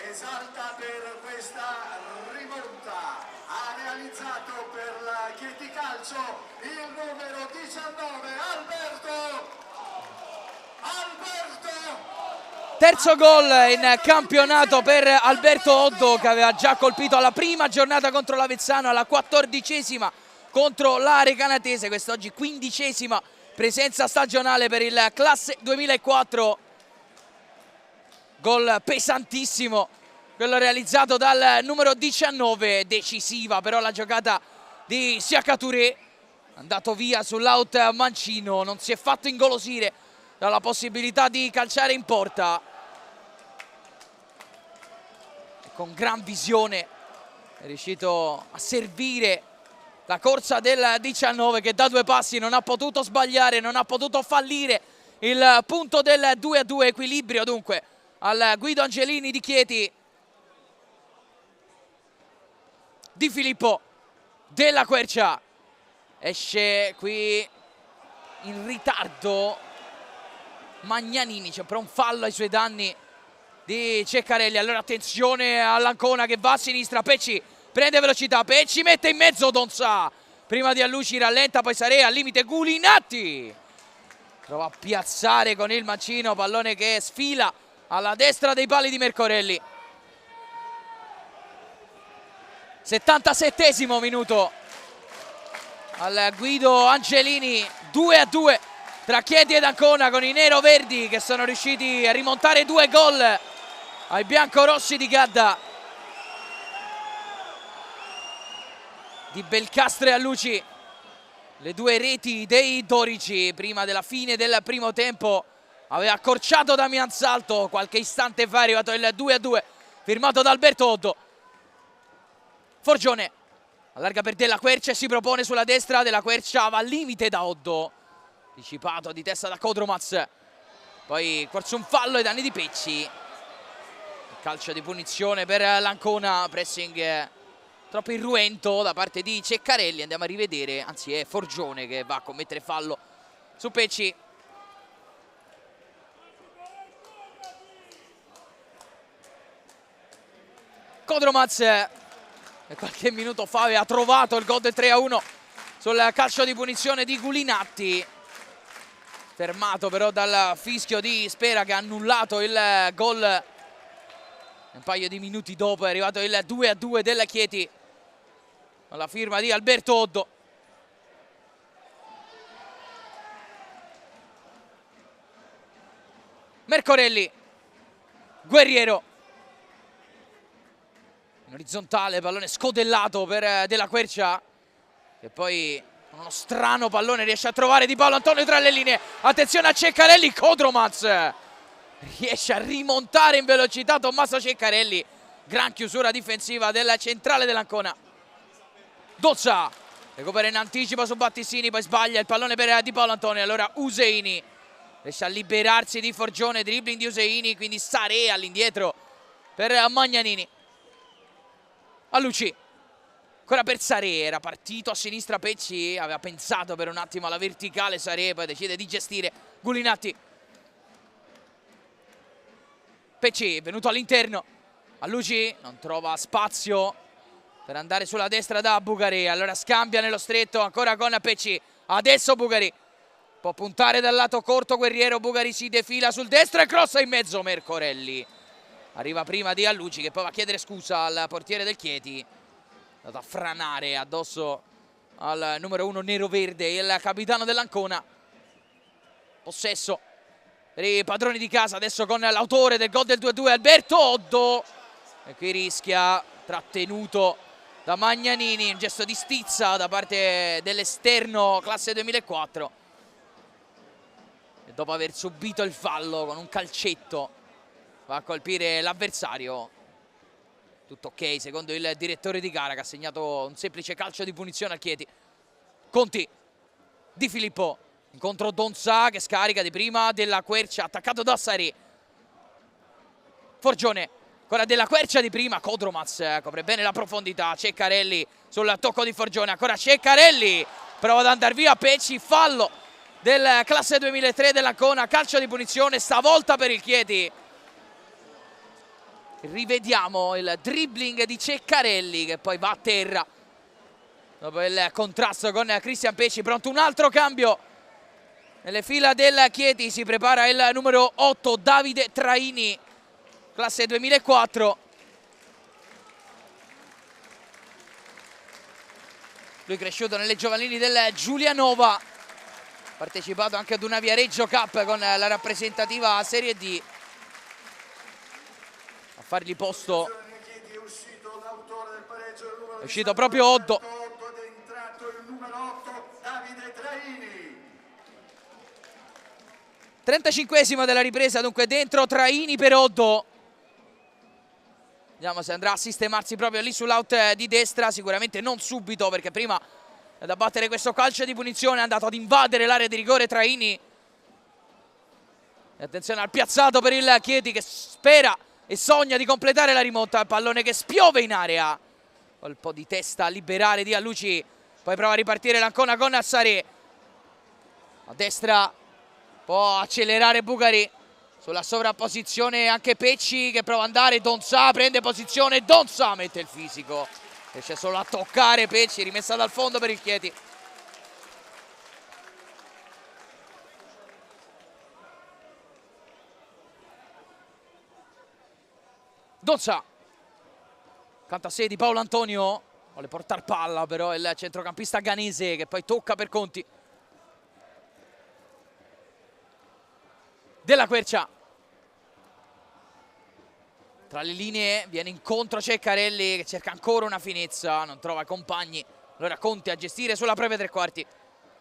esalta per questa rimonta. Ha realizzato per la Chieti Calcio il numero 19 Alberto. Terzo gol in campionato per Alberto Oddo, che aveva già colpito alla prima giornata contro l'Avezzano, alla 14ª contro la Recanatese. Quest'oggi 15ª presenza stagionale per il classe 2004. Gol pesantissimo, quello realizzato dal numero 19. Decisiva però la giocata di Isiaka Touré, andato via sull'out mancino, non si è fatto ingolosire dalla possibilità di calciare in porta. E con gran visione è riuscito a servire la corsa del 19, che da due passi non ha potuto sbagliare, non ha potuto fallire il punto del 2-2. Equilibrio dunque al Guido Angelini di Chieti. Di Filippo, Della Quercia esce qui in ritardo Magnanini, c'è però un fallo ai suoi danni di Ceccarelli. Allora attenzione all'Ancona che va a sinistra. Pecci prende velocità, Pecci mette in mezzo Donzà, prima di Alluci rallenta, poi Sarea al limite. Gulinatti prova a piazzare con il mancino, pallone che sfila alla destra dei pali di Mercorelli. 77esimo minuto al Guido Angelini. 2-2 tra Chieti ed Ancona, con i nero-verdi che sono riusciti a rimontare 2 gol ai biancorossi di Gadda. Di Belcastro e Alluci, le 2 reti dei dorici prima della fine del primo tempo. Aveva accorciato Damian Salto qualche istante fa, è arrivato il 2-2 firmato da Alberto Oddo. Forgione allarga per Della Quercia e si propone sulla destra. Della Quercia va al limite da Oddo, anticipato di testa da Kodromac, poi corso un fallo ai danni di Pecci. Calcio di punizione per l'Ancona, pressing troppo irruento da parte di Ceccarelli. Andiamo a rivedere, anzi è Forgione che va a commettere fallo su Pecci. Kodromac qualche minuto fa aveva trovato il gol del 3-1 sul calcio di punizione di Gulinatti, fermato però dal fischio di Spera che ha annullato il gol. Un paio di minuti dopo è arrivato il 2-2 della Chieti con la firma di Alberto Oddo. Mercorelli, Guerriero in orizzontale, pallone scodellato per Della Quercia, che poi con uno strano pallone riesce a trovare Di Paolo Antonio tra le linee. Attenzione a Ceccarelli, Kodromac riesce a rimontare in velocità Tommaso Ceccarelli. Gran chiusura difensiva della centrale dell'Ancona. Donzà recupera in anticipo su Battistini, poi sbaglia il pallone per Di Paolo Antonio. Allora Useini riesce a liberarsi di Forgione, dribbling di Useini, quindi Saré all'indietro per Magnanini. Alluci, ancora per Saré, era partito a sinistra Pecci, aveva pensato per un attimo alla verticale Saré, poi decide di gestire Gulinatti. Pecci è venuto all'interno, Alluci non trova spazio per andare sulla destra da Bugari, allora scambia nello stretto ancora con Pecci, adesso Bugari può puntare dal lato corto Guerriero, Bugari si defila sul destro e crossa in mezzo Mercorelli. Arriva prima di Alluci che poi va a chiedere scusa al portiere del Chieti, è andato a franare addosso al numero 1 nero-verde, il capitano dell'Ancona. Possesso per i padroni di casa, adesso con l'autore del gol del 2-2 Alberto Oddo, e qui rischia, trattenuto da Magnanini, un gesto di stizza da parte dell'esterno classe 2004, e dopo aver subito il fallo con un calcetto va a colpire l'avversario. Tutto ok secondo il direttore di gara, che ha segnato un semplice calcio di punizione al Chieti. Conti, Di Filippo, incontro Donza che scarica di prima, Della Quercia attaccato da Saré. Forgione, ancora Della Quercia di prima, Kodromaz copre bene la profondità, Ceccarelli sul tocco di Forgione, ancora Ceccarelli, prova ad andare via Pecci, fallo del classe 2003 dell'Ancona, calcio di punizione stavolta per il Chieti. Rivediamo il dribbling di Ceccarelli che poi va a terra dopo il contrasto con Cristian Pecci. Pronto un altro cambio nelle fila del Chieti, si prepara il numero 8 Davide Traini, classe 2004. Lui cresciuto nelle giovanili del Giulianova, partecipato anche ad una Viareggio Cup con la rappresentativa Serie D. A fargli posto è uscito proprio Oddo. 35esimo della ripresa, dunque dentro Traini per Oddo. Vediamo se andrà a sistemarsi proprio lì sull'out di destra, sicuramente non subito perché prima da battere questo calcio di punizione è andato ad invadere l'area di rigore Traini. E attenzione al piazzato per il Chieti che spera e sogna di completare la rimonta, il pallone che spiove in area, colpo di testa a liberare di Alluci, poi prova a ripartire l'Ancona con Saré, a destra può accelerare Bugari, sulla sovrapposizione anche Pecci che prova ad andare, Donza prende posizione, Donza mette il fisico, riesce solo a toccare Pecci, rimessa dal fondo per il Chieti. Donza, canta a sé di Paolo Antonio, vuole portare palla però il centrocampista ghanese che poi tocca per Conti. Della Quercia, tra le linee viene incontro Ceccarelli che cerca ancora una finezza, non trova compagni, allora Conti a gestire sulla propria tre quarti,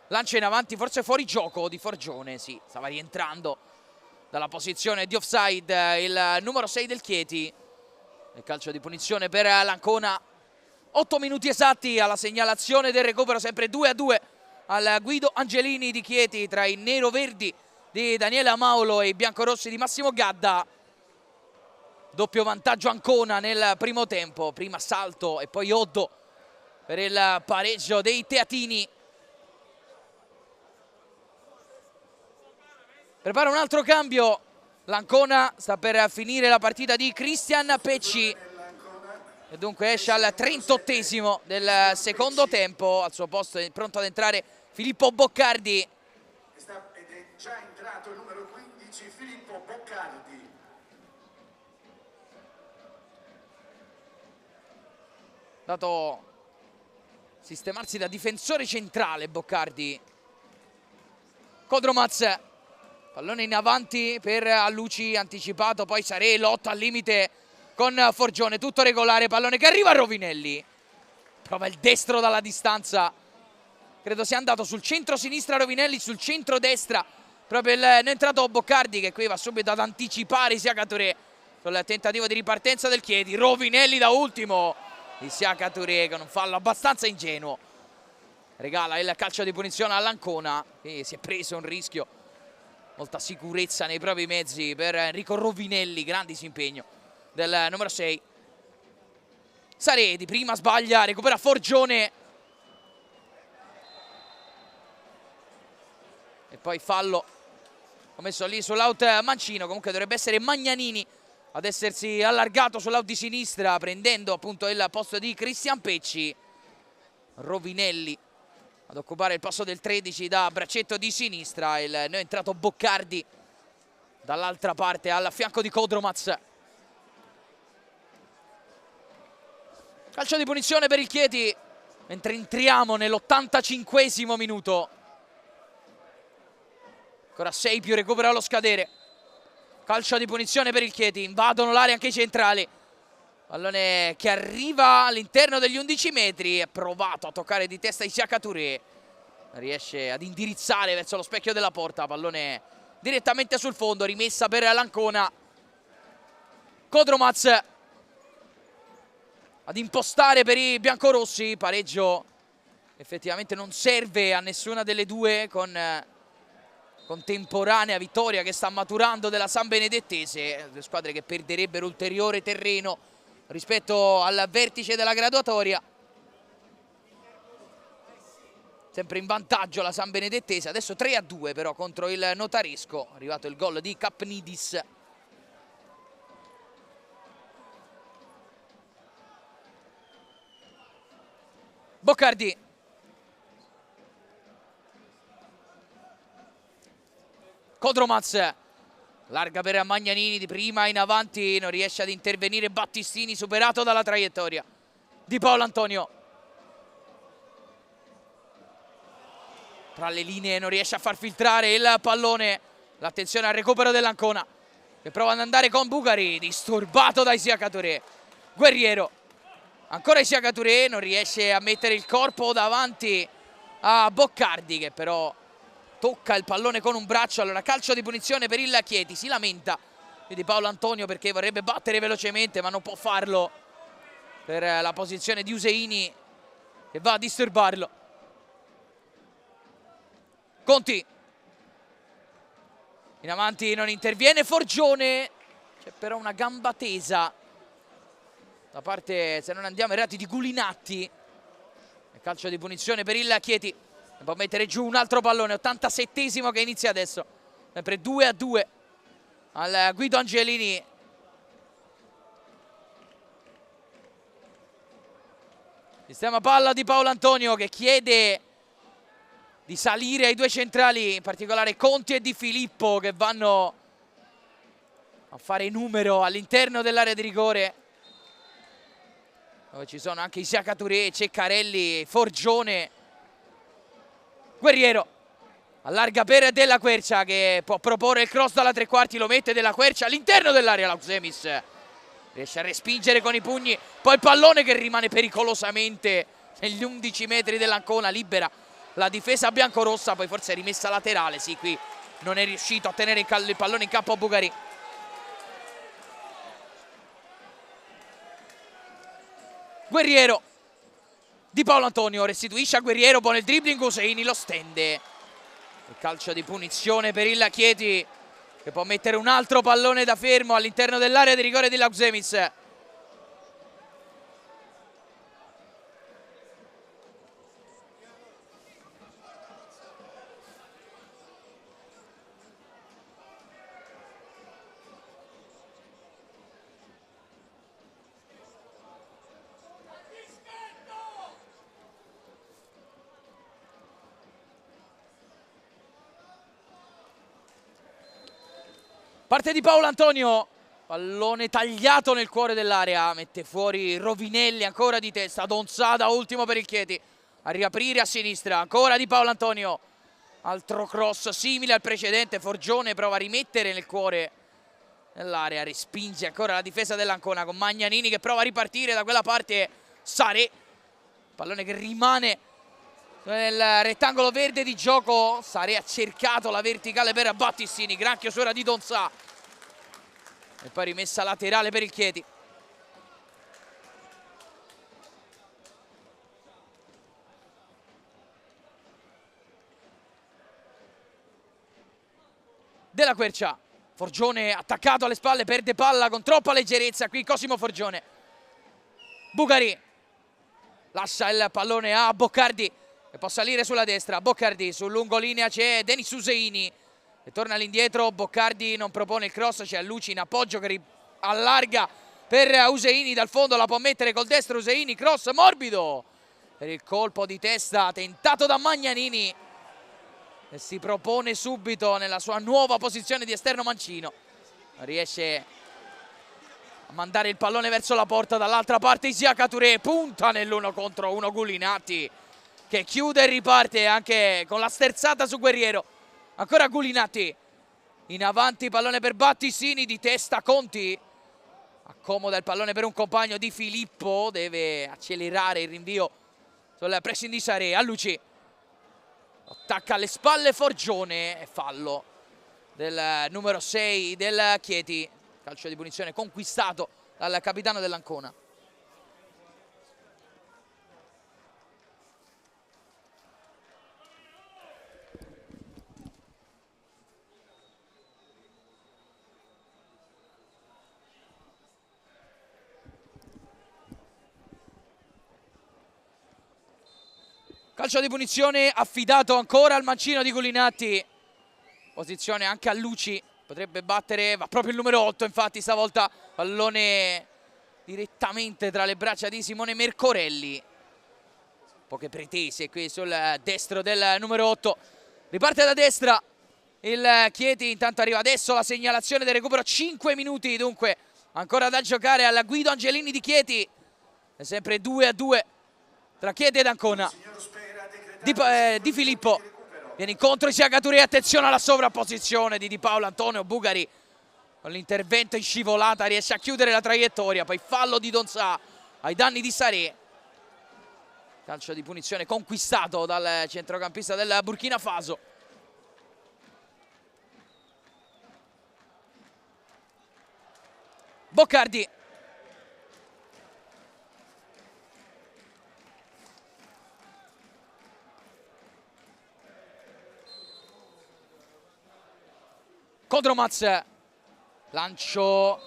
lancia in avanti, forse fuori gioco di Forgione, sì, stava rientrando dalla posizione di offside il numero 6 del Chieti. Il calcio di punizione per l'Ancona. 8 minuti esatti alla segnalazione del recupero, sempre 2-2 al Guido Angelini di Chieti tra i nero-verdi di Daniele Amaulo e i biancorossi di Massimo Gadda. Doppio vantaggio Ancona nel primo tempo, prima Salto e poi Oddo per il pareggio dei teatini. Prepara un altro cambio, l'Ancona sta per finire la partita di Cristian Pecci e dunque esce al 38esimo del secondo tempo, al suo posto è pronto ad entrare Filippo Boccardi. Ed è già entrato il numero 15 Filippo Boccardi. Dato sistemarsi da difensore centrale Boccardi. Kodromaz, pallone in avanti per Alluci, anticipato, poi Saré, lotta al limite con Forgione, tutto regolare, pallone che arriva a Rovinelli. Prova il destro dalla distanza, credo sia andato sul centro-sinistra Rovinelli, sul centro-destra proprio il entrato Boccardi che qui va subito ad anticipare Isiaka Touré sul tentativo di ripartenza del Chieti. Rovinelli da ultimo, Isiaka Touré con un fallo abbastanza ingenuo. regala il calcio di punizione all'Ancona, che si è preso un rischio. Molta sicurezza nei propri mezzi per Enrico Rovinelli, grande disimpegno del numero 6. Sarè di prima sbaglia, recupera Forgione. E poi fallo commesso lì sull'out Mancino. Comunque dovrebbe essere Magnanini ad essersi allargato sull'out di sinistra, prendendo appunto il posto di Cristian Pecci. Rovinelli ad occupare il posto del 13 da braccetto di sinistra. Il neoentrato Boccardi dall'altra parte al fianco di Kodromaz. Calcio di punizione per il Chieti, mentre entriamo nell'85esimo minuto. Ancora 6 più recupero allo scadere. Calcio di punizione per il Chieti, invadono l'area anche i centrali. Pallone che arriva all'interno degli 11 metri, è provato a toccare di testa Isiaka Touré. Riesce ad indirizzare verso lo specchio della porta, pallone direttamente sul fondo, rimessa per l'Ancona. Kodromaz ad impostare per i biancorossi, pareggio effettivamente non serve a nessuna delle due, con contemporanea vittoria che sta maturando della San Benedettese, due squadre che perderebbero ulteriore terreno rispetto al vertice della graduatoria. Sempre in vantaggio la San Benedettese, adesso 3-2 però contro il Notaresco, arrivato il gol di Kapnidis. Boccardi. Kodromaz. Larga per Magnanini, di prima in avanti, non riesce ad intervenire Battistini, superato dalla traiettoria di Paolo Antonio. Tra le linee non riesce a far filtrare il pallone. L'attenzione al recupero dell'Ancona, che prova ad andare con Bugari, disturbato da Isiaka Touré. Guerriero. Ancora Isiaka Touré, non riesce a mettere il corpo davanti a Boccardi, che però tocca il pallone con un braccio. Allora calcio di punizione per il Chieti, si lamenta di Paolo Antonio perché vorrebbe battere velocemente ma non può farlo per la posizione di Useini che va a disturbarlo. Conti in avanti, non interviene Forgione, c'è però una gamba tesa da parte, se non andiamo errati, di Gulinatti. Calcio di punizione per il Chieti, può mettere giù un altro pallone, 87esimo che inizia adesso, sempre 2-2 al Guido Angelini. Sistema palla di Paolo Antonio, che chiede di salire ai due centrali, in particolare Conti e Di Filippo, che vanno a fare numero all'interno dell'area di rigore, dove ci sono anche Isiaka Touré, Ceccarelli, Forgione. Guerriero allarga per Della Quercia, che può proporre il cross dalla tre quarti, lo mette Della Quercia all'interno dell'area. Lausemis riesce a respingere con i pugni, poi il pallone che rimane pericolosamente negli 11 metri dell'Ancona, libera la difesa biancorossa, poi forse è rimessa laterale. Sì, qui non è riuscito a tenere il pallone in campo a Bugari. Guerriero di Paolo Antonio restituisce a Guerriero, pone il dribbling, Useini lo stende. Il calcio di punizione per il Chieti, che può mettere un altro pallone da fermo all'interno dell'area di rigore di Lausemis. Parte di Paolo Antonio, pallone tagliato nel cuore dell'area, mette fuori Rovinelli, ancora di testa, Donzada ultimo per il Chieti, a riaprire a sinistra, ancora di Paolo Antonio, altro cross simile al precedente, Forgione prova a rimettere nel cuore dell'area, respinge ancora la difesa dell'Ancona con Magnanini che prova a ripartire da quella parte. Sarè, pallone che rimane nel rettangolo verde di gioco. Sarè ha cercato la verticale per Battistini, gran chiusura di Donzà e poi rimessa laterale per il Chieti. della Quercia. Forgione attaccato alle spalle, perde palla con troppa leggerezza qui Cosimo Forgione. Bugari lascia il pallone a Boccardi che può salire sulla destra. Boccardi sul lungolinea, c'è Denis Useini e torna all'indietro. Boccardi non propone il cross, c'è Luci in appoggio che allarga per Useini dal fondo, la può mettere col destro Useini, cross morbido per il colpo di testa tentato da Magnanini e si propone subito nella sua nuova posizione di esterno mancino. Riesce a mandare il pallone verso la porta, dall'altra parte Isiaka Touré punta nell'1 contro 1 Gulinatti che chiude e riparte anche con la sterzata su Guerriero. Ancora Gulinatti in avanti, pallone per Battistini, di testa Conti accomoda il pallone per un compagno di Filippo, deve accelerare il rinvio sul pressing di Saré. A Luci attacca alle spalle Forgione e fallo del numero 6 del Chieti. Calcio di punizione conquistato dal capitano dell'Ancona. Calcio di punizione affidato ancora al mancino di Gulinatti. Posizione anche a Luci. Potrebbe battere, va proprio il numero 8, infatti stavolta pallone direttamente tra le braccia di Simone Mercorelli. Poche pretese qui sul destro del numero 8. Riparte da destra il Chieti, intanto arriva adesso la segnalazione del recupero. 5 minuti dunque ancora da giocare alla Guido Angelini di Chieti. È sempre 2-2 tra Chieti ed Ancona. Di Filippo viene incontro Isiaka Touré, attenzione alla sovrapposizione di Paolo Antonio. Bugari con l'intervento in scivolata riesce a chiudere la traiettoria, poi fallo di Donzà ai danni di Saré. Calcio di punizione conquistato dal centrocampista del Burkina Faso. Boccardi. Kodromaz, lancio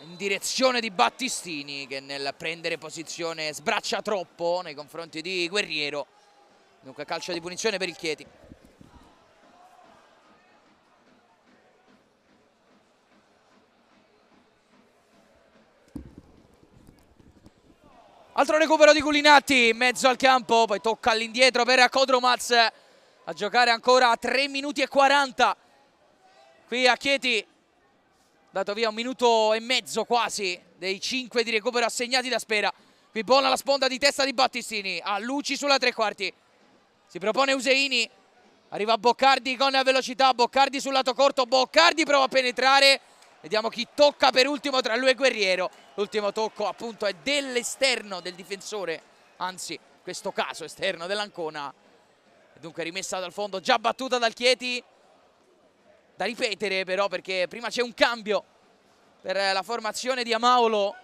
in direzione di Battistini che nel prendere posizione sbraccia troppo nei confronti di Guerriero. Dunque calcio di punizione per il Chieti. Altro recupero di Gulinatti in mezzo al campo, poi tocca all'indietro per Kodromaz a giocare ancora a 3 minuti e 40. Qui a Chieti dato via 1 minuto e mezzo quasi dei 5 di recupero assegnati da Spera. Qui buona la sponda di testa di Battistini, a Luci sulla tre quarti. Si propone Useini, arriva Boccardi con velocità, Boccardi sul lato corto, Boccardi prova a penetrare. Vediamo chi tocca per ultimo tra lui e Guerriero. L'ultimo tocco appunto è dell'esterno del difensore, anzi in questo caso esterno dell'Ancona. Dunque rimessa dal fondo, già battuta dal Chieti. Da ripetere però perché prima c'è un cambio per la formazione di Amaolo.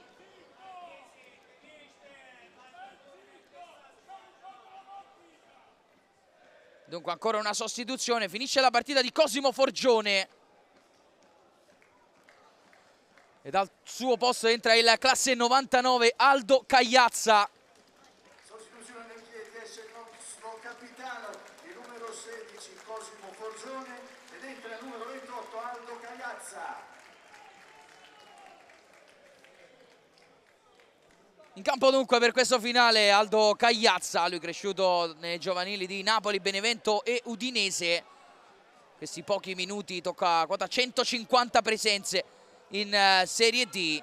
Dunque ancora una sostituzione, finisce la partita di Cosimo Forgione. E dal suo posto entra il classe 99 Aldo Cagliazza. Sostituzione del Chieti, esce il nostro capitano, il numero 16 Cosimo Forgione ed entra il numero 28 Aldo Cagliazza. In campo dunque per questo finale Aldo Cagliazza, lui cresciuto nei giovanili di Napoli, Benevento e Udinese. Questi pochi minuti tocca quota 150 presenze in Serie D,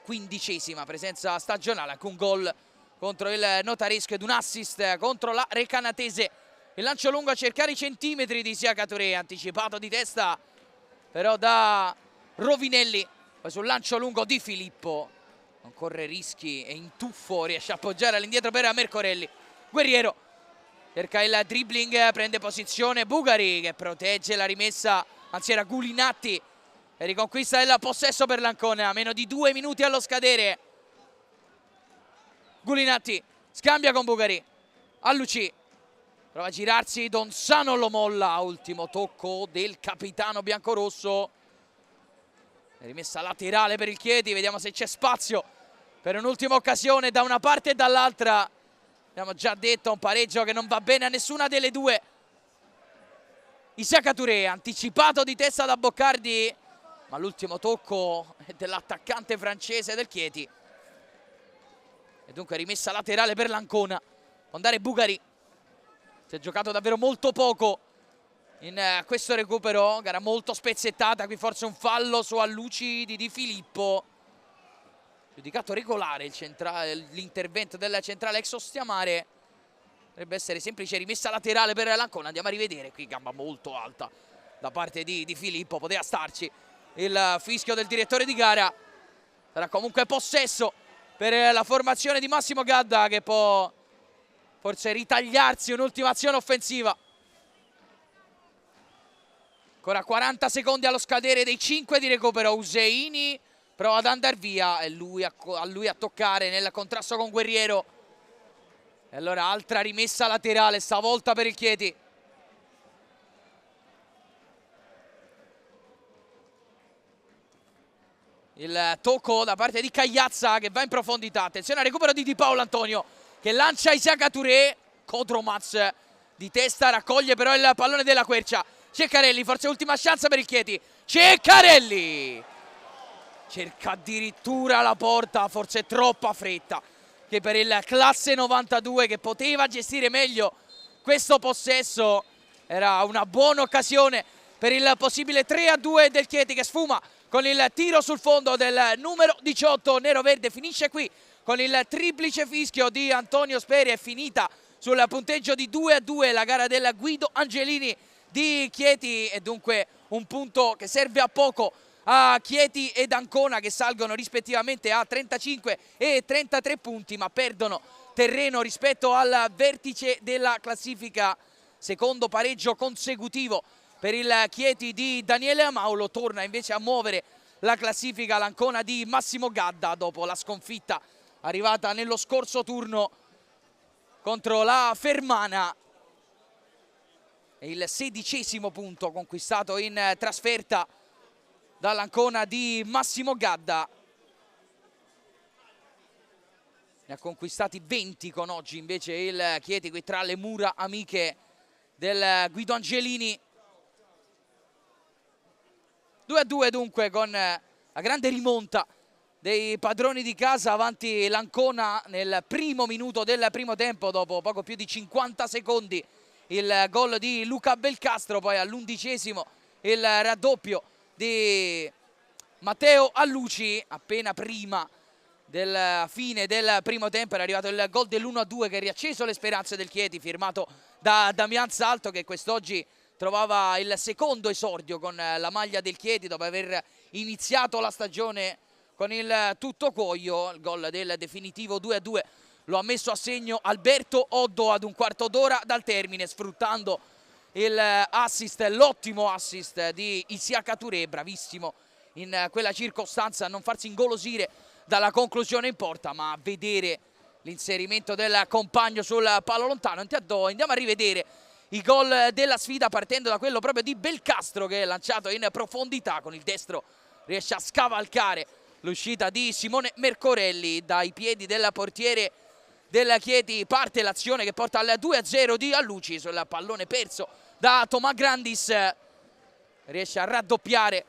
15ª presenza stagionale, anche un gol contro il Notaresco ed un assist contro la Recanatese. Il lancio lungo a cercare i centimetri di Isiaka Touré, anticipato di testa però da Rovinelli, poi sul lancio lungo di Filippo, non corre rischi e in tuffo riesce a appoggiare all'indietro per Mercorelli. Guerriero cerca il dribbling, prende posizione Bugari che protegge la rimessa, anzi era Gulinatti e riconquista il possesso per l'Ancona, meno di 2 minuti allo scadere. Gulinatti scambia con Bugari, a Luci, Prova a girarsi, Donsano lo molla. Ultimo tocco del capitano biancorosso. Rimessa laterale per il Chieti, vediamo se c'è spazio per un'ultima occasione da una parte e dall'altra. Abbiamo già detto, un pareggio che non va bene a nessuna delle due. Isaka Touré, anticipato di testa da Boccardi, ma l'ultimo tocco è dell'attaccante francese del Chieti. E dunque rimessa laterale per l'Ancona. Può andare Bugari. Si è giocato davvero molto poco in questo recupero, gara molto spezzettata. Qui forse un fallo su Alluci di Di Filippo. Giudicato regolare l'intervento del centrale ex Ostiamare. Dovrebbe essere semplice rimessa laterale per l'Ancona. Andiamo a rivedere, qui gamba molto alta da parte di Di Filippo, poteva starci. Il fischio del direttore di gara. Sarà comunque possesso per la formazione di Massimo Gadda, che può forse ritagliarsi un'ultima azione offensiva. Ancora 40 secondi allo scadere dei 5 di recupero. Useini prova ad andare via, e a lui a toccare nel contrasto con Guerriero. E allora altra rimessa laterale, stavolta per il Chieti. Il tocco da parte di Cagliazza che va in profondità. Attenzione al recupero di Di Paolo Antonio, che lancia Isaka Touré. Cotromaz di testa raccoglie però il pallone della Quercia. Ceccarelli, forse ultima chance per il Chieti. Ceccarelli cerca addirittura la porta, forse troppa fretta che per il classe 92, che poteva gestire meglio questo possesso. Era una buona occasione per il possibile 3-2 del Chieti, che sfuma con il tiro sul fondo del numero 18 nero-verde. Finisce qui con il triplice fischio di Antonio Speri. È finita sul punteggio di 2-2 la gara del Guido Angelini di Chieti, e dunque un punto che serve a poco a Chieti ed Ancona, che salgono rispettivamente a 35 e 33 punti, ma perdono terreno rispetto al vertice della classifica. Secondo pareggio consecutivo per il Chieti di Daniele Amaulo. Torna invece a muovere la classifica l'Ancona di Massimo Gadda dopo la sconfitta arrivata nello scorso turno contro la Fermana. È il 16° punto conquistato in trasferta dall'Ancona di Massimo Gadda. Ne ha conquistati 20 con oggi invece il Chieti, qui tra le mura amiche del Guido Angelini. 2-2 dunque, con la grande rimonta dei padroni di casa avanti l'Ancona nel primo minuto del primo tempo, dopo poco più di 50 secondi il gol di Luca Belcastro, poi all'11° il raddoppio di Matteo Alluci. Appena prima della fine del primo tempo era arrivato il gol dell'1-2 che ha riacceso le speranze del Chieti, firmato da Damian Salto, che quest'oggi trovava il secondo esordio con la maglia del Chieti dopo aver iniziato la stagione con il tutto cuoio. Il gol del definitivo 2-2 lo ha messo a segno Alberto Oddo ad un quarto d'ora dal termine, sfruttando l'ottimo assist di Isaka Touré, bravissimo in quella circostanza a non farsi ingolosire dalla conclusione in porta, ma a vedere l'inserimento del compagno sul palo lontano. Andiamo a rivedere i gol della sfida, partendo da quello proprio di Belcastro, che è lanciato in profondità con il destro, riesce a scavalcare l'uscita di Simone Mercorelli dai piedi del portiere del Chieti. Parte l'azione che porta al 2-0 di Alluci sul pallone perso da Tomà Grandis. Riesce a raddoppiare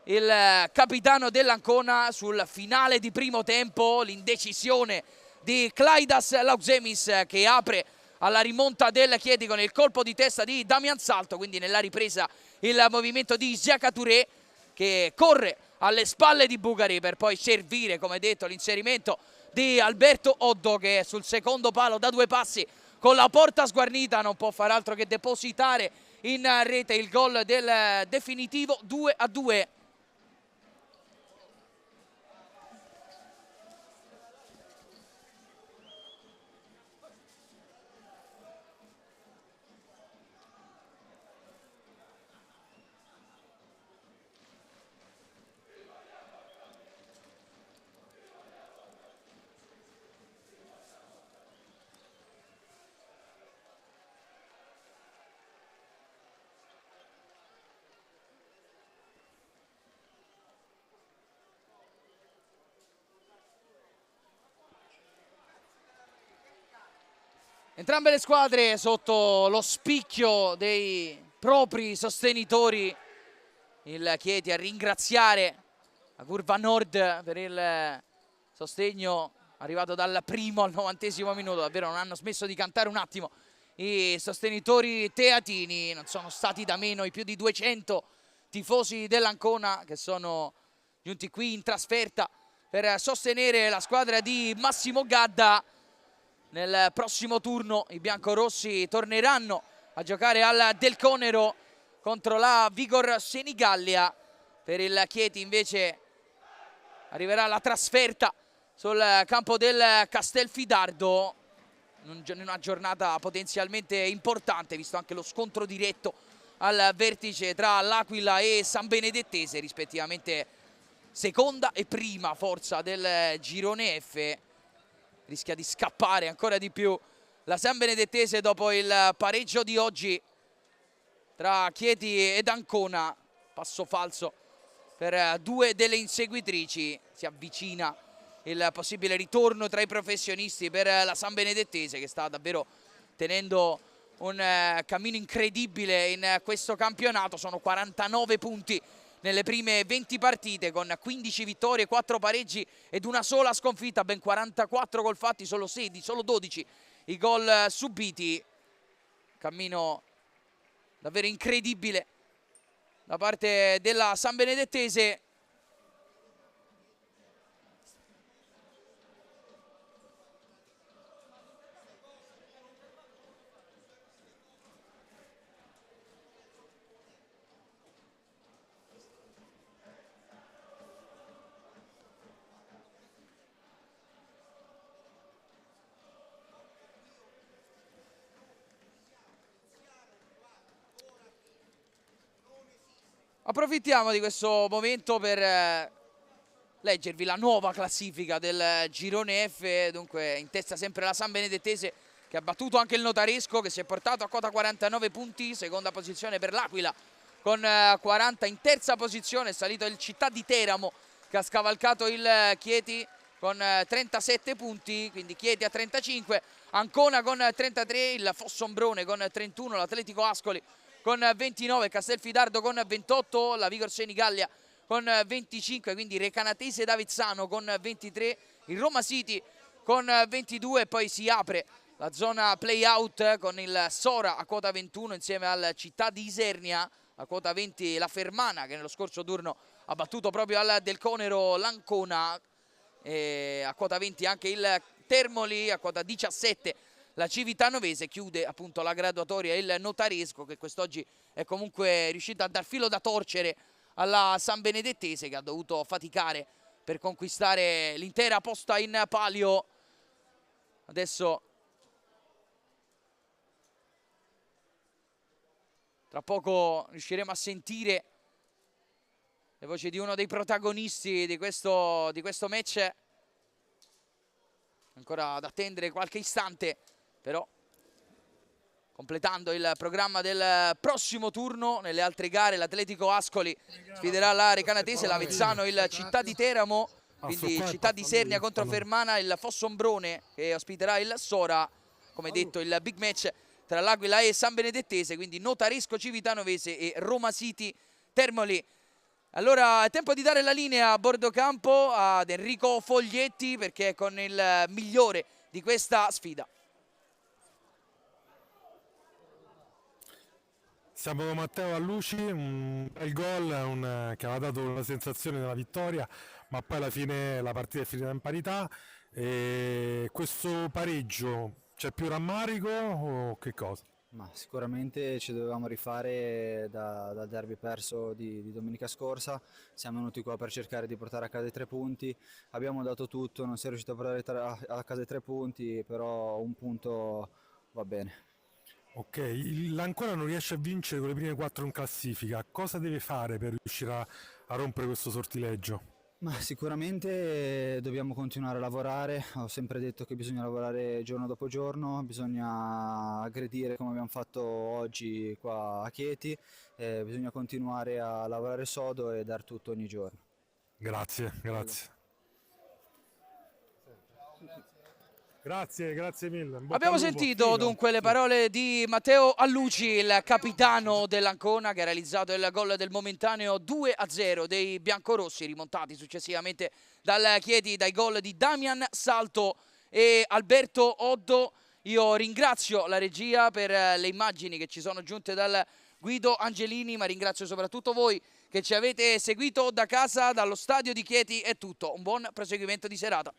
il capitano dell'Ancona sul finale di primo tempo. L'indecisione di Klaidas Lausemis, che apre alla rimonta del Chieti con il colpo di testa di Damian Salto. Quindi nella ripresa il movimento di Isaka Touré, che corre alle spalle di Bugari per poi servire, come detto, l'inserimento di Alberto Oddo, che sul secondo palo da 2 passi con la porta sguarnita non può far altro che depositare in rete il gol del definitivo 2-2. Entrambe le squadre sotto lo spicchio dei propri sostenitori. Il Chieti a ringraziare la curva nord per il sostegno arrivato dal primo al 90° minuto. Davvero non hanno smesso di cantare un attimo i sostenitori teatini. Non sono stati da meno i più di 200 tifosi dell'Ancona che sono giunti qui in trasferta per sostenere la squadra di Massimo Gadda. Nel prossimo turno i biancorossi torneranno a giocare al Del Conero contro la Vigor Senigallia. Per il Chieti invece arriverà la trasferta sul campo del Castelfidardo in una giornata potenzialmente importante, visto anche lo scontro diretto al vertice tra l'Aquila e San Benedettese, rispettivamente seconda e prima forza del girone F. Rischia di scappare ancora di più la San Benedettese dopo il pareggio di oggi tra Chieti ed Ancona. Passo falso per due delle inseguitrici. Si avvicina il possibile ritorno tra i professionisti per la San Benedettese, che sta davvero tenendo un cammino incredibile in questo campionato. Sono 49 punti nelle prime 20 partite, con 15 vittorie, 4 pareggi ed una sola sconfitta. Ben 44 gol fatti, solo 12 i gol subiti. Cammino davvero incredibile da parte della San Benedettese. Approfittiamo di questo momento per leggervi la nuova classifica del girone F. Dunque in testa sempre la San Benedettese, che ha battuto anche il Notaresco, che si è portato a quota 49 punti. Seconda posizione per l'Aquila con 40. In terza posizione è salito il Città di Teramo, che ha scavalcato il Chieti con 37 punti, quindi Chieti a 35, Ancona con 33, il Fossombrone con 31, l'Atletico Ascoli con 29, Castelfidardo con 28, la Vigor Senigallia con 25, quindi Recanatese d'Avezzano con 23, il Roma City con 22, e poi si apre la zona play-out con il Sora a quota 21 insieme al Città di Isernia, a quota 20 la Fermana, che nello scorso turno ha battuto proprio al Del Conero l'Ancona, e a quota 20 anche il Termoli, a quota 17 la Civitanovese. Chiude appunto la graduatoria il Notaresco, che quest'oggi è comunque riuscito a dar filo da torcere alla San Benedettese, che ha dovuto faticare per conquistare l'intera posta in palio. Adesso tra poco riusciremo a sentire le voci di uno dei protagonisti di questo match. Ancora ad attendere qualche istante, però completando il programma del prossimo turno. Nelle altre gare l'Atletico Ascoli sfiderà la Recanatese, l'Avezzano il Città di Teramo, quindi Città di Isernia contro Fermana, il Fossombrone che ospiterà il Sora. Come detto, il big match tra l'Aquila e San Benedettese, quindi Notaresco Civitanovese e Roma City Termoli. Allora è tempo di dare la linea a bordo campo ad Enrico Foglietti, perché è con il migliore di questa sfida. Siamo con Matteo Alluci, un bel gol che aveva dato una sensazione della vittoria, ma poi alla fine la partita è finita in parità. E questo pareggio, c'è più rammarico o che cosa? Ma sicuramente ci dovevamo rifare dal derby perso di domenica scorsa. Siamo venuti qua per cercare di portare a casa i 3 punti, abbiamo dato tutto, non si è riuscito a portare a casa i 3 punti, però un punto va bene. Ok, l'Ancona non riesce a vincere con le prime 4 in classifica, cosa deve fare per riuscire a rompere questo sortileggio? Ma sicuramente dobbiamo continuare a lavorare, ho sempre detto che bisogna lavorare giorno dopo giorno, bisogna aggredire come abbiamo fatto oggi qua a Chieti, bisogna continuare a lavorare sodo e dar tutto ogni giorno. Grazie, grazie. Grazie mille. In bocca Abbiamo al lupo. sentito Figo. dunque le parole di Matteo Alluci, il capitano dell'Ancona, che ha realizzato il gol del momentaneo 2-0 dei biancorossi, rimontati successivamente dal Chieti, dai gol di Damian Salto e Alberto Oddo. Io ringrazio la regia per le immagini che ci sono giunte dal Guido Angelini, ma ringrazio soprattutto voi che ci avete seguito da casa, dallo stadio di Chieti. È tutto, un buon proseguimento di serata.